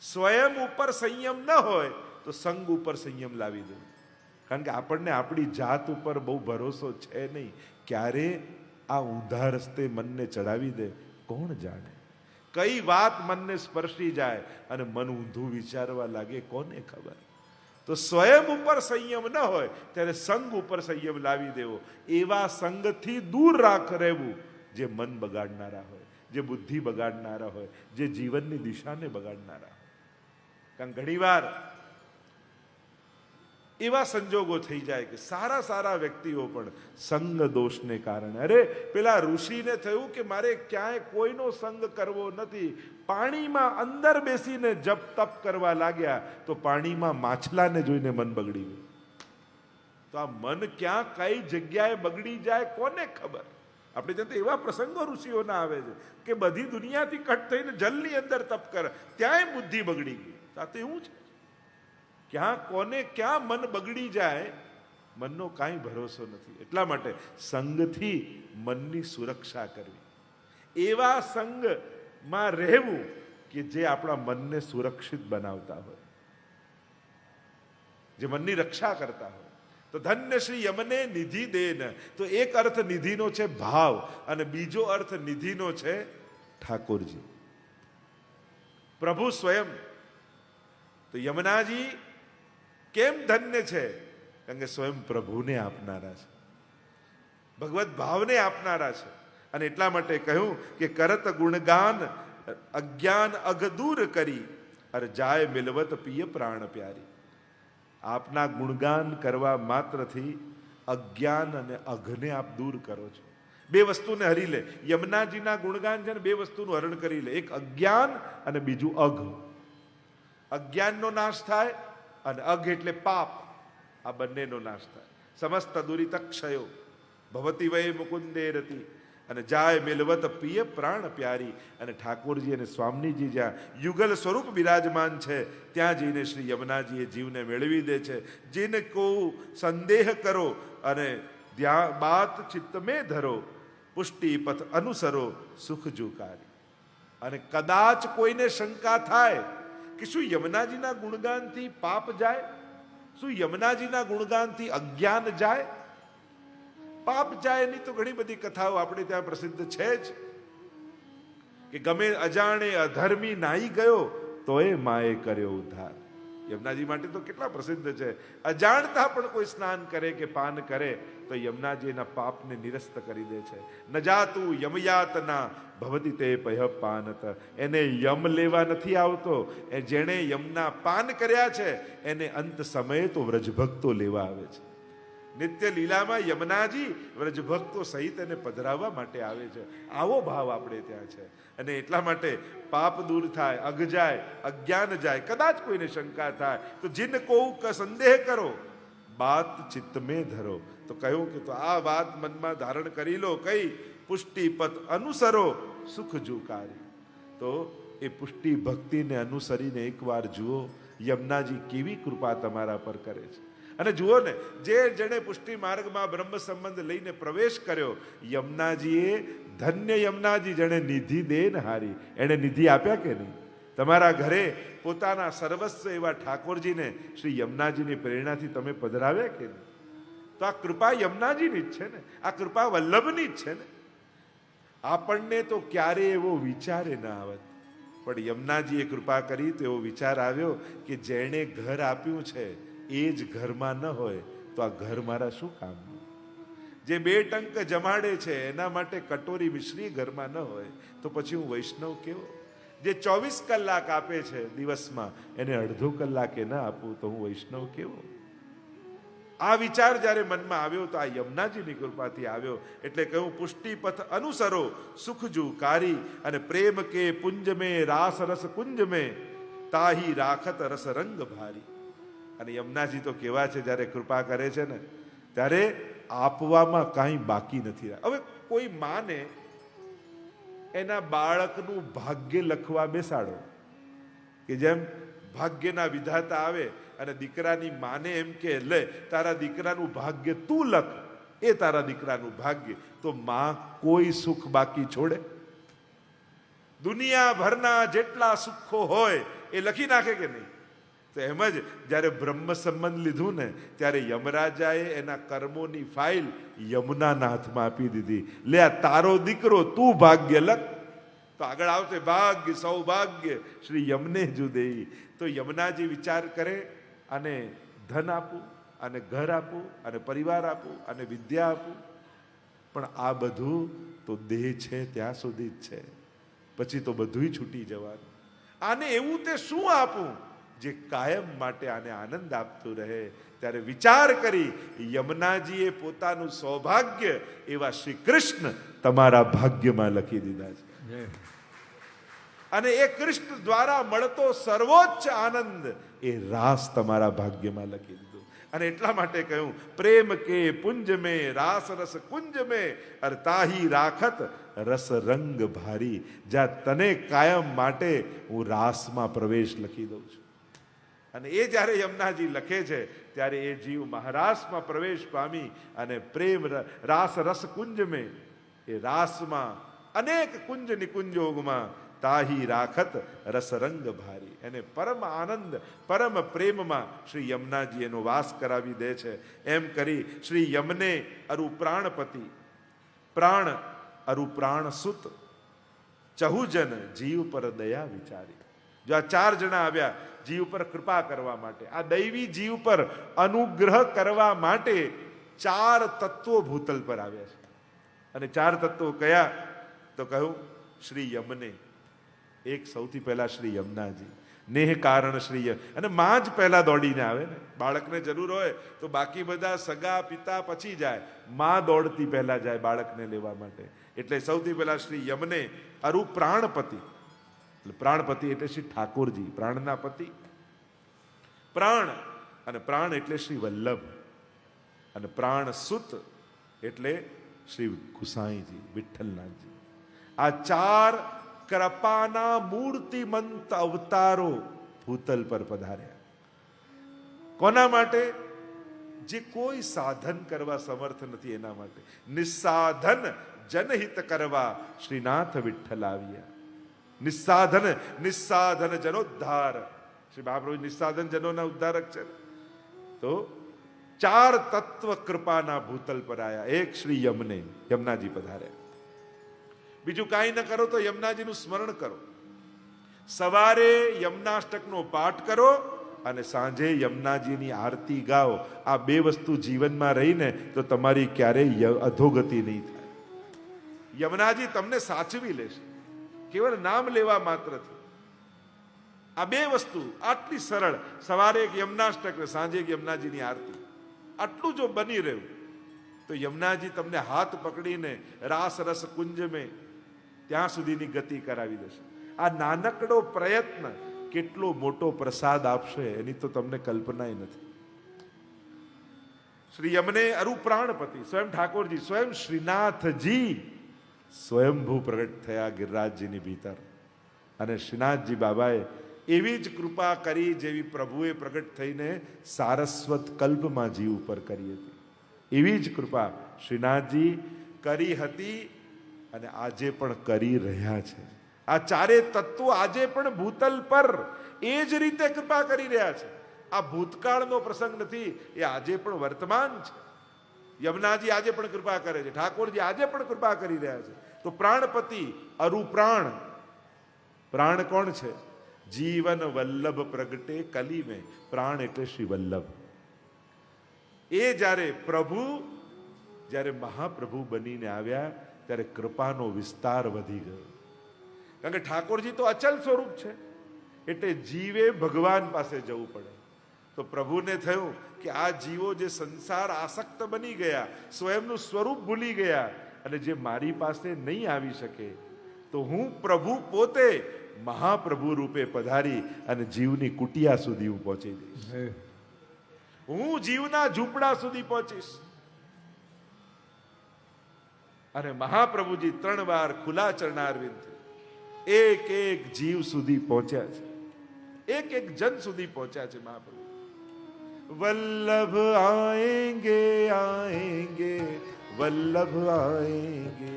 સ્વયં ઉપર સંયમ ન હોય તો સંગ ઉપર સંયમ લાવી દેવો. કારણ કે આપણને આપણી જાત ઉપર બહુ ભરોસો છે નહીં. ક્યારે આ ઊંધા રસ્તે મનને ચડાવી દે કોણ જાણે. કઈ વાત મનને સ્પર્શી જાય અને મન ઊંધું વિચારવા લાગે કોને ખબર. તો સ્વયં ઉપર સંયમ ન હોય ત્યારે સંગ ઉપર સંયમ લાવી દેવો. એવા સંગથી દૂર રહેવું જે મન બગાડનારા હોય, જે બુદ્ધિ બગાડનારા હોય, જે જીવનની દિશાને બગાડનારા હોય. કારણ ઘણીવાર એવા સંજોગો થઈ જાય કે સારા સારા વ્યક્તિઓ પણ સંગ દોષને કારણે, અરે પેલા ઋષિને થયું કે મારે ક્યાંય કોઈનો સંગ કરવો નથી, પાણીમાં અંદર બેસીને જપ તપ કરવા લાગ્યા તો પાણીમાં માછલાને જોઈને મન બગડી ગયું. તો આ મન ક્યાં કઈ જગ્યાએ બગડી જાય કોને ખબર. આપણે ત્યાં તો એવા પ્રસંગો ઋષિઓના આવે છે કે બધી દુનિયાથી કટ થઈને જલની અંદર તપ કરે ત્યાંય બુદ્ધિ બગડી ગઈ. સાથે એવું છે ક્યાં કોને ક્યાં મન બગડી જાય મનનો કાંઈ ભરોસો નથી. એટલા માટે સંગથી મનની સુરક્ષા કરવી, એવા સંગમાં રહેવું કે જે આપણા મનને સુરક્ષિત બનાવતા હોય, જે મનની રક્ષા કરતા હોય. તો ધન્ય શ્રી યમને નિધિ દેન. તો એક અર્થ નિધિનો છે ભાવ અને બીજો અર્થ નિધિનો છે ઠાકોરજી, પ્રભુ સ્વયં. તો યમુનાજી કેમ ધન્ય છે? કારણ કે સ્વયં પ્રભુને આપનારા છે, ભગવત ભાવને આપનારા છે. અને એટલા માટે કહ્યું કે કરત ગુણગાન અજ્ઞાન અઘ દૂર કરી અર જાય મિલવત પિય પ્રાણ પ્યારી. આપના ગુણગાન કરવા માત્રથી અજ્ઞાન અને અઘને આપ દૂર કરો છો. બે વસ્તુને હરી લે. યમુનાજીના ગુણગાન છે ને બે વસ્તુનું હરણ કરી લે, એક અજ્ઞાન અને બીજું અઘ. અજ્ઞાનનો નાશ થાય અને અઘ એટલે પાપ, આ બંનેનો નાશ થાય. સમસ્ત દુરિત ક્ષયો ભવતી વય મુકુંદે રતિ. અને જાય મિલવત પિય પ્રાણ પ્યારી. અને ઠાકોરજી અને સ્વામીજી જ્યાં યુગલ સ્વરૂપ બિરાજમાન છે ત્યાં જઈને શ્રી યમુનાજી એ જીવને મેળવી દે છે. જીન કો સંદેહ કરો અને બાત ચિત્ત મેં ધરો, પુષ્ટિ પથ અનુસરો સુખ જુકારી. અને કદાચ કોઈને શંકા થાય કે શું યમુનાજીના ગુણગાનથી પાપ જાય, શું યમુનાજીના ગુણગાનથી અજ્ઞાન જાય? પાપ જાય એની તો ઘણી બધી કથાઓ આપણે ત્યાં પ્રસિદ્ધ છે જ, કે ગમે અજાણે અધર્મી નાહી ગયો તો એ માએ કર્યો ઉદ્ધાર. યમુનાજી માટે તો કેટલા પ્રસિદ્ધ છે. અજાણતા પણ કોઈ સ્નાન કરે કે પાન કરે તો યમુનાજી એના પાપને નિરસ્ત કરી દે છે. ન જાતું યમયાતના ભવતી તે પય પાનત. એને યમ લેવા નથી આવતો, એ જેણે યમના પાન કર્યા છે એને અંત સમયે તો વ્રજભક્તો લેવા આવે છે. નિત્ય લીલામાં યમુનાજી વ્રજભક્તો સહિત એને પધરાવવા માટે આવે છે. આવો ભાવ આપણે ત્યાં છે. અને એટલા માટે પાપ દૂર થાય, અઘ જાય, અજ્ઞાન જાય. કદાચ કોઈને શંકા થાય તો જીન કો સંદેહ કરો, બાત ચિત્ત મેં ધરો. તો કહ્યું કે તો આ વાત મનમાં ધારણ કરી લો. કઈ? પુષ્ટિ પથ અનુસરો સુખ જુકારી. તો એ પુષ્ટિ ભક્તિને અનુસરીને એકવાર જુઓ યમુનાજી કેવી કૃપા તમારા પર કરે છે. અને જુઓ ને, જેણે પુષ્ટિ માર્ગમાં બ્રહ્મ સંબંધ લઈને પ્રવેશ કર્યો, યમુનાજીએ ધન્ય યમુનાજી જેણે નિધિ દે ને હારી, એને નિધિ આપ્યા કે નહીં? તમારા ઘરે પોતાના સર્વસ્વ એવા ઠાકોરજીને શ્રી યમુનાજીની પ્રેરણાથી તમે પધરાવ્યા કે નહીં? તો આ કૃપા યમુનાજીની જ છે ને, આ કૃપા વલ્લભની જ છે ને. આપણને તો ક્યારે એવો વિચારે ના આવત, પણ યમુનાજીએ કૃપા કરી તો એવો વિચાર આવ્યો કે જેણે ઘર આપ્યું છે એ જ ઘરમાં ન હોય તો આ ઘર મારા શું કામનું? જે 2 ટંક જમાડે છે એના માટે કટોરી મિશ્રી ઘરમાં ન હોય તો પછી હું વૈષ્ણવ કેવો? જે 24 કલાક આપે છે દિવસમાં એને અડધો કલાકે ન આપું તો હું વૈષ્ણવ કેવો? આ વિચાર જ્યારે મનમાં આવ્યો તો આ યમુનાજીની કૃપાથી આવ્યો. એટલે કહ્યું પુષ્ટિ પથ અનુસરો સુખ જુકારી. અને પ્રેમ કે પુંજ મેં રાસ રસ કુંજ મેં તાહી રાખત રસ રંગ ભારી. અને યમુનાજી તો કેવા છે, જ્યારે કૃપા કરે છે ને ત્યારે આપવામાં કાંઈ બાકી નથી. હવે કોઈ માને એના બાળકનું ભાગ્ય લખવા બેસાડો, કે જેમ ભાગ્યના વિધાતા આવે અને દીકરાની માને એમ કે લે તારા દીકરાનું ભાગ્ય તું લખ, એ તારા દીકરાનું ભાગ્ય. તો માં કોઈ સુખ બાકી છોડે? દુનિયાભરના જેટલા સુખો હોય એ લખી નાખે કે નહીં? તો એમ જ જ્યારે બ્રહ્મ સંબંધ લીધું ને ત્યારે યમરાજાએ એના કર્મોની ફાઇલ યમુનાના હાથમાં આપી દીધી. લે આ તારો દીકરો, તું ભાગ્ય લખ. તો આગળ આવશે ભાગ્ય સૌભાગ્ય શ્રી યમને જુદેઈ. તો યમુનાજી વિચાર કરે અને ધન આપું અને ઘર આપું અને પરિવાર આપું અને વિદ્યા આપું, પણ આ બધું તો દેહ છે ત્યાં સુધી જ છે, પછી તો બધુંય છૂટી જવાનું. આને એવું તે શું આપું જે કાયમ માટે આને આનંદ આપતું રહે? ત્યારે વિચાર કરી યમુનાજીએ પોતાનું સૌભાગ્ય એવા શ્રી કૃષ્ણ તમારા ભાગ્યમાં લખી દીધા છે. અને એ કૃષ્ણ દ્વારા મળતો સર્વોચ્ચ આનંદ એ રાસ તમારા ભાગ્યમાં લખી દીધો. અને એટલા માટે કહ્યું પ્રેમ કે પુંજ મેં રાસ રસ કુંજ મેં અર તાહી રાખત રસ રંગ ભારી. જ્યાં તને કાયમ માટે હું રાસમાં પ્રવેશ લખી દઉં છું. અને એ જ્યારે યમુનાજી લખે છે ત્યારે એ જીવ મહારાસમાં પ્રવેશ પામી અને પ્રેમ રાસ રસ કુંજ મેં, એ રાસમાં અનેક કુંજ નિકુંજોગમાં તાહી રાખત રસ રંગ ભારી. એને પરમ આનંદ પરમ પ્રેમમાં શ્રી યમુનાજી એનો વાસ કરાવી દે છે. એમ કરી શ્રી યમને અરુ પ્રાણપતિ, પ્રાણ અરુ પ્રાણ સુત, ચહુજન જીવ પર દયા વિચારી. જો આ 4 જણા આવ્યા જીવ પર કૃપા કરવા માટે, આ દૈવી જીવ પર અનુગ્રહ કરવા માટે 4 તત્વો ભૂતલ પર આવ્યા છે. અને 4 તત્વો કયા? તો કહ્યું શ્રી યમને. એક સૌથી પહેલા શ્રી યમુનાજી, નેહ કારણ શ્રી. અને માં જ પહેલા દોડીને આવે ને. બાળકને જરૂર હોય તો બાકી બધા સગા પિતા પછી જાય, માં દોડતી પહેલા જાય બાળકને લેવા માટે. એટલે સૌથી પહેલા શ્રી યમને અરુ પ્રાણપતિ. પ્રાણપતિ એટલે શ્રી ઠાકોરજી, પ્રાણના પતિ. પ્રાણ અને પ્રાણ એટલે શ્રી વલ્લભ. અને પ્રાણ સુત એટલે શ્રી ગુસાઈજી, વિઠ્ઠલનાથજી. આ 4 કૃપાના મૂર્તિમંત અવતારો ભૂતલ પર પધાર્યા. કોના માટે? જે કોઈ સાધન કરવા સમર્થ નથી એના માટે. નિસ્સાધન જનહિત કરવા શ્રીનાથ વિઠ્ઠલ આવ્યા. નિસ્સાધન જનોદ્ધાર. શ્રી મહાપ્રભુ નિસ્સાધન જનોના ઉદ્ધારક છે. તો 4 તત્વ કૃપાના ભૂતલ પર આયા. એક શ્રી યમનાજી પધાર્યા. બીજું કાંઈ ન કરો તો યમનાજીનું સ્મરણ કરો. સવારે યમનાષ્ટકનો પાઠ કરો અને સાંજે યમનાજીની આરતી ગાઓ. આ 2 વસ્તુ જીવનમાં રહીને તો તમારી ક્યારેય અધોગતિ નહીં થાય. યમનાજી તમને સાચવી લેશે કેવળ નામ લેવા માત્રથી. આ 2 વસ્તુ આટલી સરળ, સવારે એક યમનાષ્ટક, સાંજે એક યમનાજીની આરતી, આટલું જો બની રહ્યું તો યમનાજી તમને હાથ પકડીને રાસ રસ કુંજ મેં ત્યાં સુધીની ગતિ કરાવી દેશે. આ નાનકડો પ્રયત્ન કેટલો મોટો પ્રસાદ આપશે એની તો તમને કલ્પનાય નથી. શ્રી યમને અરુ પ્રાણપતિ સ્વયં ઠાકોરજી, સ્વયં શ્રીનાથજી સ્વયંભૂ પ્રગટ થયા ગિરિરાજજીની ભીતર. અને શ્રીનાથજી બાબાએ એવી જ કૃપા કરી જેવી પ્રભુએ પ્રગટ થઈને સારસ્વત કલ્પમાં જીવ ઉપર કરી હતી. એવી જ કૃપા શ્રીનાથજી કરી હતી અને આજે પણ કરી રહ્યા છે. આ 4 તત્વો આજે પણ ભૂતલ પર એ જ રીતે કૃપા કરી રહ્યા છે. આ ભૂતકાળનો પ્રસંગ નથી, એ આજે પણ વર્તમાન છે. યમનાજી આજે પણ કૃપા કરે છે, ઠાકોરજી આજે પણ કૃપા કરી રહ્યા છે. તો પ્રાણપતિ અરુ પ્રાણ. પ્રાણ કોણ છે? જીવન વલ્લભ પ્રગટે કલી મેં. પ્રાણ એટલે શ્રી વલ્લભ. એ જ્યારે મહાપ્રભુ બનીને આવ્યા ત્યારે કૃપાનો વિસ્તાર વધી ગયો. કારણ કે ઠાકોરજી તો અચલ સ્વરૂપ છે, એટલે જીવે ભગવાન પાસે જવું પડે. તો પ્રભુને થયું કે આ જીવો જે સંસાર આસક્ત બની ગયા, સ્વયંનું સ્વરૂપ ભૂલી ગયા અને જે મારી પાસે નહીં આવી શકે, તો હું પ્રભુ પોતે મહાપ્રભુ રૂપે પધારી અને જીવની કુટિયા સુધી હું પહોંચી જઈશ. હું જીવના ઝૂંપડા સુધી પહોંચીશ. અને મહાપ્રભુજી 3 વાર ખુલ્લા ચરણારવિંદ એક એક જીવ સુધી પહોંચ્યા છે. એક એક જન સુધી પહોંચ્યા છે મહાપ્રભુ. વલ્લભ આએંગે આએંગે વલ્લભ આએંગે,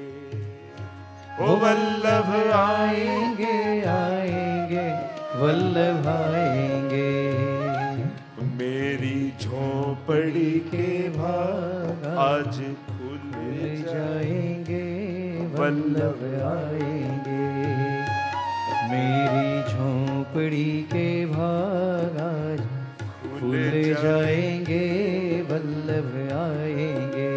ओ वल्लभ आएंगे आएंगे वल्लभ आएंगे. मेरी झोपड़ी के भाग आज खुल जाएंगे वल्लभ आएंगे. मेरी झोपड़ी के भाग आज खुल जाएंगे वल्लभ आएंगे.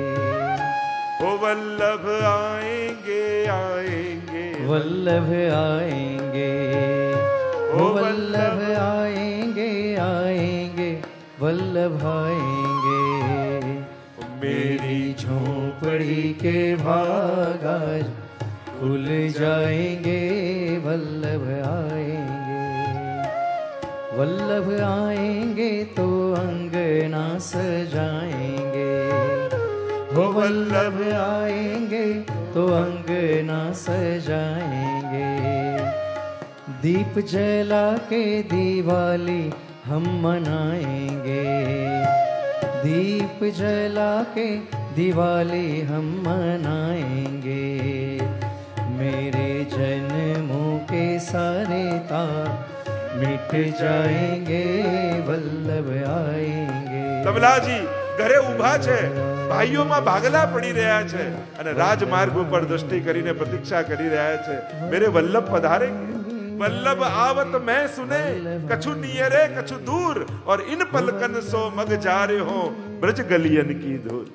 ओ वल्लभ आएंगे आएंगे वल्लभ आएंगे. ओ वल्लभ आएंगे आएंगे वल्लभ आएंगे. मेरी झोपड़ी के भाग आज खुल जाएंगे वल्लभ आएंगे. वल्लभ आएंगे तो अंगना सजाएंगे. वो वल्लभ आएंगे तो अंगना सजाएंगे. दीप जला के दिवाली हम मनाएंगे. दीप जला के दिवाली हम मनाएंगे. मेरे जन्मों के सारे तार मिट जाएंगे वल्लभ आएंगे. તબલાજી ઘરે ઊભા છે, ભાઈઓમાં ભાગલા પડી રહ્યા છે અને રાજમાર્ગ ઉપર દ્રષ્ટિ કરીને પ્રતીક્ષા કરી રહ્યા છે. મેરે વલ્લભ પધારેંગે. वल्लभ आवत मैं सुने कछु नियरे कछु दूर और इन पलकन सो मग जा रहे हो ब्रज गलियन की धूल.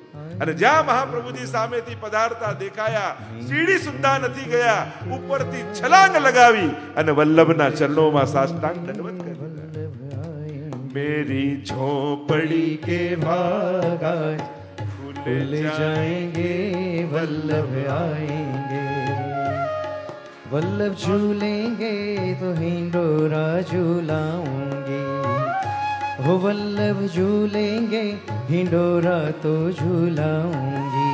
અને જ્યાં મહાપ્રભુજી સામેથી પધારતા દેખાયા, સીડી સુદ્ધા નથી ગયા, ઉપરથી છલાંગ લગાવી અને વલ્લભના ચરણોમાં સાષ્ટાંગ દંડવત કરી. मेरी झोपड़ी के भाग आज खुल जाएंगे वल्लभ आएंगे. वल्लभ झूलेंगे तो हिंडोरा झूलाऊंगी. वो वल्लभ झूलेंगे हिंडोरा तो झूलाऊंगी.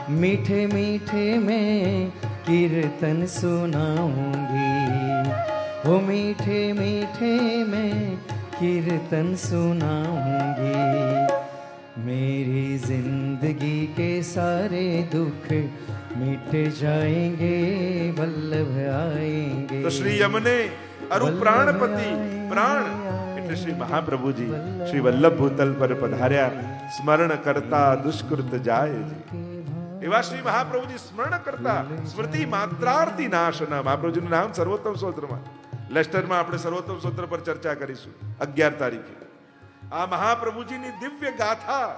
मीठे मीठे मैं कीर्तन सुनाऊंगी, वो मीठे मीठे मैं कीर्तन सुनाऊंगी। मेरी जिंदगी के सारे दुख मिट जाएंगे, वल्लभ आएंगे। તો શ્રી યમને અરુ પ્રાણપતિ પ્રાણ એટલે શ્રી મહાપ્રભુજી શ્રી વલ્લભ ભૂતલ પર પધાર્યા, સ્મરણ કરતા દુષ્કૃત જાય જી। એવા શ્રી મહાપ્રભુજી સ્મરણ કરતા સ્મૃતિ માત્રાર્થી નાશના। મહાપ્રભુજીનું નામ સર્વોત્તમ સ્તોત્રમાં, લેસ્ટરમાં આપણે સર્વોત્તમ સ્તોત્ર પર ચર્ચા કરીશું 11 તારીખે। આ મહાપ્રભુજીની દિવ્ય ગાથા,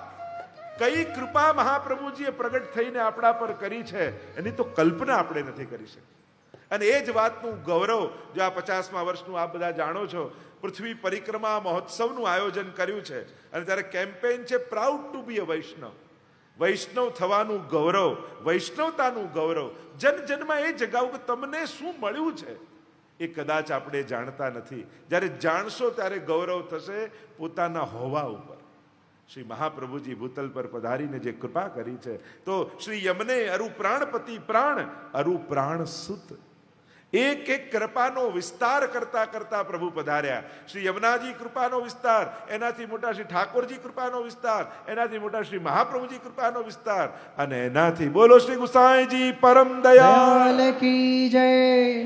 કઈ કૃપા મહાપ્રભુજીએ પ્રગટ થઈને આપણા પર કરી છે એની તો કલ્પના આપણે નથી કરી શકતા। અને એ જ વાતનું ગૌરવ જો આ 50મા વર્ષનું આપ બધા જાણો છો, પૃથ્વી પરિક્રમા મહોત્સવનું આયોજન કર્યું છે અને ત્યારે કેમ્પેઇન છે પ્રાઉડ ટુ બી અ વૈષ્ણવ। વૈષ્ણવ થવાનું ગૌરવ, વૈષ્ણવતાનું ગૌરવ, જન જનમાં એ જગાવું કે તમને શું મળ્યું છે એ કદાચ આપણે જાણતા નથી। જ્યારે જાણશો ત્યારે ગૌરવ થશે પોતાના હોવા ઉપર। શ્રી મહાપ્રભુજી ભૂતલ પર પધારીને જે કૃપા કરી છે, તો શ્રી યમને અરુ પ્રાણપતિ પ્રાણ અરુ પ્રાણ સુત, એક એક કૃપાનો વિસ્તાર કરતા કરતા પ્રભુ પધાર્યા। શ્રી યમુનાજી કૃપાનો વિસ્તાર, એનાથી મોટા શ્રી ઠાકોરજી કૃપાનો વિસ્તાર, એનાથી મોટા શ્રી મહાપ્રભુજી કૃપાનો વિસ્તાર, અને એનાથી બોલો શ્રી ગુસાઈજી પરમ દયાલ કી જય।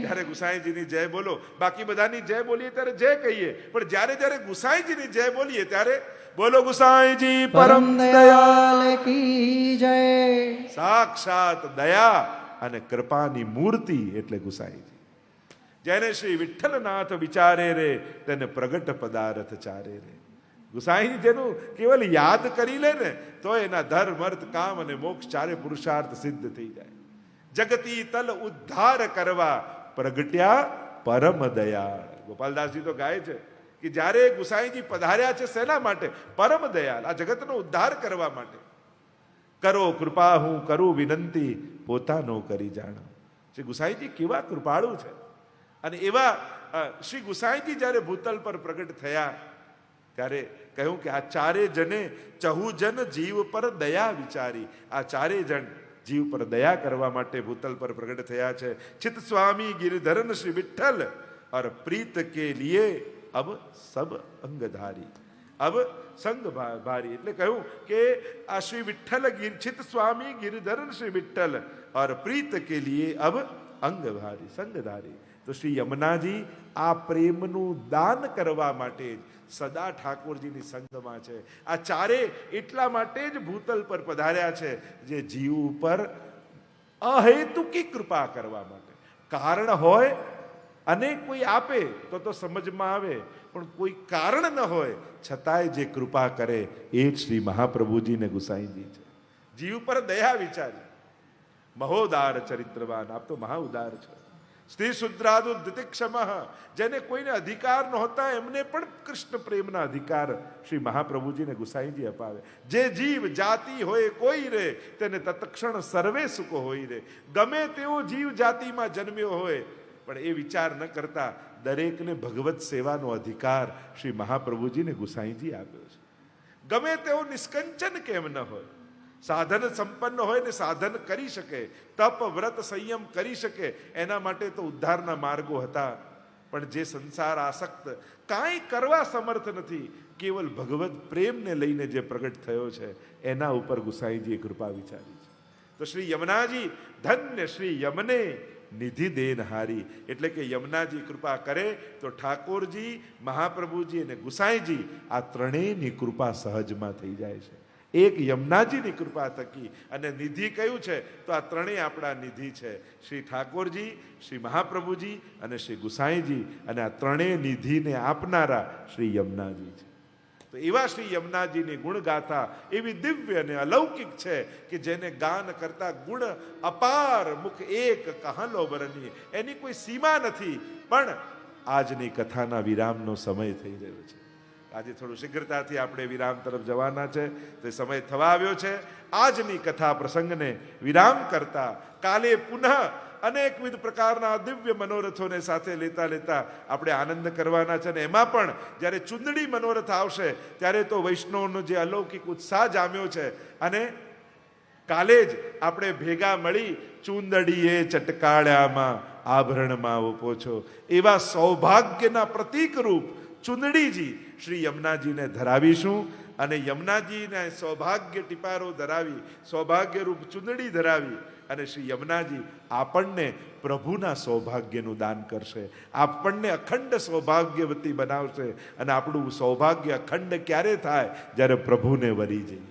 જ્યારે ગુસાઈજીની જય બોલો, બાકી બધાની જય બોલીએ ત્યારે જય કહીએ, પણ જ્યારે જ્યારે ગુસાઈજીની જય બોલીએ ત્યારે બોલો ગુસાઈજી પરમ દયાલ કી જય। સાક્ષાત દયા અને કૃપાની મૂર્તિ એટલે ગુસાઈજી। જેને શ્રી વિઠ્ઠલનાથ વિચારે રે તેને પ્રગટ પદાર્થ ચારે રે। ગુસાઈ જેનું કેવલ યાદ કરી લે ને તો એના ધર્મ અર્થ કામ અને મોક્ષ ચારે પુરુષાર્થ સિદ્ધ થઈ જાય। જગતી તલ ઉદ્ધાર કરવા પ્રગટ્યા પરમ દયાળ। ગોપાલદાસજી તો ગાય છે કે જ્યારે ગુસાઈજી પધાર્યા છે શેના માટે? પરમ દયાળ, આ જગતનો ઉદ્ધાર કરવા માટે। કરો કૃપા હું કરું વિનંતી, પોતાનો કરી જાણો। શ્રી ગુસાઈજી કેવા કૃપાળુ છે। અને એવા શ્રી ગુસાઈજી જ્યારે ભૂતલ પર પ્રગટ થયા ત્યારે કહ્યું કે આ ચારે જને ચહુ જન જીવ પર દયા વિચારી। આ ચારે જણ જીવ પર દયા કરવા માટે ભૂતલ પર પ્રગટ થયા છે। ચિત સ્વામી ગિરધરન શ્રી વિઠ્ઠલ और प्रीत के लिए अब सब अंगधारी, अब संग भारी। એટલે કહ્યું કે આ શ્રી વિઠ્ઠલ ગિરચિત સ્વામી ગિરધરન શ્રી વિઠ્ઠલ और प्रीत के लिए अब अंगधारी संगधारी। તો શ્રી યમુનાજી આ પ્રેમનું દાન કરવા માટે સદા ઠાકોરજીની સંગમાં છે। આ ચારે એટલા માટે જ ભૂતલ પર પધાર્યા છે જે જીવ ઉપર અહેતુકી કૃપા કરવા માટે। કારણ હોય અને કોઈ આપે તો સમજમાં આવે, પણ કોઈ કારણ ન હોય છતાંય જે કૃપા કરે એ જ શ્રી મહાપ્રભુજી ને ગુસાઈજી છે। જીવ પર દયા વિચારી, મહોદાર ચરિત્રવાન, આપ તો મહા ઉદાર છો। સ્ત્રી શુદ્રાદુ દિતિક્ષમ, જેને કોઈને અધિકાર નહોતા એમને પણ કૃષ્ણ પ્રેમના અધિકાર શ્રી મહાપ્રભુજીને ગુસાઈજી અપાવે। જે જીવ જાતિ હોય કોઈ રે તેને તત્ક્ષણ સર્વે સુખ હોય રે। ગમે તેવો જીવ જાતિમાં જન્મ્યો હોય પણ એ વિચાર ન કરતા દરેકને ભગવત સેવાનો અધિકાર શ્રી મહાપ્રભુજીને ગુસાઈજી આપ્યો છે। ગમે તેવો નિષ્કંચન કેમ ન હોય, સાધન સંપન્ન હોય ને સાધન કરી શકે, તપ વ્રત સંયમ કરી શકે, એના માટે તો ઉદ્ધારના માર્ગો હતા। પણ જે સંસાર આસક્ત કાંઈ કરવા સમર્થ નથી, કેવલ ભગવત પ્રેમને લઈને જે પ્રગટ થયો છે એના ઉપર ગુસાઈજીએ કૃપા વિચારી છે। તો શ્રી યમુનાજી ધન્ય શ્રી યમને નિધિ દેનહારી, એટલે કે યમુનાજી કૃપા કરે તો ઠાકોરજી, મહાપ્રભુજી અને ગુસાઈજી આ ત્રણેયની કૃપા સહજમાં થઈ જાય છે। એક યમુનાજીની કૃપા થકી, અને નિધિ કયું છે તો આ ત્રણેય આપણા નિધિ છે। શ્રી ઠાકોરજી, શ્રી મહાપ્રભુજી અને શ્રી ગુસાઈજી, અને આ ત્રણેય નિધિને આપનારા શ્રી યમુનાજી છે। તો એવા શ્રી યમુનાજીની ગુણગાથા એવી દિવ્ય અને અલૌકિક છે કે જેને ગાન કરતા ગુણ અપાર, મુખ એક કહાલો બરની, એની કોઈ સીમા નથી। પણ આજની કથાના વિરામનો સમય થઈ રહ્યો છે। આજે થોડું શીઘ્રતાથી આપણે વિરામ તરફ જવાના છે, તે સમય થવા આવ્યો છે। આજની કથા પ્રસંગને વિરામ કરતા કાલે પુનઃ અનેકવિધ પ્રકારના દિવ્ય મનોરથોને સાથે લેતા લેતા આપણે આનંદ કરવાના છે। અને એમાં પણ જ્યારે ચુંદડી મનોરથ આવશે ત્યારે તો વૈષ્ણવનો જે અલૌકિક ઉત્સાહ જામ્યો છે, અને કાલે જ આપણે ભેગા મળી ચૂંદડીએ ચટકાળ્યામાં આભરણમાં ઉપો છો એવા સૌભાગ્યના પ્રતીક રૂપ ચુંદડીજી શ્રી યમુનાજીને ધરાવીશું અને યમુનાજીને સૌભાગ્ય ટીપારો ધરાવી સૌભાગ્ય રૂપ ચુંદડી ધરાવી અને શ્રી યમુનાજી આપણને પ્રભુના સૌભાગ્યનું દાન કરશે, આપણને અખંડ સૌભાગ્યવતી બનાવશે અને આપણું સૌભાગ્ય અખંડ ક્યારે થાય? જ્યારે પ્રભુને વરી જઈએ.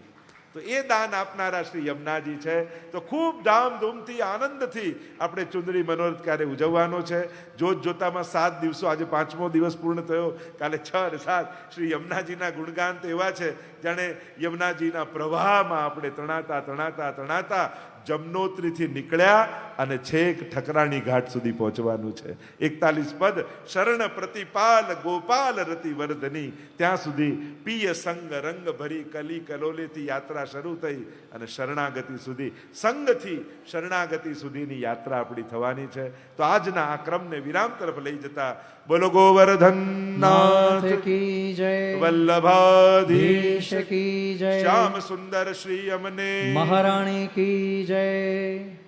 તો એ દાન આપનારા શ્રી યમુનાજી છે. તો ખૂબ ધામધૂમથી આનંદથી આપણે ચુંદડી મનોરથ કાર્ય ઉજવવાનો છે. જોત જોતામાં 7 દિવસો, આજે 5મો દિવસ પૂર્ણ થયો, કાલે 6 અને 7. શ્રી યમુનાજીના ગુણગાન તો એવા છે જાણે યમુનાજીના પ્રવાહમાં આપણે તણાતા તણાતા તણાતા જમનોત્રીથી નીકળ્યા અને છેક ઠકરાણી ઘાટ સુધી પહોંચવાનું છે. 41 પદ શરણ પ્રતિપાલ ગોપાલ રતિ વર્ધની, ત્યાં સુધી પિય સંગ રંગ ભરી કલી કલોલેથી યાત્રા શરૂ થઈ અને શરણાગતિ સુધી, સંગથી શરણાગતિ સુધીની યાત્રા આપણી થવાની છે. તો આજના આ ક્રમને વિરામ તરફ લઈ જતા બોલો ગોવર્ધન नाथ की जय, વલ્લભાધીશ देश की जय, શ્યામ સુંદર શ્રી અમને महारानी की जय.